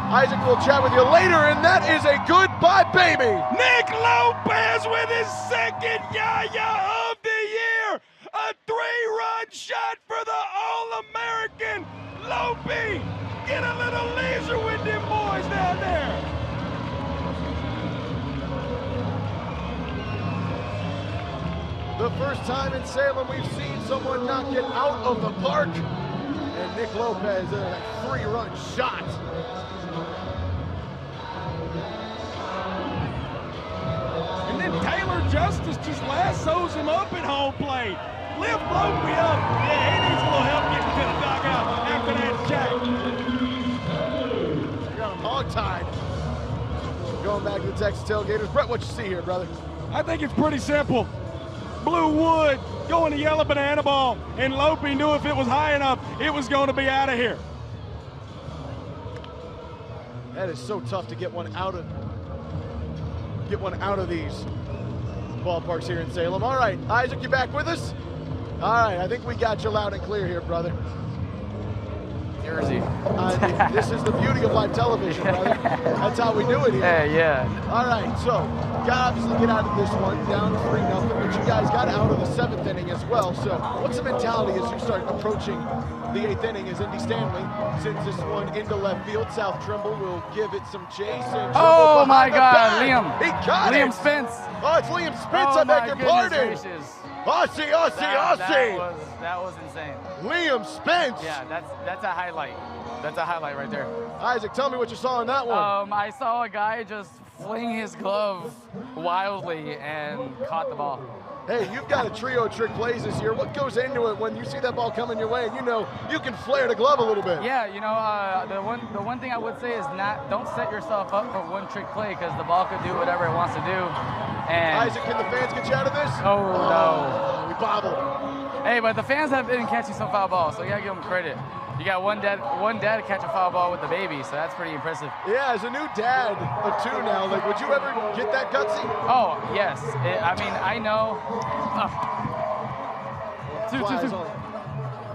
Isaac will chat with you later, and that is a goodbye, baby. Nick Lopez with his second Yaya of the year. A 3-run shot for the All-American Lopey. Get a little laser with them boys down there. The first time in Salem we've seen someone knock it out of the park. And Nick Lopez, a 3-run shot. And then Taylor Justice just lassos him up at home plate. Lift Lopey up. Yeah, he needs a little help getting to the dugout after that jack. Got him hog-tied. Going back to the Texas Tailgaters. Brett, what you see here, brother? I think it's pretty simple. Blue wood going to yellow banana ball, and Lopey knew if it was high enough, it was going to be out of here. That is so tough to get one out of these ballparks here in Salem. All right, Isaac, you back with us? All right, I think we got you loud and clear here, brother. Jersey. This is the beauty of live television, brother. That's how we do it here. Yeah. All right, so got to obviously get out of this one, down 3-0, but you guys got out of the 7th inning as well. So what's the mentality as you start approaching the 8th inning? As Indy Stanley sends this one into left field, South Trimble will give it some chase. And oh my God, Liam! He got it. Liam Spence. Oh, it's Liam Spence. I beg your pardon. Aussie. That was insane. Liam Spence. Yeah, that's a highlight. That's a highlight right there. Isaac, tell me what you saw in that one. I saw a guy just fling his glove wildly and caught the ball. Hey, you've got a trio of trick plays this year. What goes into it when you see that ball coming your way and you know you can flare the glove a little bit? Yeah, you know, the one thing I would say is don't set yourself up for one trick play, because the ball could do whatever it wants to do. And Isaac, can the fans get you out of this? Oh, no. We bobbled. Hey, but the fans have been catching some foul balls, so you gotta give them credit. You got one dad to catch a foul ball with the baby, so that's pretty impressive. Yeah, as a new dad of 2 now, like, would you ever get that gutsy? Oh, yes. I mean, I know.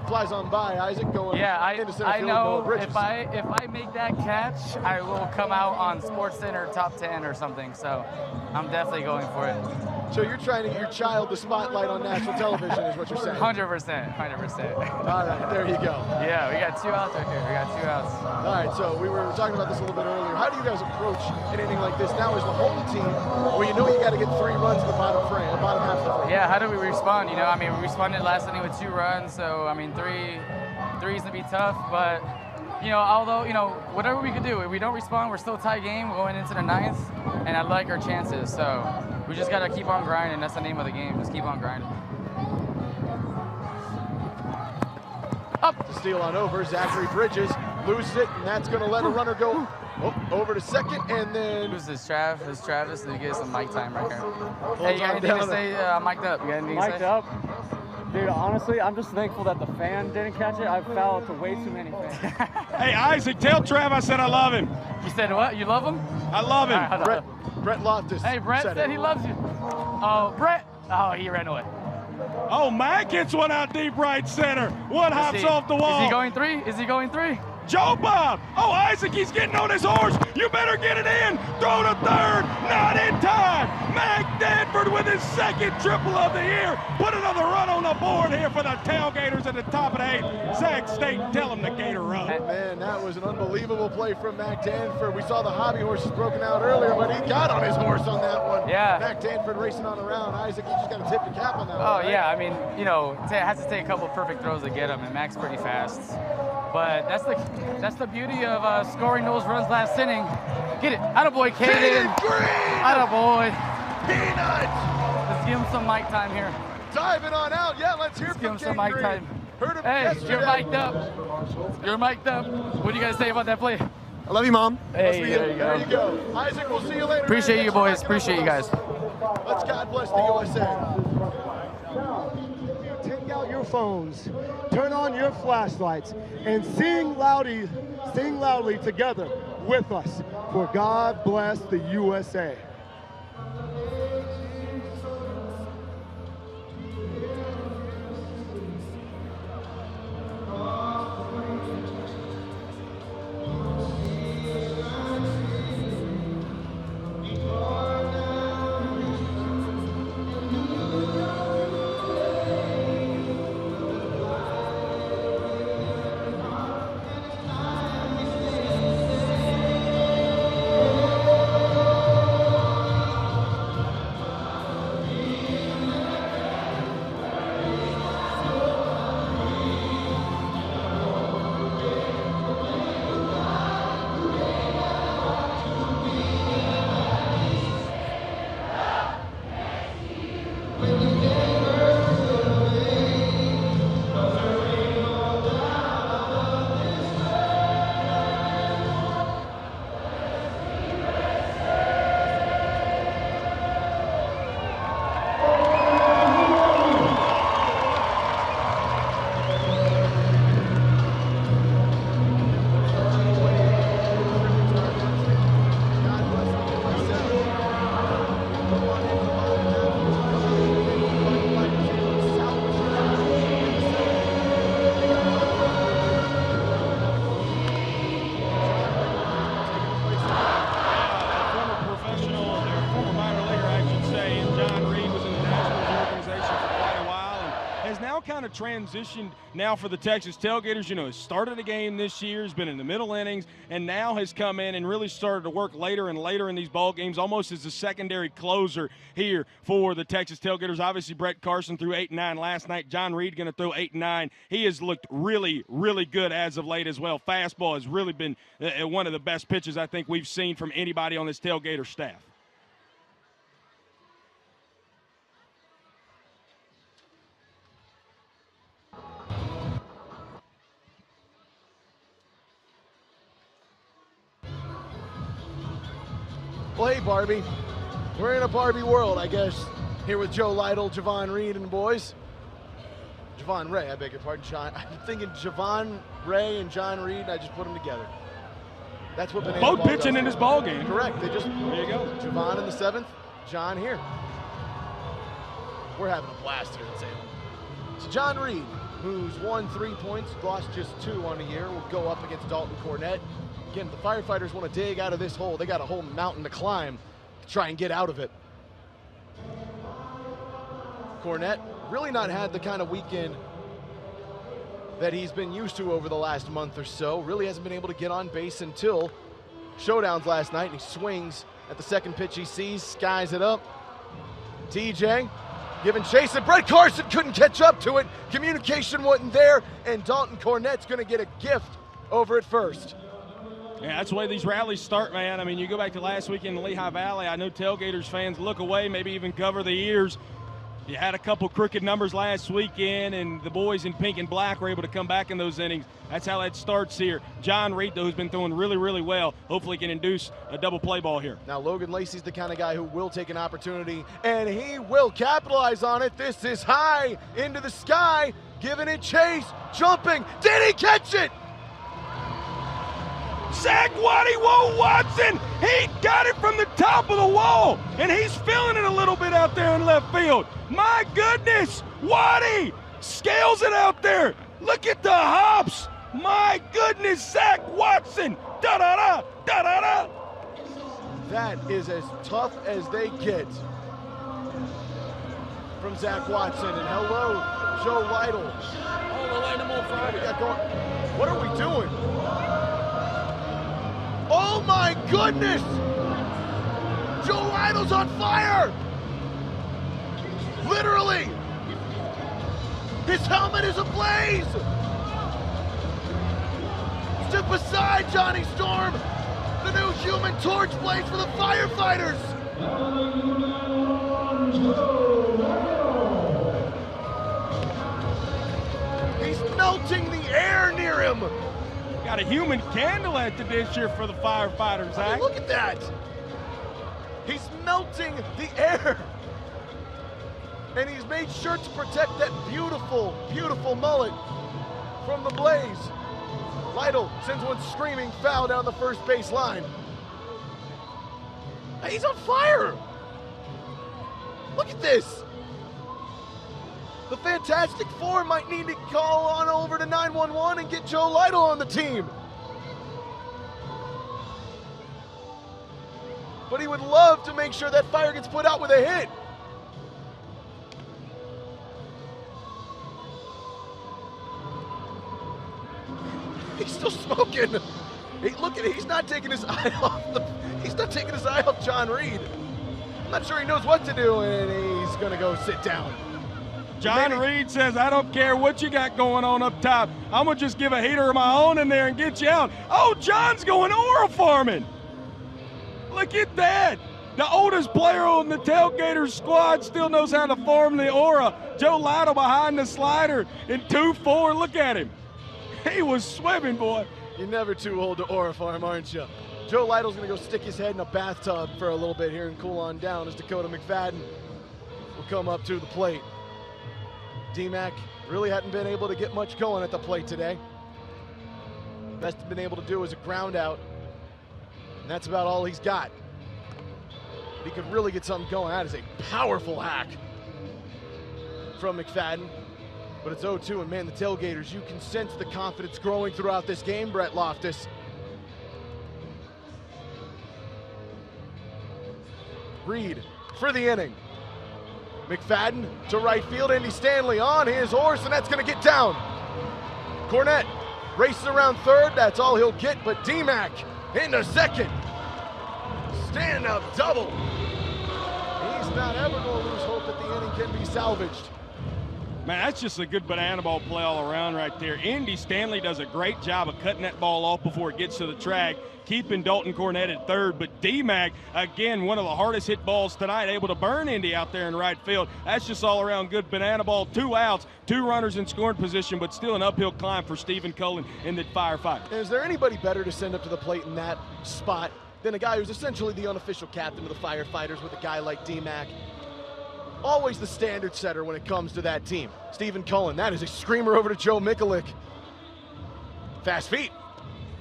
Flies on by, Isaac going into center I field. know if I make that catch, I will come out on SportsCenter top 10 or something. So I'm definitely going for it. So you're trying to get your child the spotlight on national television, is what you're saying? 100%, 100%. All right, there you go. Yeah, we got 2 outs right here. We got 2 outs. All right, so we were talking about this a little bit earlier. How do you guys approach an inning like this now as the home team, where you know you got to get 3 runs in the bottom half of the frame? Yeah, how do we respond? You know, I mean, we responded last inning with 2 runs, so I mean, three's gonna be tough, but you know, although, you know, whatever we could do, if we don't respond, we're still a tie game going into the 9th, and I like our chances, so we just gotta keep on grinding. That's the name of the game, just keep on grinding. Up to steal on over, Zachary Bridges loses it, and that's gonna let a runner go over to second, and then... Who's this, Travis? Did you get some mic time right here? Hey, you got anything to say? Mic'd up. You got anything to say? Mic'd up? Dude, honestly, I'm just thankful that the fan didn't catch it. I fell to way too many fans. Hey, Isaac, tell Trav I said I love him. You said what? You love him? I love him. Right, Brett Loftus. Hey, Brett said he loves you. Oh, Brett. Oh, he ran away. Oh, Matt gets one out deep right center. One hops off the wall. Is he going 3? Is he going 3? Joe Bob. Oh, Isaac, he's getting on his horse. You better get it in. Throw to third. Not in time. Mac Danford with his 2nd triple of the year. Put another run on the board here for the Tailgaters at the top of the 8th. Zach State, tell him the Gator run. Man, that was an unbelievable play from Mac Danford. We saw the hobby horses broken out earlier, but he got on his horse on that one. Yeah. Mac Danford racing on around. Isaac, you just got to tip your cap on that one. Oh, right? yeah. I mean, you know, it has to take a couple perfect throws to get him, and Mac's pretty fast. But that's the beauty of scoring those runs last inning. Get it. Attaboy, Caden. Attaboy. Peanuts. Let's give him some mic time here. Diving on out. Yeah, let's hear Let's from give him some mic time. Heard him hey, yesterday. you're mic'd up. You're mic'd up. What do you guys say about that play? I love you, Mom. Hey, there you go. There you go. Isaac, we'll see you later. Appreciate you, boys. Appreciate you guys. Let's God bless the USA. Take out your phones, turn on your flashlights, and sing loudly together with us for God bless the USA. Transitioned now for the Texas Tailgaters. You know, has started a game this year, has been in the middle innings, and now has come in and really started to work later and later in these ball games, almost as a secondary closer here for the Texas Tailgaters. Obviously, Brett Carson threw 8 and 9 last night. John Reed going to throw 8 and 9. He has looked really, really good as of late as well. Fastball has really been one of the best pitches I think we've seen from anybody on this Tailgater staff. Well, hey, Barbie. We're in a Barbie world, I guess, here with Joe Lytle, Javon Reed, and the boys. Javon Ray, I beg your pardon, John. I'm thinking Javon Ray and John Reed, and I just put them together. That's what Banana Both Ball pitching does. in this ball game. Correct. They just, there you go. Javon in the 7th, John here. We're having a blast here in Salem. So John Reed, who's won 3 points, lost just 2 on the year, will go up against Dalton Cornett. Again, the Firefighters want to dig out of this hole. They got a whole mountain to climb to try and get out of it. Cornett really not had the kind of weekend that he's been used to over the last month or so. Really hasn't been able to get on base until showdowns last night, and he swings at the second pitch he sees, skies it up. TJ giving chase, and Brett Carson couldn't catch up to it. Communication wasn't there, and Dalton Cornett's gonna get a gift over at first. Yeah, that's the way these rallies start, man. I mean, you go back to last weekend in Lehigh Valley, I know Tailgaters fans look away, maybe even cover the ears. You had a couple crooked numbers last weekend, and the boys in pink and black were able to come back in those innings. That's how that starts here. John Reed, though, who's been throwing really, really well, hopefully can induce a double play ball here. Now, Logan Lacey's the kind of guy who will take an opportunity, and he will capitalize on it. This is high into the sky, giving it chase, jumping. Did he catch it? Zach Watson, he got it from the top of the wall, and he's feeling it a little bit out there in left field. My goodness, Waddy scales it out there. Look at the hops. My goodness, Zach Watson. Da-da-da, da-da-da. That is as tough as they get from Zach Watson. And hello, Joe Lytle. Oh, the animal Friday. What are we doing? Oh my goodness! Joe Lytle's on fire! Literally! His helmet is ablaze! Step aside, Johnny Storm! The new Human Torch blaze for the Firefighters! He's melting the air near him! Got a human candle at the dish here for the Firefighters, Zach. I mean, look at that! He's melting the air! And he's made sure to protect that beautiful, beautiful mullet from the blaze. Lytle sends one screaming foul down the first base line. He's on fire! Look at this! The Fantastic Four might need to call on over to 911 and get Joe Lytle on the team. But he would love to make sure that fire gets put out with a hit. He's still smoking. Look at it, he's not taking his eye off John Reed. I'm not sure he knows what to do, and he's gonna go sit down. John Reed says, I don't care what you got going on up top. I'm going to just give a heater of my own in there and get you out. Oh, John's going aura farming. Look at that. The oldest player on the Tailgaters squad still knows how to farm the aura. Joe Lytle behind the slider in 2-4. Look at him. He was swimming, boy. You're never too old to aura farm, aren't you? Joe Lytle's going to go stick his head in a bathtub for a little bit here and cool on down as Dakota McFadden will come up to the plate. D-Mac really hadn't been able to get much going at the plate today. Best he's been able to do is a ground out, and that's about all he's got. He could really get something going. That is a powerful hack from McFadden, but it's 0-2, and man, the Tailgaters, you can sense the confidence growing throughout this game, Brett Loftus. Reed for the inning. McFadden to right field, Andy Stanley on his horse, and that's gonna get down. Cornett races around third, that's all he'll get, but D-Mac into second. Stand-up double. He's not ever gonna lose hope that the inning can be salvaged. Man, that's just a good banana ball play all around right there. Andy Stanley does a great job of cutting that ball off before it gets to the track, keeping Dalton Cornett at third. But D-Mac, again, one of the hardest hit balls tonight, able to burn Indy out there in right field. That's just all around good banana ball. 2 outs, 2 runners in scoring position, but still an uphill climb for Stephen Cullen in the Firefighters. Is there anybody better to send up to the plate in that spot than a guy who's essentially the unofficial captain of the Firefighters with a guy like D-Mac? always the standard setter when it comes to that team. Stephen Cullen, that is a screamer over to Joe Mikulik. Fast feet.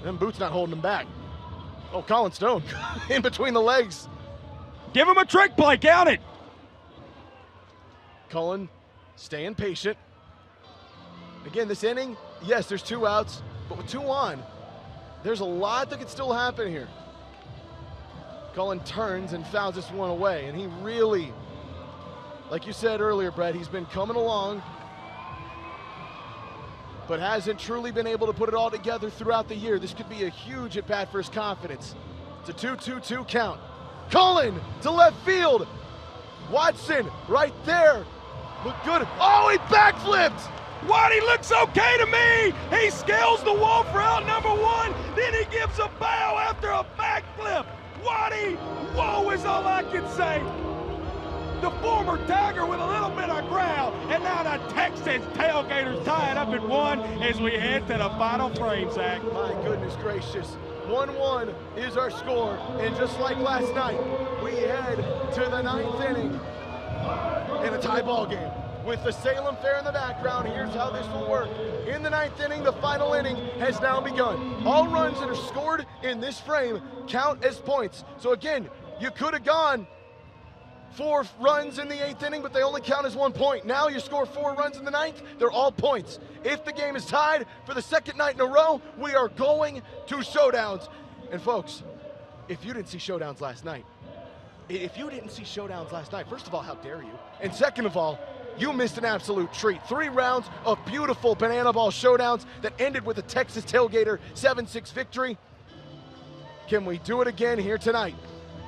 Them boots not holding him back. Oh, Colin Stone in between the legs. Give him a trick play, count it. Cullen staying patient. Again, this inning, yes, there's 2 outs, but with 2 on, there's a lot that could still happen here. Cullen turns and fouls this one away, and he really, like you said earlier, Brett, he's been coming along, but hasn't truly been able to put it all together throughout the year. This could be a huge at-bat for his confidence. It's a 2-2-2 count. Cullen to left field. Watson right there. Look good. Oh, he backflipped. Waddy looks okay to me. He scales the wall for out number 1. Then he gives a bow after a backflip. Waddy, whoa is all I can say. The former Tiger with a little bit of growl, and now the Texas Tailgaters tie it up at 1 as we head to the final frame, Zach. My goodness gracious. 1-1 is our score, and just like last night, we head to the 9th inning in a tie ball game. With the Salem Fair in the background, here's how this will work. In the 9th inning, the final inning has now begun. All runs that are scored in this frame count as points. So again, you could have gone 4 runs in the 8th inning, but they only count as 1 point. Now you score 4 runs in the 9th, they're all points. If the game is tied for the 2nd night in a row, we are going to showdowns. And folks, if you didn't see showdowns last night, first of all, how dare you? And second of all, you missed an absolute treat. 3 rounds of beautiful banana ball showdowns that ended with a Texas Tailgater 7-6 victory. Can we do it again here tonight?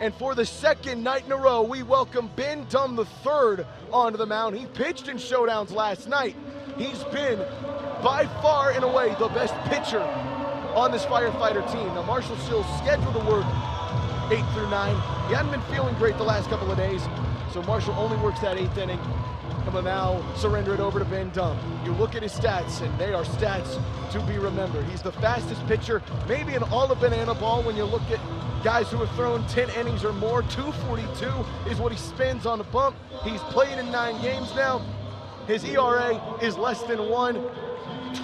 And for the 2nd night in a row, we welcome Ben Dunn III onto the mound. He pitched in showdowns last night. He's been, by far and away, the best pitcher on this firefighter team. Now, Marshall Sill's scheduled to work 8 through 9. He hadn't been feeling great the last couple of days, so Marshall only works that 8th inning. I'm gonna now surrender it over to Ben Dunn. You look at his stats, and they are stats to be remembered. He's the fastest pitcher, maybe in all of banana ball when you look at guys who have thrown 10 innings or more. 242 is what he spends on a bump. He's played in 9 games now. His ERA is less than 1.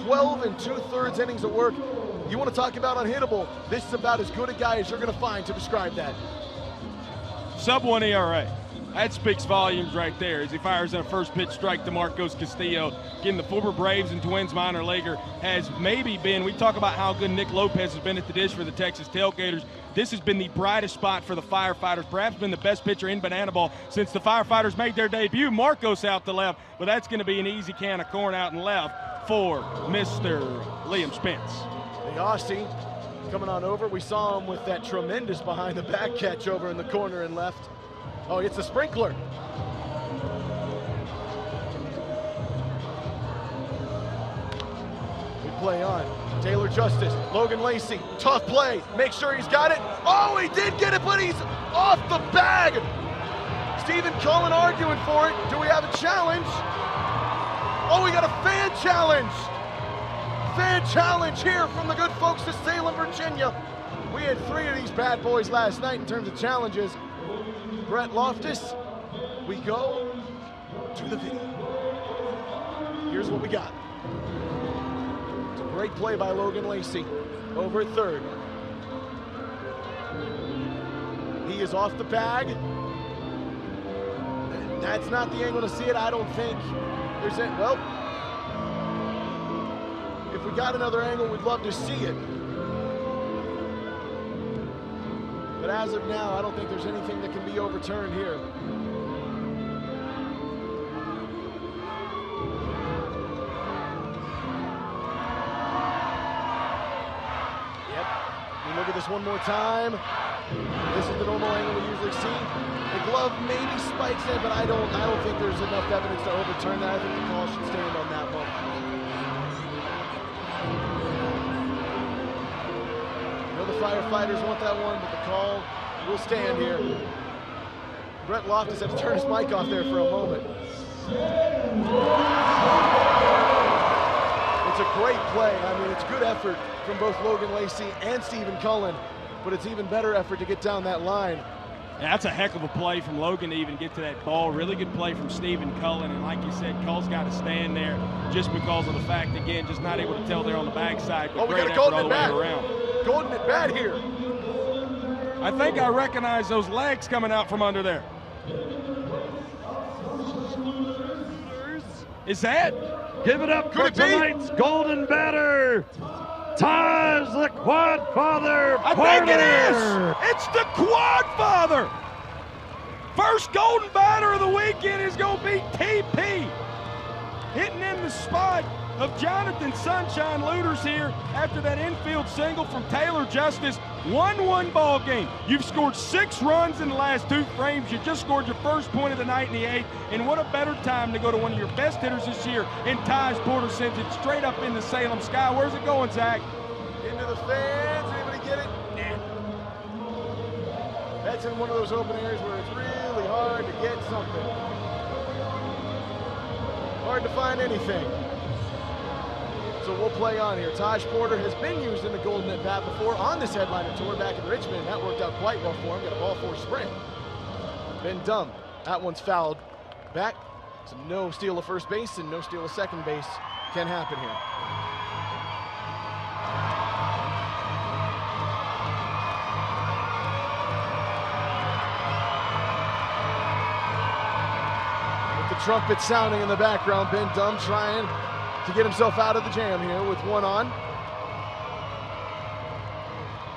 12 2/3 innings of work. You want to talk about unhittable, this is about as good a guy as you're going to find to describe that. Sub-1 ERA. That speaks volumes right there as he fires in a first pitch strike to Marcos Castillo. Again, the former Braves and Twins minor leaguer has maybe been, we talk about how good Nick Lopez has been at the dish for the Texas Tailgaters. This has been the brightest spot for the Firefighters, perhaps been the best pitcher in banana ball since the Firefighters made their debut. Marcos out to left, but that's going to be an easy can of corn out and left for Mr. Liam Spence. The Aussie coming on over. We saw him with that tremendous behind the back catch over in the corner and left. Oh, it's a sprinkler. We play on. Taylor Justice, Logan Lacey, tough play. Make sure he's got it. Oh, he did get it, but he's off the bag. Stephen Cullen arguing for it. Do we have a challenge? Oh, we got a fan challenge. Fan challenge here from the good folks of Salem, Virginia. We had 3 of these bad boys last night in terms of challenges. Brett Loftus, we go to the video. Here's what we got. It's a great play by Logan Lacey over at third. He is off the bag. That's not the angle to see it, I don't think. There's it. Well, if we got another angle, we'd love to see it. But as of now, I don't think there's anything that can be overturned here. Yep. We look at this one more time. This is the normal angle we usually see. The glove maybe spikes it, but I don't think there's enough evidence to overturn that. I think the call should stand on that one. The Firefighters want that one, but the call will stand here. Brett Loftus had to turn his mic off there for a moment. It's a great play. I mean, it's good effort from both Logan Lacey and Stephen Cullen, but it's even better effort to get down that line Yeah, that's a heck of a play from Logan to even get to that ball. Really good play from Stephen Cullen. And like you said, Cull's got to stand there just because of the fact, again, just not able to tell there on the backside. But we got a golden at bat. Golden at bat here. I think I recognize those legs coming out from under there. Is that? Give it up for tonight's golden batter, Taj the Quad Father. I think it is. It's the Quad Father. First golden batter of the weekend is going to be TP. Hitting in the spot of Jonathan Sunshine Looters here after that infield single from Taylor Justice. 1-1 ball game. You've scored 6 runs in the last 2 frames. You just scored your first point of the night in the 8th. And what a better time to go to one of your best hitters this year in Taj Porter sends it straight up in the Salem sky. Where's it going, Zach? Into the fans. Anybody get it? Nah. That's in one of those open areas where it's really hard to get something. Hard to find anything. So we'll play on here. Taj Porter has been used in the golden at bat before on this headliner tour back in Richmond. That worked out quite well for him. Got a ball for a sprint. Ben Dumb. That one's fouled back. So no steal of first base and no steal of second base can happen here. With the trumpet sounding in the background, Ben Dumb trying to get himself out of the jam here with one on.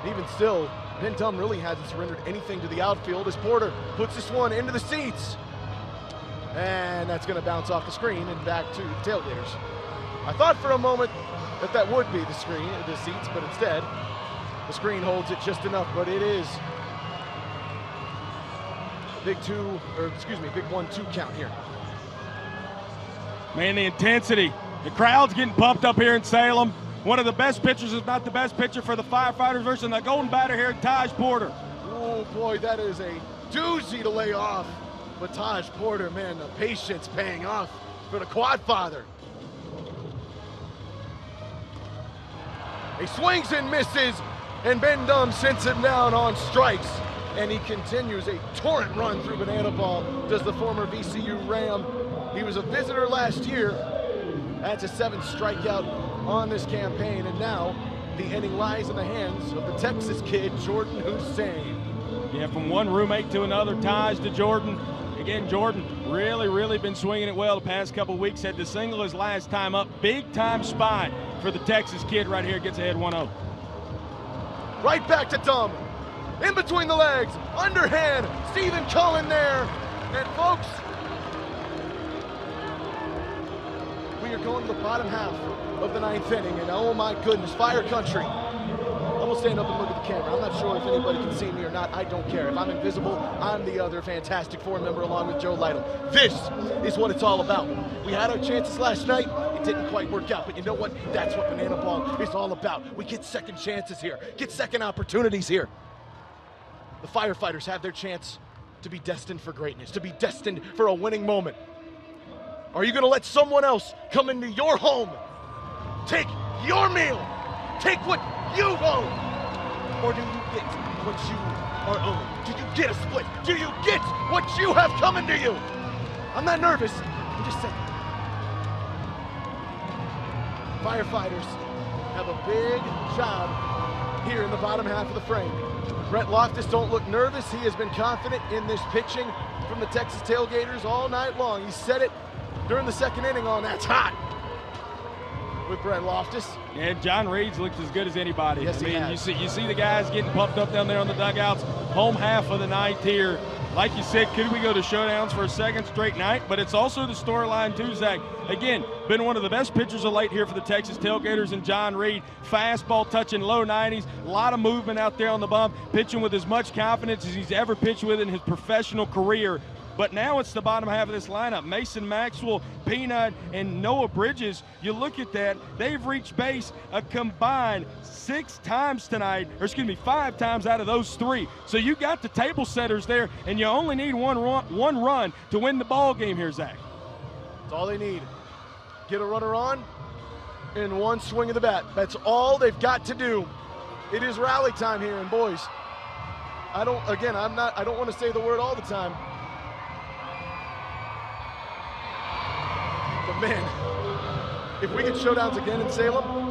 Even still, Ben Dumb really hasn't surrendered anything to the outfield as Porter puts this one into the seats. And that's going to bounce off the screen and back to the Tailgaters. I thought for a moment that that would be the seats, but instead, the screen holds it just enough, but it is big 1-2 count here. Man, the intensity. The crowd's getting pumped up here in Salem. One of the best pitchers, if not the best pitcher for the Firefighters versus the golden batter here, Taj Porter. Oh boy, that is a doozy to lay off. But Taj Porter, man, the patience paying off for the Quad Father. He swings and misses, and Ben Dumb sends him down on strikes. And he continues a torrent run through Banana Ball, does the former VCU Ram. He was a visitor last year. That's a 7th strikeout on this campaign, and now the inning lies in the hands of the Texas kid, Jordan Hussein. Yeah, from one roommate to another, Taj to Jordan. Again, Jordan really been swinging it well the past couple weeks. Had to single his last time up. Big time spot for the Texas kid right here. Gets ahead 1-0. Right back to Dumb. In between the legs, underhand, Stephen Cullen there. And folks, we are going to the bottom half of the 9th inning, and oh my goodness, Fire Country. I'm gonna stand up and look at the camera. I'm not sure if anybody can see me or not. I don't care. If I'm invisible, I'm the other Fantastic Four member along with Joe Lytle. This is what it's all about. We had our chances last night. It didn't quite work out, but you know what? That's what Banana Ball is all about. We get second chances here, get second opportunities here. The Firefighters have their chance to be destined for greatness, to be destined for a winning moment. Are you going to let someone else come into your home, take your meal, take what you own? Or do you get what you are owed? Do you get a split? Do you get what you have coming to you? I'm not nervous. I'm just saying. Firefighters have a big job here in the bottom half of the frame. Brett Loftus don't look nervous. He has been confident in this pitching from the Texas Tailgaters all night long. He said it during the second inning on That's Hot with Brett Loftus. And John Reed's looked as good as anybody. Yes, I mean, he has. you see the guys getting pumped up down there on the dugouts. Home half of the ninth here. Like you said, could we go to showdowns for a second straight night? But it's also the storyline too, Zach. Again, been one of the best pitchers of late here for the Texas Tailgaters and John Reed. Fastball touching low 90s, a lot of movement out there on the bump, pitching with as much confidence as he's ever pitched with in his professional career. But now it's the bottom half of this lineup. Mason Maxwell, Peanut, and Noah Bridges. You look at that, they've reached base a combined 5 times out of those 3. So you got the table setters there, and you only need one run to win the ball game here, Zach. That's all they need. Get a runner on in one swing of the bat. That's all they've got to do. It is rally time here, and boys, I don't want to say the word all the time. But man, if we get showdowns again in Salem,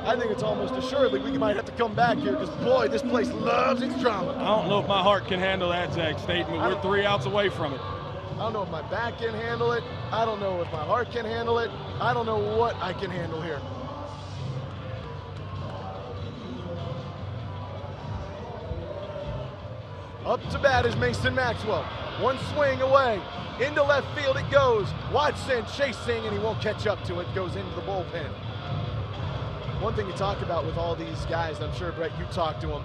I think it's almost assuredly we might have to come back here because, boy, this place loves its drama. I don't know if my heart can handle that, Zach Statement. We're 3 outs away from it. I don't know if my back can handle it. I don't know if my heart can handle it. I don't know what I can handle here. Up to bat is Mason Maxwell. One swing away. Into left field it goes. Watson chasing, and he won't catch up to it. Goes into the bullpen. One thing you talk about with all these guys, and I'm sure, Brett, you talked to them,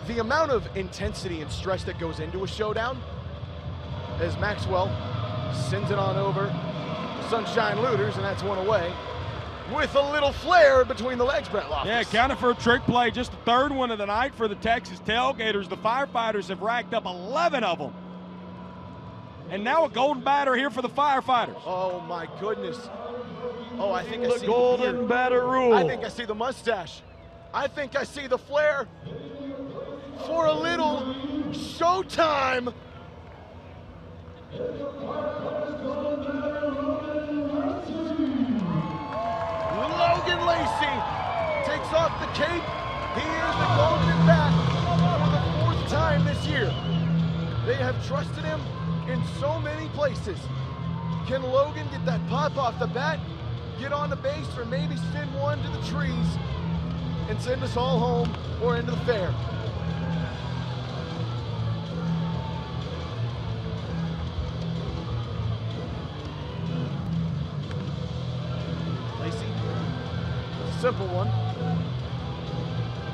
the amount of intensity and stress that goes into a showdown, as Maxwell sends it on over Sunshine Looters, and that's one away, with a little flare between the legs, Brett Loftus. Yeah, counted for a trick play, just the 3rd one of the night for the Texas Tailgaters. The Firefighters have racked up 11 of them. And now a golden batter here for the Firefighters. Oh, my goodness. Oh, I think I see the golden batter rule. I think I see the mustache. I think I see the flare for a little showtime. Logan Lacey takes off the cape. He is the golden bat for the 4th time this year. They have trusted him in so many places. Can Logan get that pop off the bat, get on the base, or maybe send one to the trees and send us all home or into the fair? Lacey, simple one.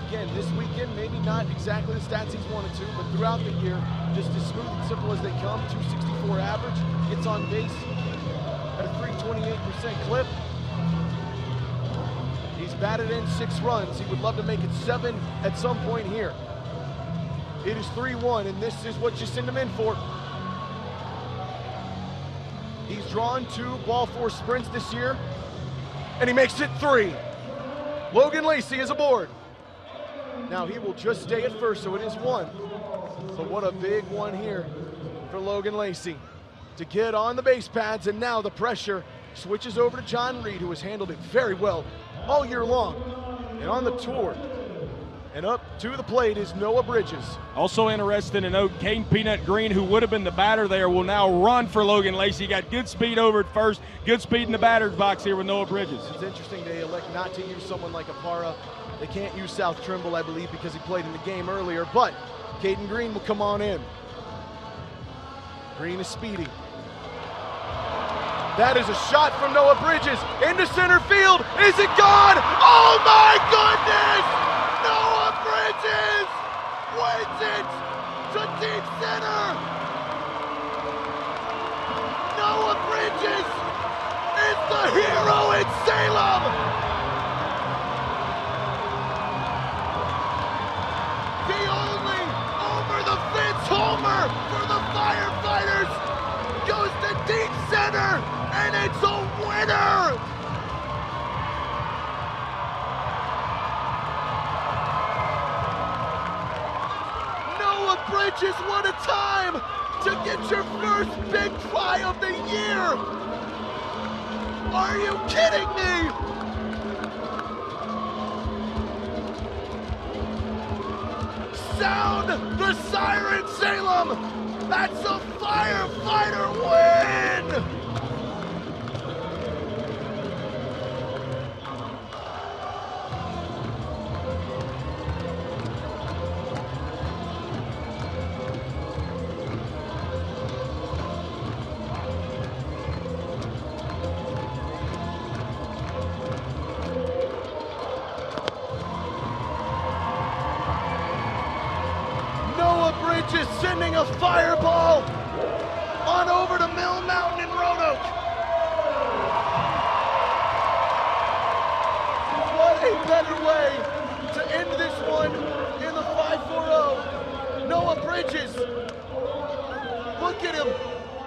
Again, this weekend, maybe not exactly the stats he's wanted to, but throughout the year, just as smooth and simple as they come. 264 average, gets on base at a 328% clip. He's batted in 6 runs. He would love to make it 7 at some point here. It is 3-1, and this is what you send him in for. He's drawn 2 ball 4 sprints this year, and he makes it 3. Logan Lacey is aboard. Now he will just stay at first, so it is 1. So what a big one here for Logan Lacey to get on the base pads, and now the pressure switches over to John Reed, who has handled it very well all year long and on the tour. And up to the plate is Noah Bridges. Also interested to note, Caden Peanut Green, who would have been the batter there, will now run for Logan Lacey. He got good speed over at first, good speed in the batter's box here with Noah Bridges. It's interesting they elect not to use someone like Apara. They can't use South Trimble, I believe, because he played in the game earlier, but Caden Green will come on in. Green is speedy. That is a shot from Noah Bridges into center field. Is it gone? Oh my goodness! Noah Bridges wins it to deep center. Noah Bridges is the hero in Salem. The only over-the-fence homer for the Firefighters goes to deep center, and it's a winner! Noah Bridges, what a time to get your first big fly of the year! Are you kidding me? Sound the siren, Salem! That's a Firefighter win! Bridges sending a fireball on over to Mill Mountain in Roanoke. What a better way to end this one in the 5-4-0. Noah Bridges, look at him,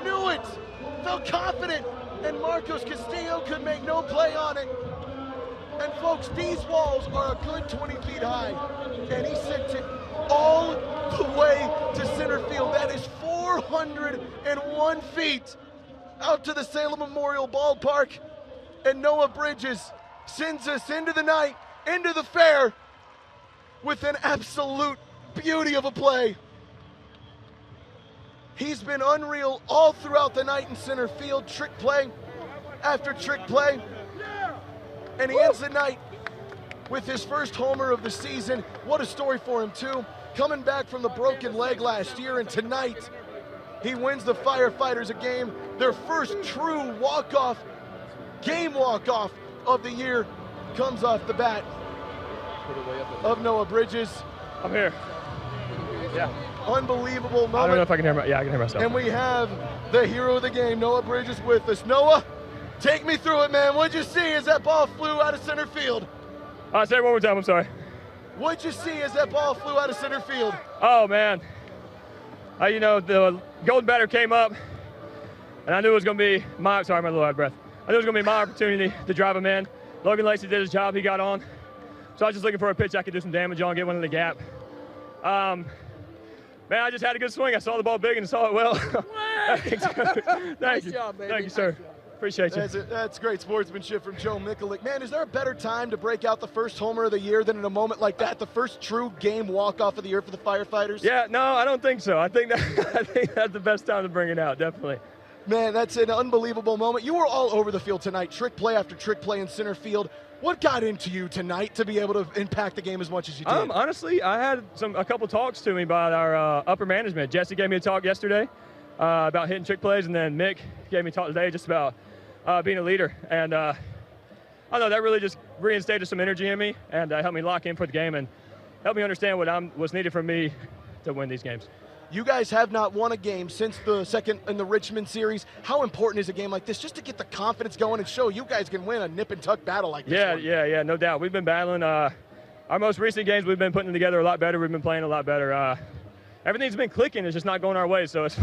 knew it, felt confident, and Marcos Castillo could make no play on it. And folks, these walls are a good 20 feet high, and he sent it all the way to center field. That is 401 feet out to the Salem Memorial Ballpark. And Noah Bridges sends us into the night, into the fair, with an absolute beauty of a play. He's been unreal all throughout the night in center field, trick play after trick play. And he ends the night with his first homer of the season. What a story for him, too. Coming back from the broken leg last year, and tonight he wins the Firefighters a game. Their first true walk-off, game walk-off of the year comes off the bat of Noah Bridges. I'm here. Yeah. Unbelievable moment. I don't know if I can hear I can hear myself. And we have the hero of the game, Noah Bridges, with us. Noah, take me through it, man. What'd you see as that ball flew out of center field? Say it one more time, I'm sorry. What'd you see as that ball flew out of center field? Oh, man. You know, the golden batter came up, and I knew it was going to be my, sorry, I'm a little out of breath. I knew it was going to be my opportunity to drive him in. Logan Lacey did his job, he got on. So I was just looking for a pitch I could do some damage on, get one in the gap. Man, I just had a good swing. I saw the ball big and saw it well. Thank you. Job, baby. Thank you, sir. Appreciate you. That's great sportsmanship from Joe Mikulik. Man, is there a better time to break out the first homer of the year than in a moment like that, the first true game walk-off of the year for the Firefighters? Yeah, no, I don't think so. I think that's the best time to bring it out, definitely. Man, that's an unbelievable moment. You were all over the field tonight, trick play after trick play in center field. What got into you tonight to be able to impact the game as much as you did? Honestly, I had a couple talks to me by our upper management. Jesse gave me a talk yesterday about hitting trick plays, and then Mick gave me a talk today just about being a leader. And I don't know, that really just reinstated some energy in me and helped me lock in for the game and helped me understand what's needed from me to win these games. You guys have not won a game since the second in the Richmond series. How important is a game like this just to get the confidence going and show you guys can win a nip-and-tuck battle like this one? Yeah, no doubt. We've been battling. Our most recent games, we've been putting them together a lot better. We've been playing a lot better. Everything's been clicking. It's just not going our way, so it's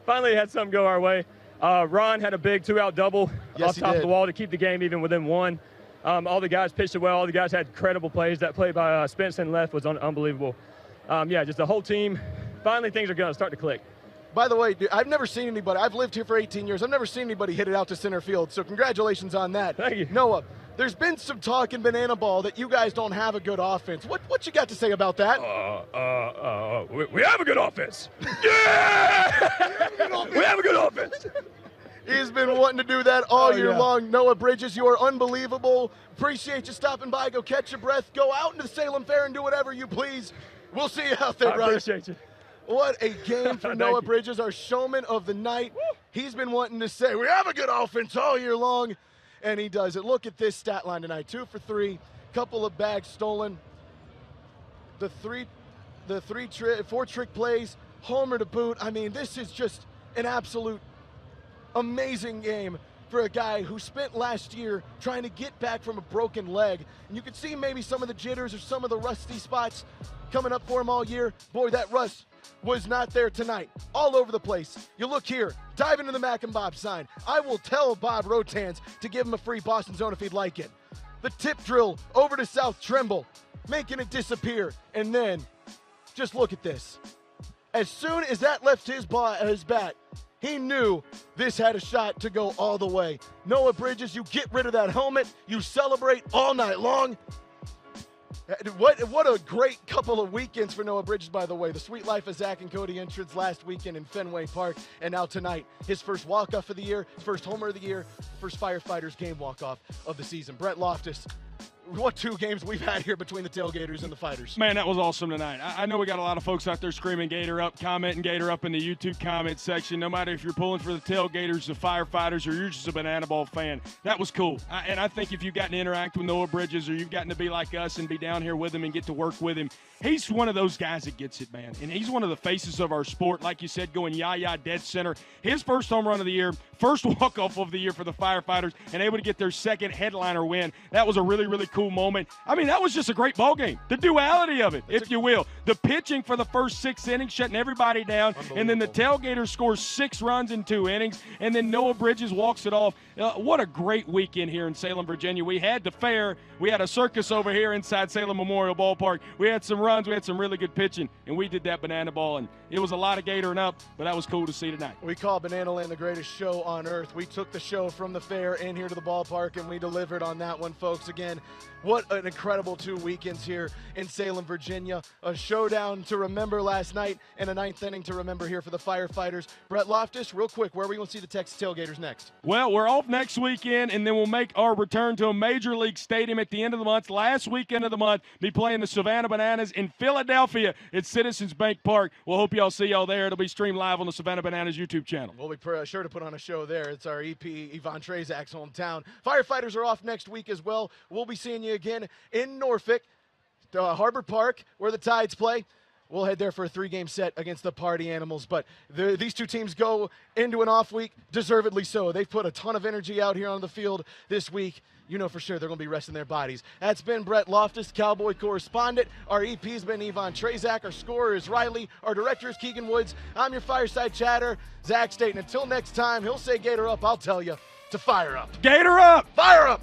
finally had something go our way. Ron had a big two-out double off top of the wall to keep the game even within one. All the guys pitched it well. All the guys had incredible plays. That play by Spence and left was unbelievable. Just the whole team. Finally, things are going to start to click. By the way, dude, I've never seen anybody. I've lived here for 18 years. I've never seen anybody hit it out to center field, so congratulations on that. Thank you. Noah, there's been some talk in Banana Ball that you guys don't have a good offense. What you got to say about that? We have a good offense. Yeah! We have a good offense. He's been wanting to do that all year long. Noah Bridges, you are unbelievable. Appreciate you stopping by. Go catch your breath. Go out into the Salem Fair and do whatever you please. We'll see you out there, brother. I appreciate you. What a game for Noah Bridges, our showman of the night. He's been wanting to say, we have a good offense all year long, and he does it. Look at this stat line tonight, 2 for 3, couple of bags stolen, four trick plays, homer to boot. I mean, this is just an absolute amazing game for a guy who spent last year trying to get back from a broken leg. And you can see maybe some of the jitters or some of the rusty spots coming up for him all year. Boy, that rust was not there tonight. All over the place. You look here, dive into the Mac and Bob sign. I will tell Bob Rotans to give him a free Boston Zone if he'd like it. The tip drill over to South Trimble, making it disappear. And then, just look at this. As soon as that left his bat, he knew this had a shot to go all the way. Noah Bridges, you get rid of that helmet. You celebrate all night long. What a great couple of weekends for Noah Bridges, by the way. The Sweet Life of Zach and Cody entrance last weekend in Fenway Park. And now tonight, his first walk-off of the year, his first homer of the year, first Firefighters game walk-off of the season. Brett Loftus, what 2 games we've had here between the Tailgaters and the Fighters. Man, that was awesome tonight. I know we got a lot of folks out there screaming Gator up, commenting Gator up in the YouTube comment section. No matter if you're pulling for the Tailgaters, the Firefighters, or you're just a Banana Ball fan, that was cool. And I think if you've gotten to interact with Noah Bridges or you've gotten to be like us and be down here with him and get to work with him, he's one of those guys that gets it, man. And he's one of the faces of our sport, like you said, going yah-yah dead center. His first home run of the year, first walk-off of the year for the Firefighters, and able to get their second headliner win. That was a really, really cool cool moment. I mean, that was just a great ball game. The duality of it, if you will. The pitching for the first 6 innings, shutting everybody down, and then the Tailgaters score 6 runs in 2 innings, and then Noah Bridges walks it off. What a great weekend here in Salem, Virginia. We had the fair. We had a circus over here inside Salem Memorial Ballpark. We had some runs. We had some really good pitching, and we did that banana ball, and it was a lot of Gatoring up, but that was cool to see tonight. We call Banana Land the greatest show on earth. We took the show from the fair in here to the ballpark, and we delivered on that one, folks. Again, what an incredible 2 weekends here in Salem, Virginia. A showdown to remember last night and a 9th inning to remember here for the Firefighters. Brett Loftus, real quick, where are we going to see the Texas Tailgaters next? Well, we're off next weekend, and then we'll make our return to a Major League Stadium at the end of the month. Last weekend of the month, be playing the Savannah Bananas in Philadelphia at Citizens Bank Park. We'll hope y'all see y'all there. It'll be streamed live on the Savannah Bananas YouTube channel. We'll be sure to put on a show there. It's our EP, Yvonne Trezak's hometown. Firefighters are off next week as well. We'll be seeing you again in Norfolk, Harbor Park, where the Tides play. We'll head there for a 3-game set against the Party Animals. But these 2 teams go into an off week, deservedly so. They've put a ton of energy out here on the field this week. You know for sure they're going to be resting their bodies. That's been Brett Loftus, Cowboy correspondent. Our EP's been Yvonne Trezak. Our scorer is Riley. Our director is Keegan Woods. I'm your fireside chatter, Zach Staten. Until next time, he'll say Gator up. I'll tell you to fire up. Gator up! Fire up!